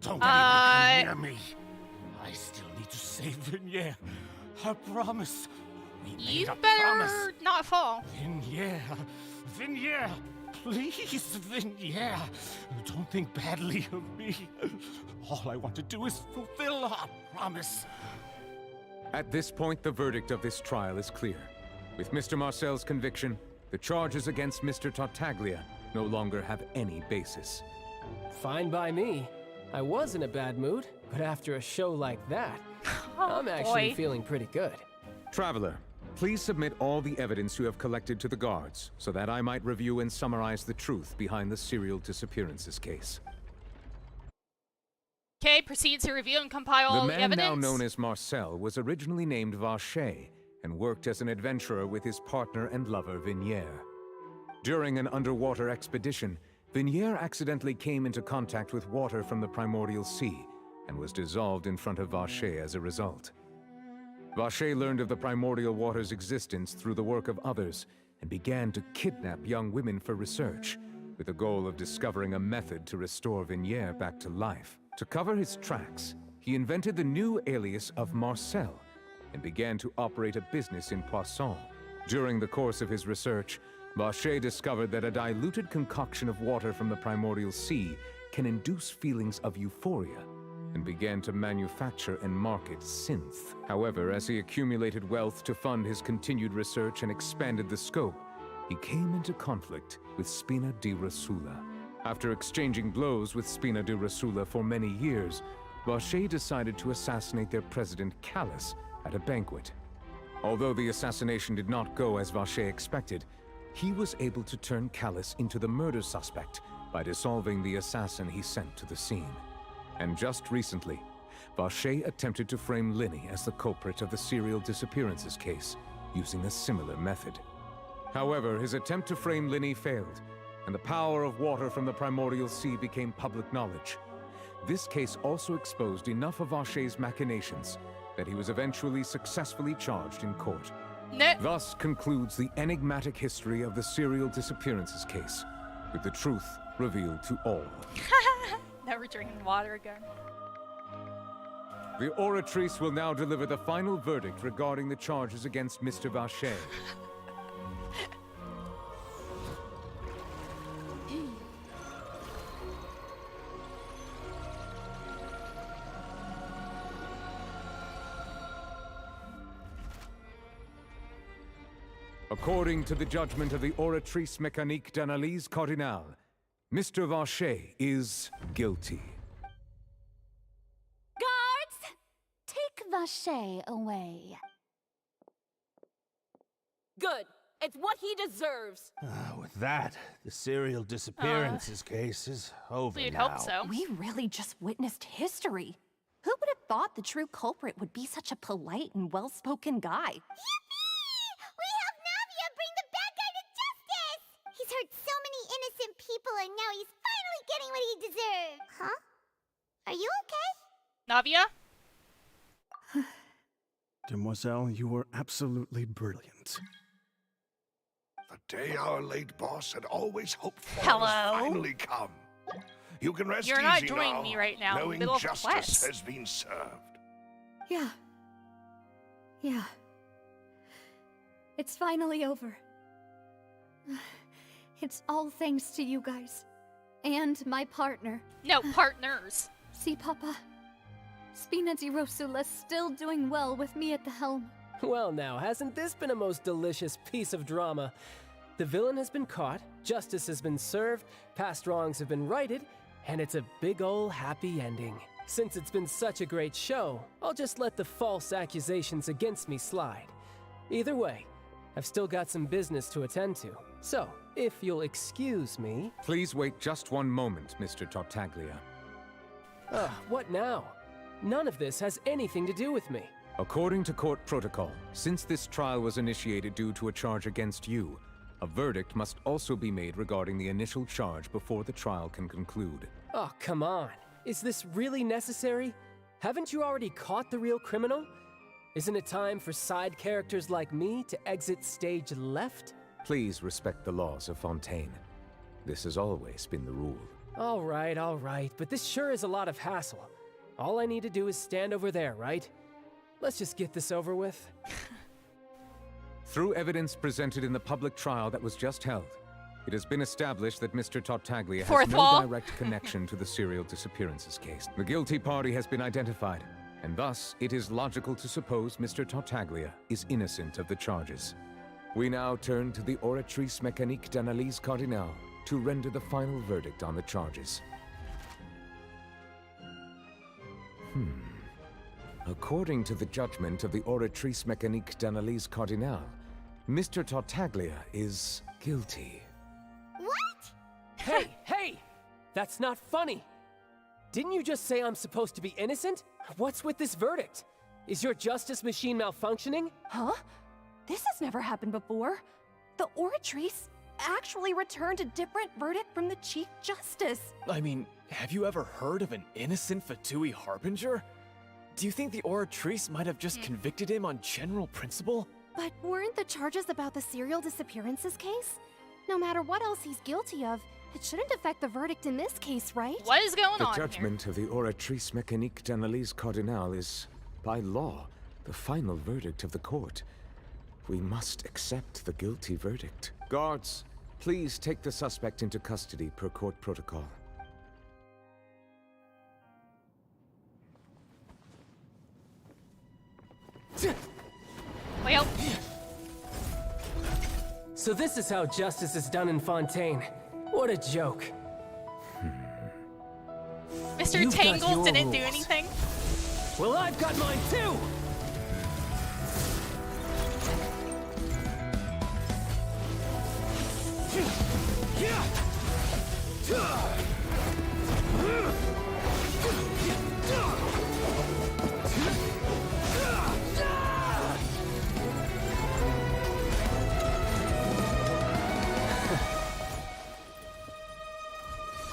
Don't anybody come near me. I still need to save Vignier. I promise. You better not fall. Vignier, please, Vignier. Don't think badly of me. All I want to do is fulfill our promise. At this point, the verdict of this trial is clear. With Mr. Marcel's conviction, the charges against Mr. Tartaglia no longer have any basis. Fine by me. I was in a bad mood, but after a show like that, I'm actually feeling pretty good. Traveler, please submit all the evidence you have collected to the guards, so that I might review and summarize the truth behind the serial disappearances case. Okay, proceed to review and compile all the evidence. The man now known as Marcel was originally named Vacher and worked as an adventurer with his partner and lover Vignier. During an underwater expedition, Vignier accidentally came into contact with water from the primordial sea and was dissolved in front of Vacher as a result. Vacher learned of the primordial water's existence through the work of others and began to kidnap young women for research, with the goal of discovering a method to restore Vignier back to life. To cover his tracks, he invented the new alias of Marcel and began to operate a business in Poisson. During the course of his research, Vacher discovered that a diluted concoction of water from the primordial sea can induce feelings of euphoria, and began to manufacture and market synth. However, as he accumulated wealth to fund his continued research and expanded the scope, he came into conflict with Spina di Rosula. After exchanging blows with Spina di Rosula for many years, Vacher decided to assassinate their president Callus at a banquet. Although the assassination did not go as Vacher expected, he was able to turn Callus into the murder suspect by dissolving the assassin he sent to the scene. And just recently, Vacher attempted to frame Linny as the culprit of the serial disappearances case, using a similar method. However, his attempt to frame Linny failed, and the power of water from the primordial sea became public knowledge. This case also exposed enough of Vacher's machinations that he was eventually successfully charged in court. Thus concludes the enigmatic history of the serial disappearances case, with the truth revealed to all. Never drinking water again. The oratrice will now deliver the final verdict regarding the charges against Mr. Vacher. According to the judgment of the Oratrice Mécanique d'Analyse Cardinale, Mr. Vacher is guilty. Guards! Take Vacher away. Good. It's what he deserves. With that, the serial disappearances case is over You'd now. hope so. We really just witnessed history. Who would have thought the true culprit would be such a polite and well-spoken guy? We helped Navia bring the bad guy to justice! He's hurt so many innocent people and now he's finally getting what he deserved. Huh? Are you okay? Navia? Demoiselle, you were absolutely brilliant. The day our late boss had always hoped for Hello? has finally come. You can rest You're not easy joining now, me right now in the knowing middle of a justice quest. has been served. Yeah. Yeah. It's finally over. It's all thanks to you guys. And my partner. No, partners. See, Papa? Spina di Rosula's still doing well with me at the helm. Well now, hasn't this been a most delicious piece of drama? The villain has been caught, justice has been served, past wrongs have been righted, and it's a big ol' happy ending. Since it's been such a great show, I'll just let the false accusations against me slide. Either way, I've still got some business to attend to. So, if you'll excuse me... Please wait just one moment, Mr. Tartaglia. What now? None of this has anything to do with me. According to court protocol, since this trial was initiated due to a charge against you, a verdict must also be made regarding the initial charge before the trial can conclude. Oh, come on. Is this really necessary? Haven't you already caught the real criminal? Isn't it time for side characters like me to exit stage left? Please respect the laws of Fontaine. This has always been the rule. All right, but this sure is a lot of hassle. All I need to do is stand over there, right? Let's just get this over with. Through evidence presented in the public trial that was just held, it has been established that Mr. Tartaglia has no direct connection to the serial disappearances case. The guilty party has been identified, and thus it is logical to suppose Mr. Tartaglia is innocent of the charges. We now turn to the Oratrice Mécanique d'Analyse Cardinale to render the final verdict on the charges. According to the judgment of the Oratrice Mécanique d'Analyse Cardinale, Mr. Tartaglia is guilty. What? Hey! That's not funny! Didn't you just say I'm supposed to be innocent? What's with this verdict? Is your justice machine malfunctioning? Huh? This has never happened before. The Oratrice actually returned a different verdict from the Chief Justice. I mean, have you ever heard of an innocent Fatui Harbinger? Do you think the Oratrice might have just convicted him on general principle? But weren't the charges about the serial disappearances case? No matter what else he's guilty of, it shouldn't affect the verdict in this case, right? What is going on The judgment of the Oratrice Mécanique d'Analyse Cardinale is, by law, the final verdict of the court. We must accept the guilty verdict. Guards, please take the suspect into custody per court protocol. Well. So this is how justice is done in Fontaine. What a joke. Mr. You've got Tangles your didn't do rules. anything. Well, I've got mine too!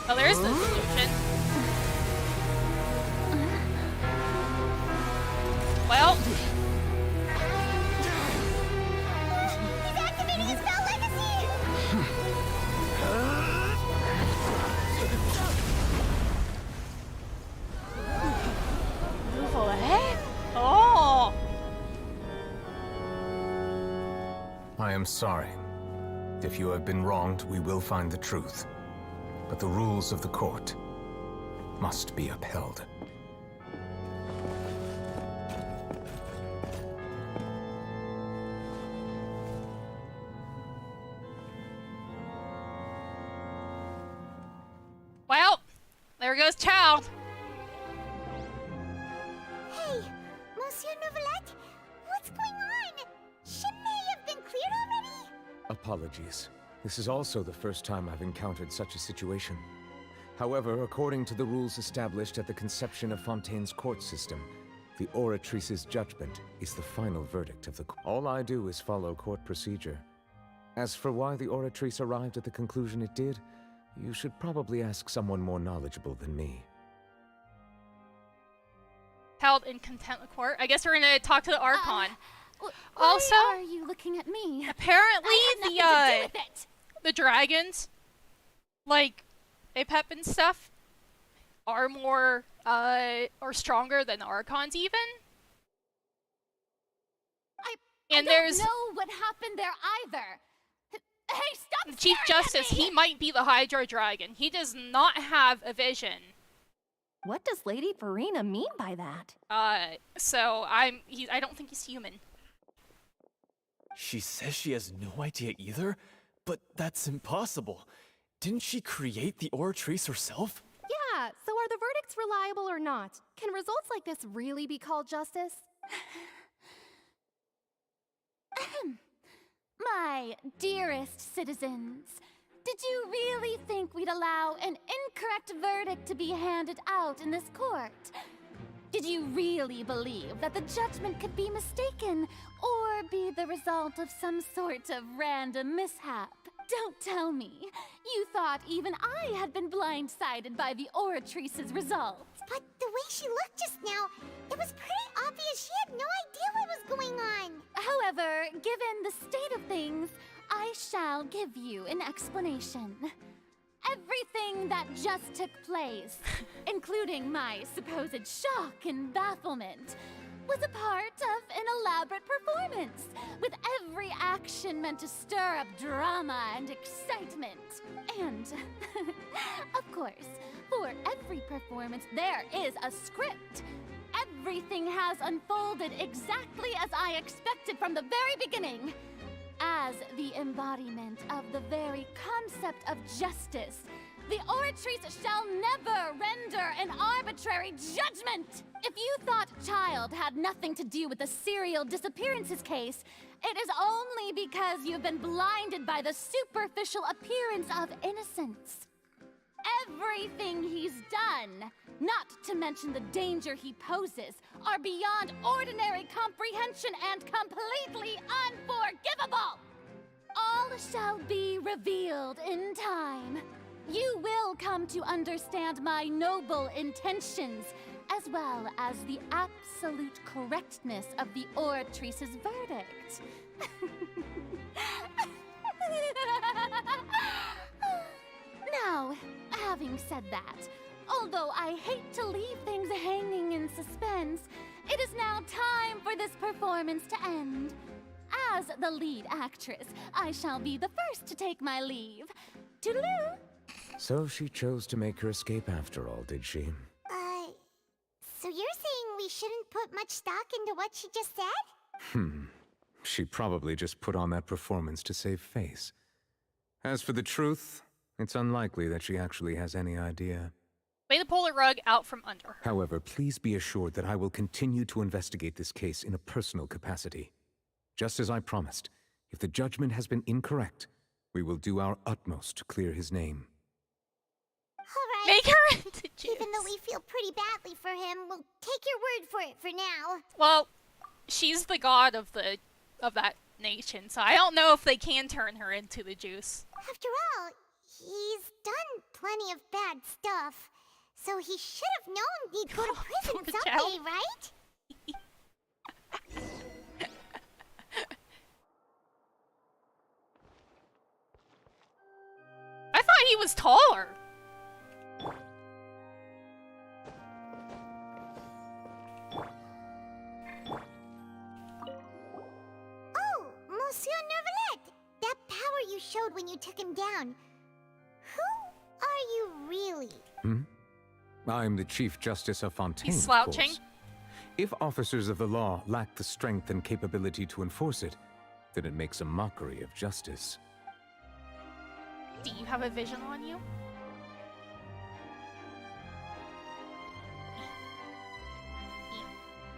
Oh, there's the solution. Well. He's activating his spell legacy! What? Oh. I am sorry. If you have been wronged, we will find the truth. But the rules of the court must be upheld. there goes Child. Hey, Monsieur Novelette, what's going on? Shouldn't they have been cleared already? Apologies. This is also the first time I've encountered such a situation. However, according to the rules established at the conception of Fontaine's court system, the Oratrice's judgment is the final verdict of the court. All I do is follow court procedure. As for why the Oratrice arrived at the conclusion it did, you should probably ask someone more knowledgeable than me. Held in contempt of court. I guess we're gonna talk to the Archon. Also, Why are you looking at me? Apparently, I had nothing to do with it. the dragons, like Apep and stuff, are more or stronger than Archons even. I And don't there's know what happened there either. Hey, stop! the Chief staring at Justice. me! He might be the Hydra Dragon. He does not have a vision. What does Lady Farina mean by that? So I don't think he's human. She says she has no idea either, but that's impossible. Didn't she create the Oratrice herself? Yeah, so are the verdicts reliable or not? Can results like this really be called justice? My dearest citizens, did you really think we'd allow an incorrect verdict to be handed out in this court? Did you really believe that the judgment could be mistaken or be the result of some sort of random mishap? Don't tell me. You thought even I had been blindsided by the Oratrice's results. But the way she looked just now, it was pretty obvious she had no idea what was going on. However, given the state of things, I shall give you an explanation. Everything that just took place, including my supposed shock and bafflement, was a part of an elaborate performance, with every action meant to stir up drama and excitement. And, of course, for every performance there is a script. Everything has unfolded exactly as I expected from the very beginning. As the embodiment of the very concept of justice, the Oratrice shall never render an arbitrary judgment! If you thought Child had nothing to do with the serial disappearances case, it is only because you've been blinded by the superficial appearance of innocence. Everything he's done, not to mention the danger he poses, are beyond ordinary comprehension and completely unforgivable! All shall be revealed in time. You will come to understand my noble intentions, as well as the absolute correctness of the Oratrice's verdict. Now, having said that, although I hate to leave things hanging in suspense, it is now time for this performance to end. As the lead actress, I shall be the first to take my leave. Toodaloo! So she chose to make her escape after all, did she? So you're saying we shouldn't put much stock into what she just said? She probably just put on that performance to save face. As for the truth, it's unlikely that she actually has any idea. Way to pull the rug out from under her. However, please be assured that I will continue to investigate this case in a personal capacity. Just as I promised, if the judgment has been incorrect, we will do our utmost to clear his name. All right. Make her into juice. Even though we feel pretty badly for him, we'll take your word for it for now. Well, she's the god of that nation, so I don't know if they can turn her into the juice. After all, he's done plenty of bad stuff, so he should have known he'd go to prison someday, right? I thought he was taller. Oh, Monsieur Neuvillette! That power you showed when you took him down. Who are you really? I'm the Chief Justice of Fontaine, He's of slouching. course. If officers of the law lack the strength and capability to enforce it, then it makes a mockery of justice. Do you have a vision on you?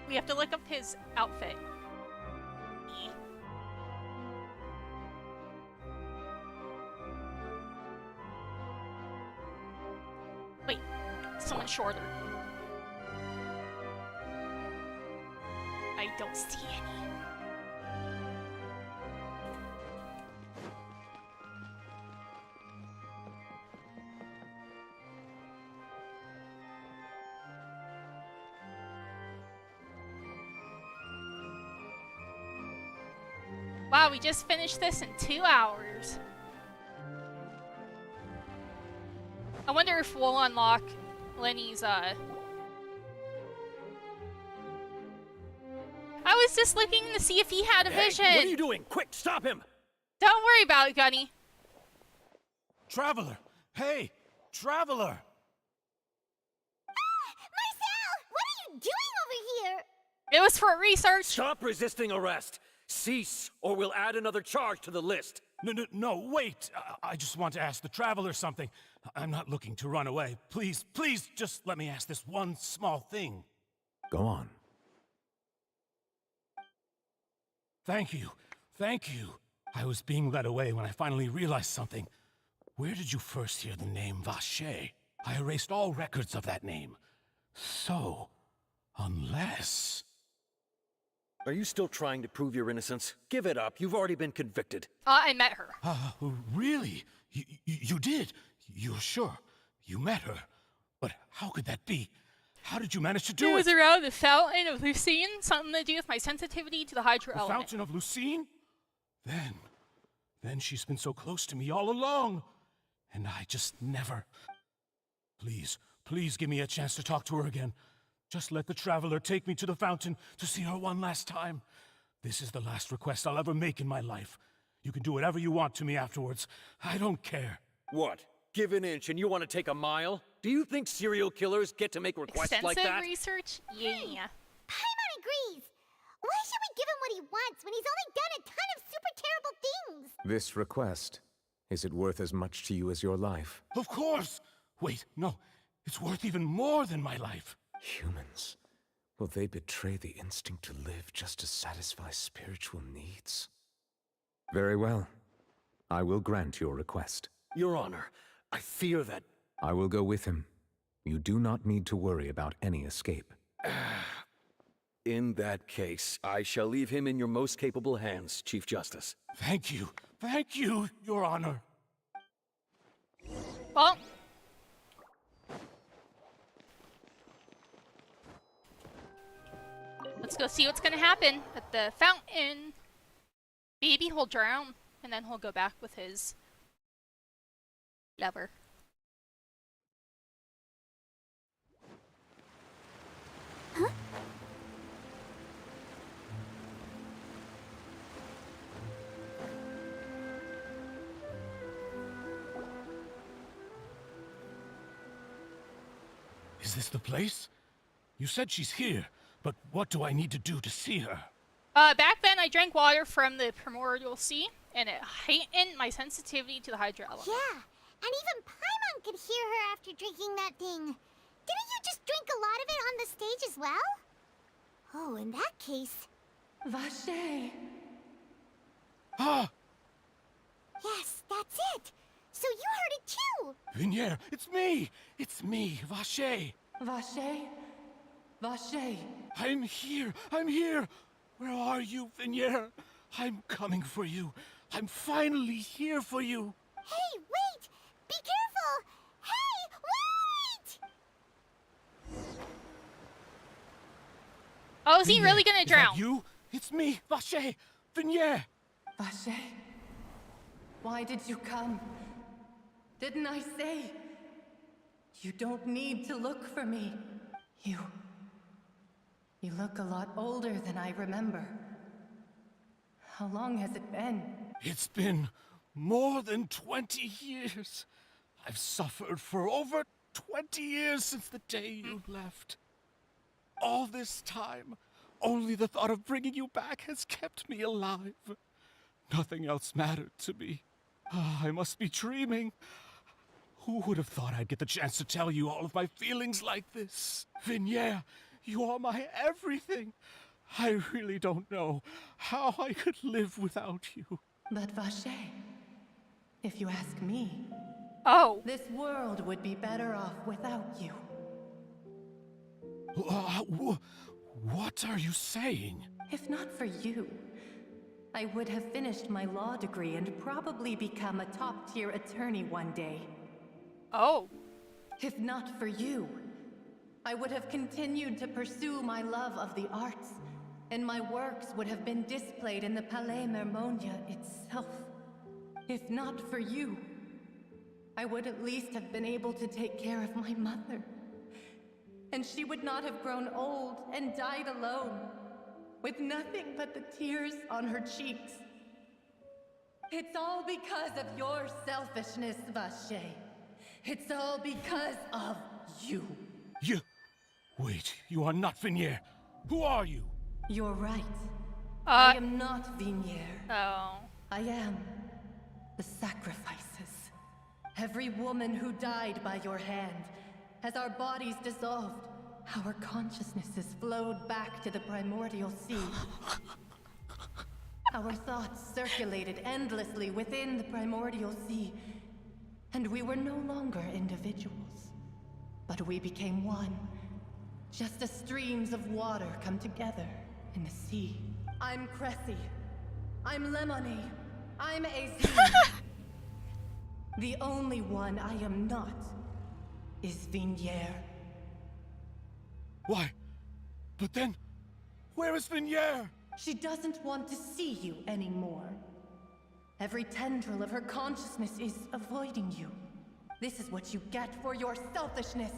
We have to look up his outfit. Wait, someone shorter. I don't see any. Wow, we just finished this in 2 hours. I wonder if we'll unlock Lenny's, I was just looking to see if he had a vision. What are you doing? Quick, stop him! Don't worry about it, Gunny. Traveler! Hey! Traveler! Marcel! What are you doing over here? It was for research. Stop resisting arrest! Cease, or we'll add another charge to the list. No, wait! I just want to ask the Traveler something. I'm not looking to run away. Please, just let me ask this one small thing. Go on. Thank you. I was being led away when I finally realized something. Where did you first hear the name Vacher? I erased all records of that name. So, unless... Are you still trying to prove your innocence? Give it up. You've already been convicted. I met her. Really? You did? You're sure? You met her? But how could that be? How did you manage to do it? It was around the Fountain of Lucine, something to do with my sensitivity to the hydro element. The Fountain of Lucine? Then she's been so close to me all along. And I just never... Please give me a chance to talk to her again. Just let the Traveler take me to the fountain to see her one last time. This is the last request I'll ever make in my life. You can do whatever you want to me afterwards. I don't care. What? Give an inch and you want to take a mile? Do you think serial killers get to make requests like that? Extensive research? Yeah. Paimon agrees. Why should we give him what he wants when he's only done a ton of super terrible things? This request, is it worth as much to you as your life? Of course! Wait, no. It's worth even more than my life. Humans. Will they betray the instinct to live just to satisfy spiritual needs? Very well. I will grant your request. Your Honor, I fear that... I will go with him. You do not need to worry about any escape. In that case, I shall leave him in your most capable hands, Chief Justice. Thank you, Your Honor. Well... let's go see what's gonna happen at the fountain. Maybe he'll drown, and then he'll go back with his lover. Huh? Is this the place? You said she's here, but what do I need to do to see her? Back then I drank water from the primordial sea, and it heightened my sensitivity to the hydro element. Yeah, and even Paimon could hear her after drinking that thing. Didn't you just drink a lot of it on the stage as well? Oh, in that case... Vacher! Ah! Yes, that's it! So you heard it too! Vignier, it's me! It's me, Vacher! Vacher? Vacher! I'm here! Where are you, Vignier? I'm coming for you. I'm finally here for you. Hey, wait! Be careful! Hey, wait! Oh, is he really gonna Is drown? that you? It's me, Vacher! Vignier! Vacher? Why did you come? Didn't I say? You don't need to look for me. You look a lot older than I remember. How long has it been? It's been more than 20 years. I've suffered for over 20 years since the day you left. All this time, only the thought of bringing you back has kept me alive. Nothing else mattered to me. I must be dreaming. Who would have thought I'd get the chance to tell you all of my feelings like this? Vignier, You are my everything. I really don't know how I could live without you. But Vache, if you ask me, this world would be better off without you. What are you saying? If not for you, I would have finished my law degree and probably become a top-tier attorney one day. Oh. If not for you, I would have continued to pursue my love of the arts, and my works would have been displayed in the Palais Mermonia itself. If not for you, I would at least have been able to take care of my mother. And she would not have grown old and died alone, with nothing but the tears on her cheeks. It's all because of your selfishness, Vache. It's all because of you. You... Wait, you are not Vignier. Who are you? You're right. I am not Vignier. Oh. I am the sacrifices. Every woman who died by your hand. As our bodies dissolved, our consciousnesses flowed back to the primordial sea. Our thoughts circulated endlessly within the primordial sea, and we were no longer individuals. But we became one, just as streams of water come together in the sea. I'm Cressy. I'm Lemony. I'm Azine. The only one I am not is Vignier. Why? But then, where is Vignier? She doesn't want to see you anymore. Every tendril of her consciousness is avoiding you. This is what you get for your selfishness.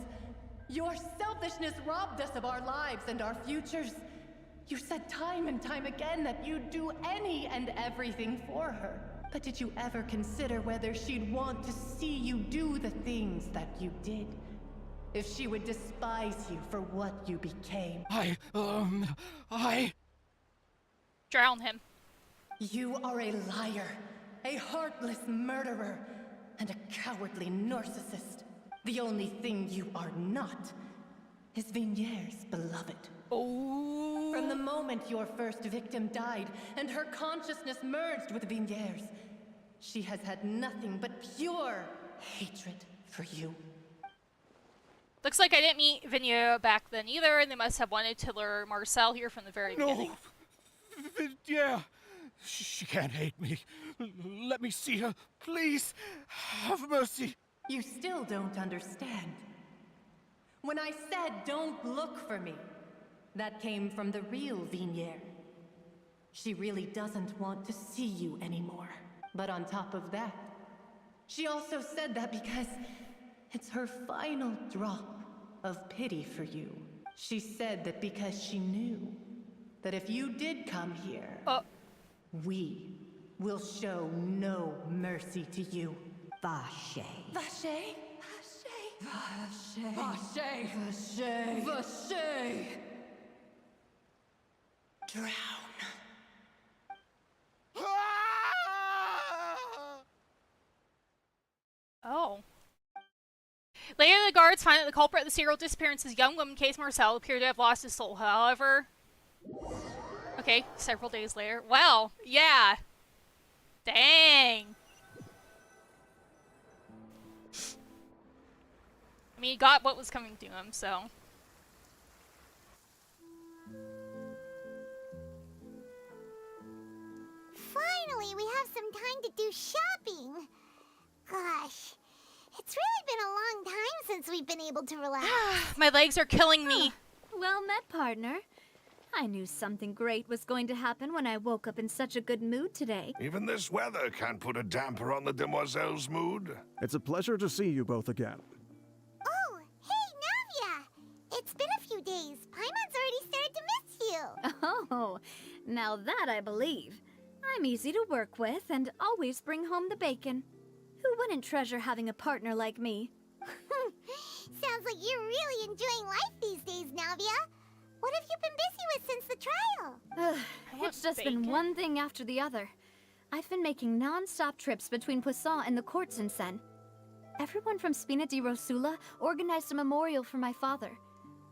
Your selfishness robbed us of our lives and our futures. You said time and time again that you'd do any and everything for her. But did you ever consider whether she'd want to see you do the things that you did? If she would despise you for what you became? I... Drown him. You are a liar, a heartless murderer, and a cowardly narcissist. The only thing you are not is Vignier's beloved. Oh. From the moment your first victim died and her consciousness merged with Vignier's, she has had nothing but pure hatred for you. Looks like I didn't meet Vignier back then either, and they must have wanted to lure Marcel here from the very beginning. Yeah, she can't hate me. Let me see her, please. Have mercy. You still don't understand. When I said don't look for me, that came from the real Vignier. She really doesn't want to see you anymore. But on top of that, she also said that because it's her final drop of pity for you. She said that because she knew that if you did come here, we will show no mercy to you. Vache. Vache? Vache. Vache. Vache. Vache. Drown. Oh. Later, the guards find that the culprit of the serial disappearances, young woman Case Marcel, appeared to have lost his soul. However... Okay, several days later. Wow, yeah. Dang. I mean, he got what was coming to him, so... Finally, we have some time to do shopping. Gosh, it's really been a long time since we've been able to relax. My legs are killing me. Well met, partner. I knew something great was going to happen when I woke up in such a good mood today. Even this weather can't put a damper on the demoiselle's mood. It's a pleasure to see you both again. Oh, hey, Navia! It's been a few days. Paimon's already started to miss you. Oh, now that I believe. I'm easy to work with and always bring home the bacon. Who wouldn't treasure having a partner like me? Sounds like you're really enjoying life these days, Navia. What have you been busy with since the trial? It's just been one thing after the other. I've been making non-stop trips between Poisson and the courts in Sen. Everyone from Spina di Rosula organized a memorial for my father.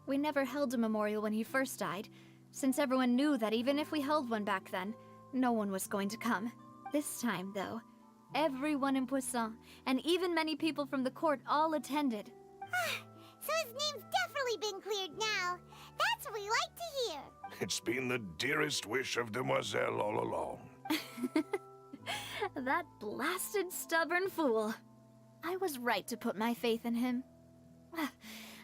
We never held a memorial when he first died, since everyone knew that even if we held one back then, no one was going to come. This time, though, everyone in Poisson, and even many people from the court, all attended. So his name's definitely been cleared now. That's what we like to hear. It's been the dearest wish of Demoiselle all along. That blasted stubborn fool. I was right to put my faith in him.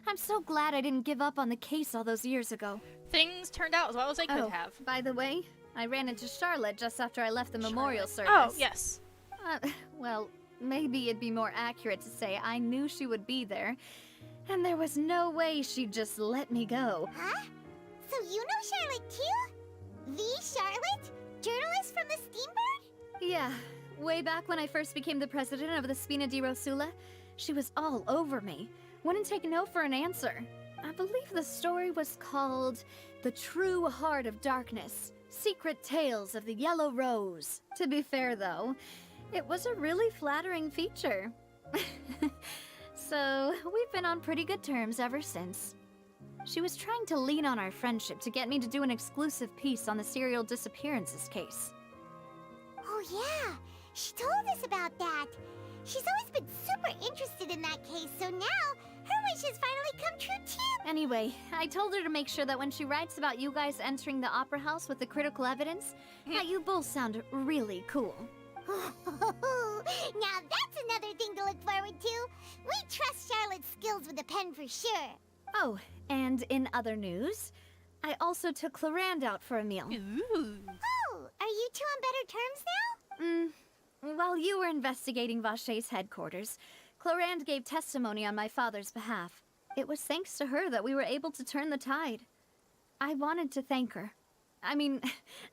I'm so glad I didn't give up on the case all those years ago. Things turned out as well as they could have. By the way, I ran into Charlotte just after I left the memorial service. Oh, yes. Well, maybe it'd be more accurate to say I knew she would be there, and there was no way she'd just let me go. Huh? So you know Charlotte too? The Charlotte? Journalist from the Steambird? Yeah, way back when I first became the president of the Spina di Rosula, she was all over me. Wouldn't take no for an answer. I believe the story was called The True Heart of Darkness, Secret Tales of the Yellow Rose. To be fair, though, it was a really flattering feature. So, we've been on pretty good terms ever since. She was trying to lean on our friendship to get me to do an exclusive piece on the serial disappearances case. Oh yeah, she told us about that. She's always been super interested in that case, so now her wish has finally come true too. Anyway, I told her to make sure that when she writes about you guys entering the opera house with the critical evidence, that you both sound really cool. Now that's another thing to look forward to. We trust Charlotte's skills with a pen for sure. Oh, and in other news, I also took Clarand out for a meal. Ooh. Oh, are you two on better terms now? While you were investigating Vache's headquarters, Clarand gave testimony on my father's behalf. It was thanks to her that we were able to turn the tide. I wanted to thank her. I mean,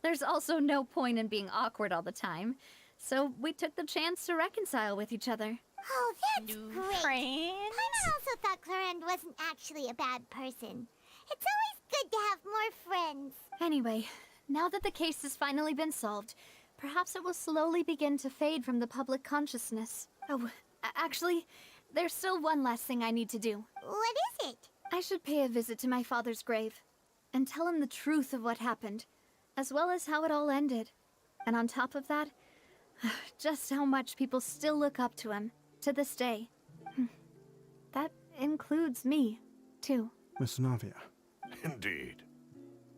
there's also no point in being awkward all the time, so we took the chance to reconcile with each other. Oh, that's great. Friends? Paimon also thought Clarand wasn't actually a bad person. It's always good to have more friends. Anyway, now that the case has finally been solved, perhaps it will slowly begin to fade from the public consciousness. Oh, actually, there's still one last thing I need to do. What is it? I should pay a visit to my father's grave and tell him the truth of what happened, as well as how it all ended. And on top of that, just how much people still look up to him to this day. That includes me, too. Miss Navia. Indeed.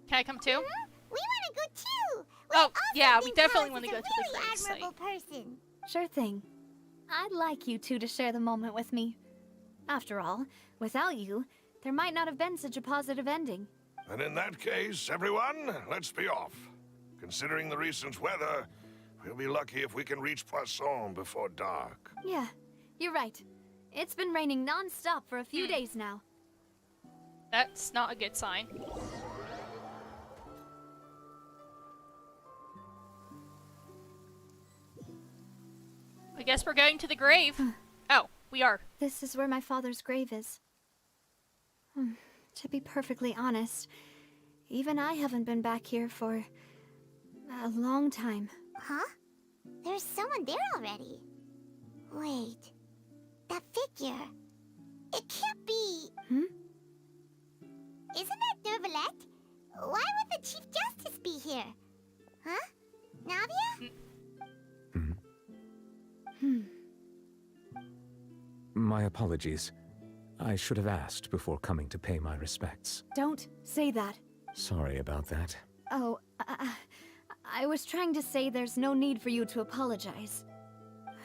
Can I come too? We want to go too. Oh, yeah, we think definitely Alice want to is go a to the really grave site. admirable person. Sure thing. I'd like you two to share the moment with me. After all, without you, there might not have been such a positive ending. And in that case, everyone, let's be off. Considering the recent weather, we'll be lucky if we can reach Poisson before dark. Yeah, you're right. It's been raining non-stop for a few days now. That's not a good sign. I guess we're going to the grave. Oh, we are. This is where my father's grave is. To be perfectly honest, even I haven't been back here for a long time. Huh? There's someone there already. Wait. That figure. It can't be. Isn't that Neuvillette? Why would the Chief Justice be here? Huh? Navia? My apologies. I should have asked before coming to pay my respects. Don't say that. Sorry about that. Oh, I was trying to say there's no need for you to apologize.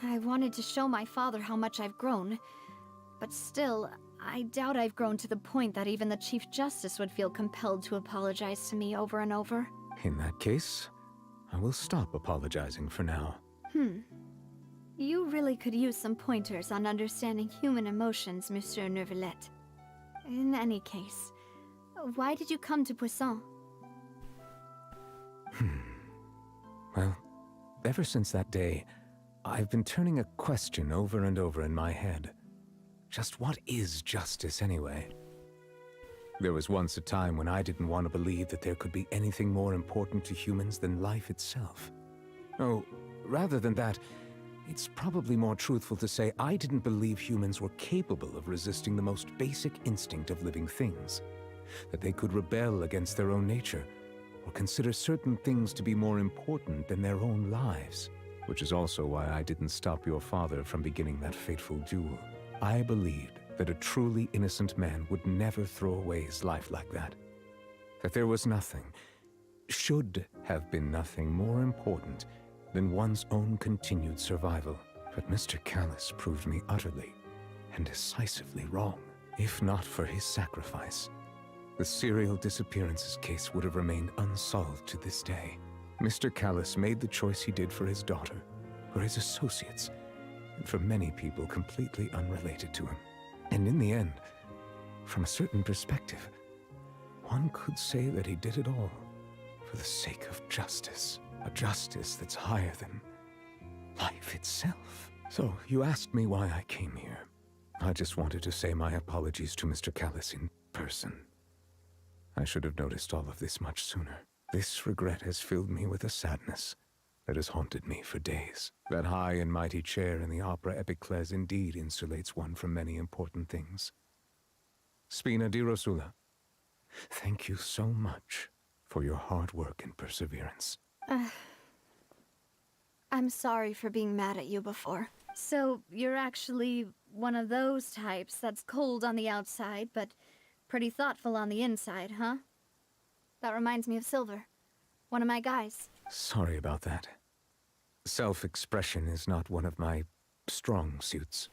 I wanted to show my father how much I've grown, but still, I doubt I've grown to the point that even the Chief Justice would feel compelled to apologize to me over and over. In that case, I will stop apologizing for now. You really could use some pointers on understanding human emotions, Monsieur Neuvillette. In any case, why did you come to Poisson? Well, ever since that day, I've been turning a question over and over in my head. Just what is justice anyway? There was once a time when I didn't want to believe that there could be anything more important to humans than life itself. Oh, rather than that, it's probably more truthful to say I didn't believe humans were capable of resisting the most basic instinct of living things. that they could rebel against their own nature, or consider certain things to be more important than their own lives. Which is also why I didn't stop your father from beginning that fateful duel. I believed that a truly innocent man would never throw away his life like that. That there was nothing, should have been nothing more important than one's own continued survival. But Mr. Callus proved me utterly and decisively wrong. If not for his sacrifice, the serial disappearances case would have remained unsolved to this day. Mr. Callus made the choice he did for his daughter, for his associates, and for many people completely unrelated to him. And in the end, from a certain perspective, one could say that he did it all for the sake of justice. A justice that's higher than life itself. So, you asked me why I came here. I just wanted to say my apologies to Mr. Callus in person. I should have noticed all of this much sooner. This regret has filled me with a sadness that has haunted me for days. That high and mighty chair in the opera Epiclese indeed insulates one from many important things. Spina di Rosula, thank you so much for your hard work and perseverance. I'm sorry for being mad at you before. So, you're actually one of those types that's cold on the outside, but pretty thoughtful on the inside, huh? That reminds me of Silver, one of my guys. Sorry about that. Self-expression is not one of my strong suits.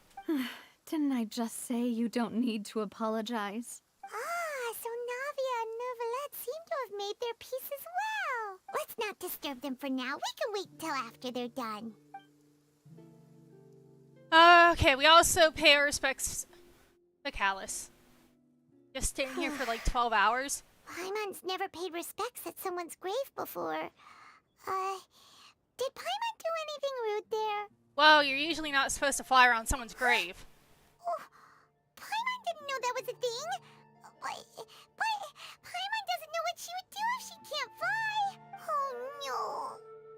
Didn't I just say you don't need to apologize? Ah, so Navia and Neuvillette seem to have made their peace as well. Let's not disturb them for now. We can wait till after they're done. Okay, we also pay our respects to Callus. Just staying here for like 12 hours. Paimon's never paid respects at someone's grave before. Did Paimon do anything rude there? Well, you're usually not supposed to fly around someone's grave. Oh, Paimon didn't know that was a thing. But Paimon doesn't know what she would do if she can't fly. Oh no.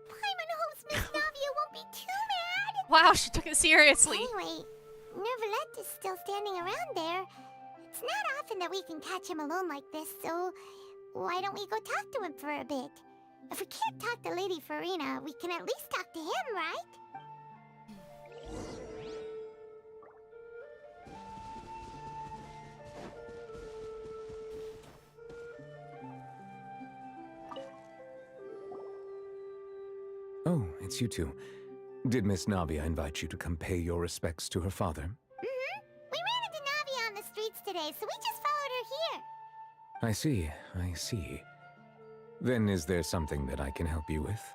Paimon hopes Miss Navia won't be too mad. Wow, she took it seriously. Anyway, Neuvillette is still standing around there. It's not often that we can catch him alone like this, so why don't we go talk to him for a bit? If we can't talk to Lady Farina, we can at least talk to him, right? Oh, it's you two. Did Miss Navia invite you to come pay your respects to her father? Mm-hmm. We ran into Navia on the streets today, so we just followed her here. I see. Then is there something that I can help you with?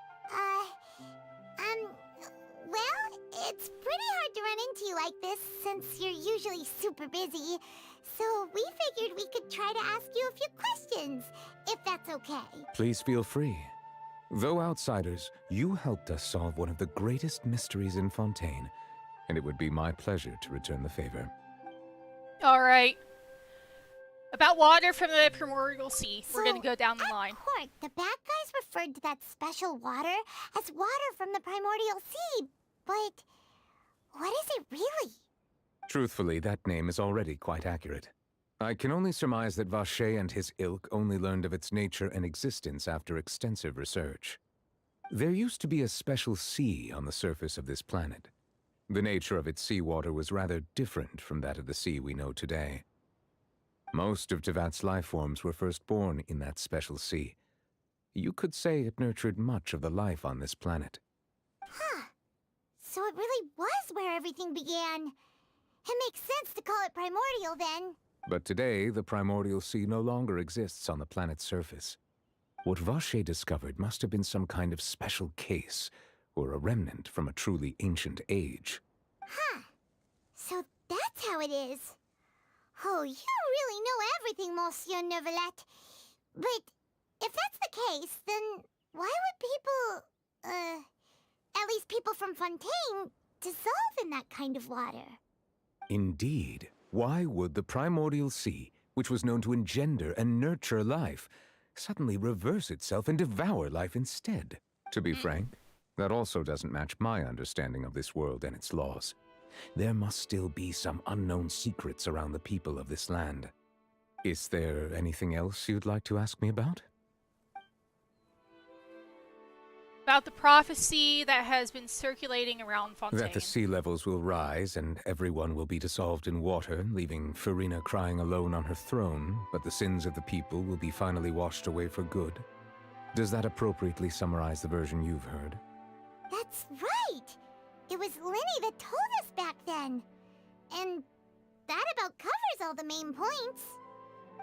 Well, it's pretty hard to run into you like this since you're usually super busy. So we figured we could try to ask you a few questions, if that's okay. Please feel free. Though outsiders, you helped us solve one of the greatest mysteries in Fontaine, and it would be my pleasure to return the favor. Alright. About water from the Primordial Sea. We're gonna go down the line. Court, the bad guys referred to that special water as water from the Primordial Sea, but what is it really? Truthfully, that name is already quite accurate. I can only surmise that Vacher and his ilk only learned of its nature and existence after extensive research. There used to be a special sea on the surface of this planet. The nature of its seawater was rather different from that of the sea we know today. Most of Tevat's life forms were first born in that special sea. You could say it nurtured much of the life on this planet. Huh. So it really was where everything began. It makes sense to call it primordial then. But today, the primordial sea no longer exists on the planet's surface. What Vacher discovered must have been some kind of special case, or a remnant from a truly ancient age. Huh. So that's how it is. Oh, you really know everything, Monsieur Neuvillette. But if that's the case, then why would people, at least people from Fontaine, dissolve in that kind of water? Indeed. Why would the primordial sea, which was known to engender and nurture life, suddenly reverse itself and devour life instead? To be frank, that also doesn't match my understanding of this world and its laws. There must still be some unknown secrets around the people of this land. Is there anything else you'd like to ask me about? About the prophecy that has been circulating around Fontaine. That the sea levels will rise and everyone will be dissolved in water, leaving Farina crying alone on her throne, but the sins of the people will be finally washed away for good. Does that appropriately summarize the version you've heard? That's right! It was Lenny that told us back then. And that about covers all the main points.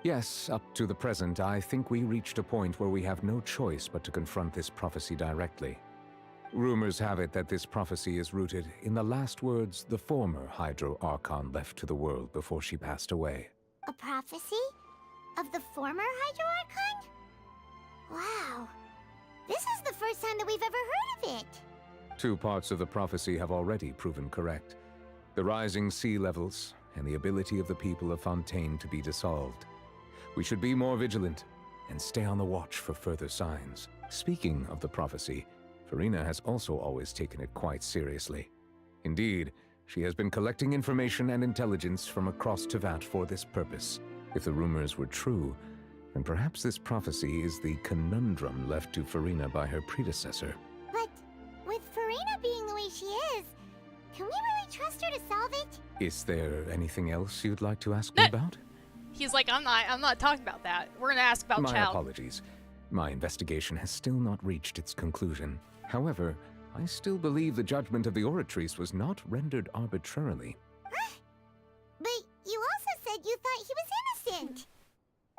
Yes, up to the present, I think we reached a point where we have no choice but to confront this prophecy directly. Rumors have it that this prophecy is rooted in the last words the former Hydro Archon left to the world before she passed away. A prophecy? Of the former Hydro Archon? Wow. This is the first time that we've ever heard of it. 2 parts of the prophecy have already proven correct. The rising sea levels and the ability of the people of Fontaine to be dissolved. We should be more vigilant and stay on the watch for further signs. Speaking of the prophecy, Farina has also always taken it quite seriously. Indeed, she has been collecting information and intelligence from across Tevat for this purpose. If the rumors were true, then perhaps this prophecy is the conundrum left to Farina by her predecessor. But with Farina being the way she is, can we really trust her to solve it? Is there anything else you'd like to ask me about? He's like, I'm not talking about that. We're gonna ask about My Child. apologies. My investigation has still not reached its conclusion. However, I still believe the judgment of the Oratrice was not rendered arbitrarily. But you also said you thought he was innocent.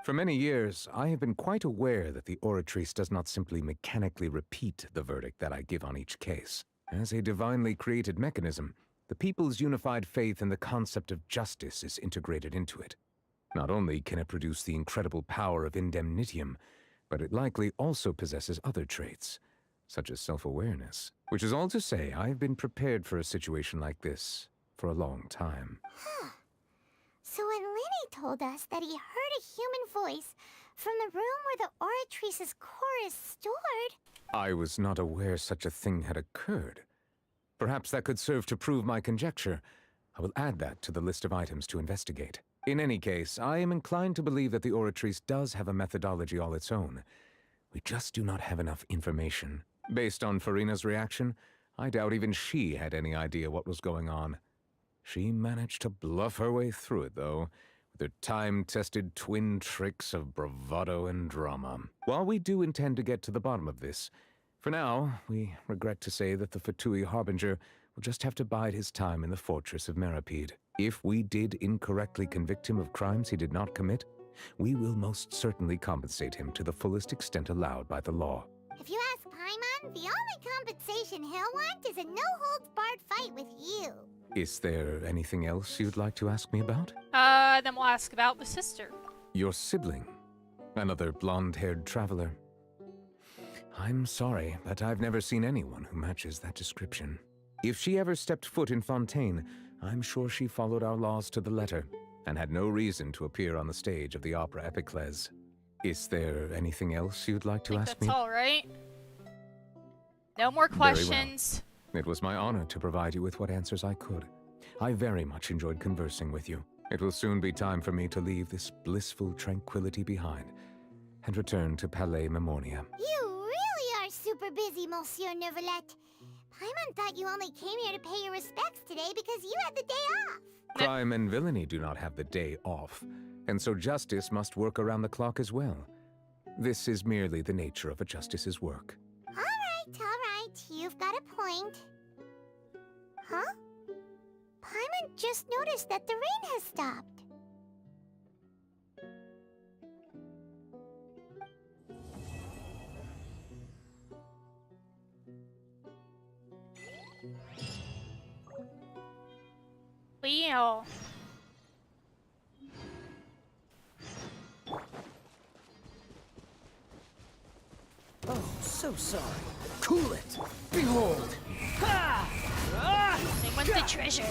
For many years, I have been quite aware that the Oratrice does not simply mechanically repeat the verdict that I give on each case. As a divinely created mechanism, the people's unified faith in the concept of justice is integrated into it. Not only can it produce the incredible power of indemnitium, but it likely also possesses other traits, such as self-awareness. Which is all to say, I've been prepared for a situation like this for a long time. Huh. So when Lenny told us that he heard a human voice from the room where the Oratrice's core is stored... I was not aware such a thing had occurred. Perhaps that could serve to prove my conjecture. I will add that to the list of items to investigate. In any case, I am inclined to believe that the Oratrice does have a methodology all its own. We just do not have enough information. Based on Farina's reaction, I doubt even she had any idea what was going on. She managed to bluff her way through it, though, with her time-tested twin tricks of bravado and drama. While we do intend to get to the bottom of this, for now, we regret to say that the Fatui Harbinger will just have to bide his time in the fortress of Meripede. If we did incorrectly convict him of crimes he did not commit, we will most certainly compensate him to the fullest extent allowed by the law. If you ask Paimon, the only compensation he'll want is a no-holds-barred fight with you. Is there anything else you'd like to ask me about? Then we'll ask about the sister. Your sibling. Another blonde-haired traveler. I'm sorry, but I've never seen anyone who matches that description. If she ever stepped foot in Fontaine, I'm sure she followed our laws to the letter, and had no reason to appear on the stage of the opera Epiclese. Is there anything else you'd like to ask me? That's all right. No more questions. Very well. It was my honor to provide you with what answers I could. I very much enjoyed conversing with you. It will soon be time for me to leave this blissful tranquility behind and return to Palais Memoria. You really are super busy, Monsieur Neuvillette. Paimon thought you only came here to pay your respects today because you had the day off. Crime and villainy do not have the day off, and so justice must work around the clock as well. This is merely the nature of a justice's work. All right, you've got a point. Huh? Paimon just noticed that the rain has stopped. Well. Oh, so sorry. Cool it! Behold! Ha! They want the treasure.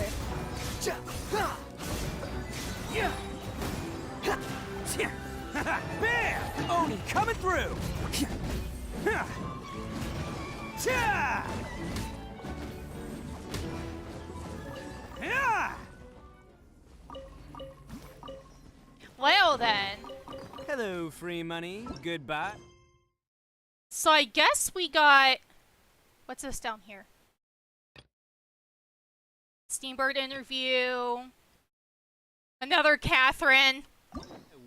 Bam! Oni coming through! Well, Well then. Hello, free money. Goodbye. So I guess we got... What's this down here? Steambird interview. Another Catherine.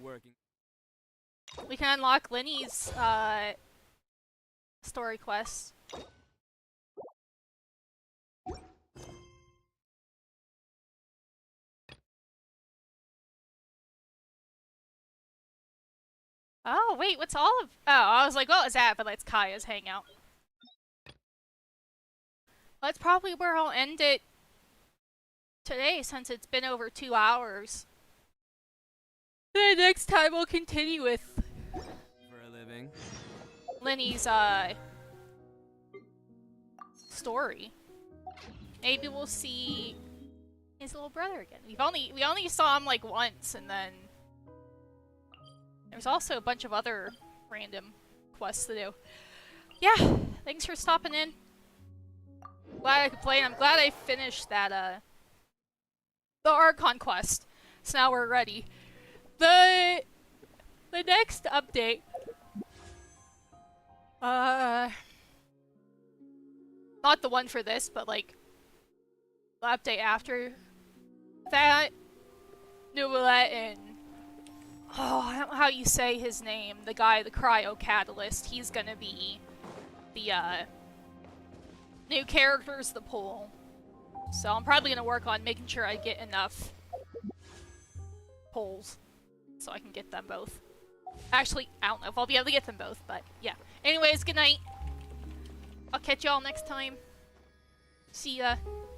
Working. We can unlock Lenny's story quest. Oh, wait, what's all of... Oh, I was like, what was that? But that's Kaya's hangout. That's probably where I'll end it today, since it's been over 2 hours. The next time we'll continue with... For a living. Lenny's, story. Maybe we'll see his little brother again. We only saw him, like, once, and then... There's also a bunch of other random quests to do. Yeah, thanks for stopping in. Glad I could play, and I'm glad I finished that, the Archon quest. So now we're ready. The next update, not the one for this, but like the update after that, Nubilet and I don't know how you say his name, the guy, the Cryo Catalyst, he's gonna be the new characters to pull. So I'm probably gonna work on making sure I get enough pulls so I can get them both. Actually, I don't know if I'll be able to get them both, but yeah. Anyways, good night. I'll catch y'all next time. See ya.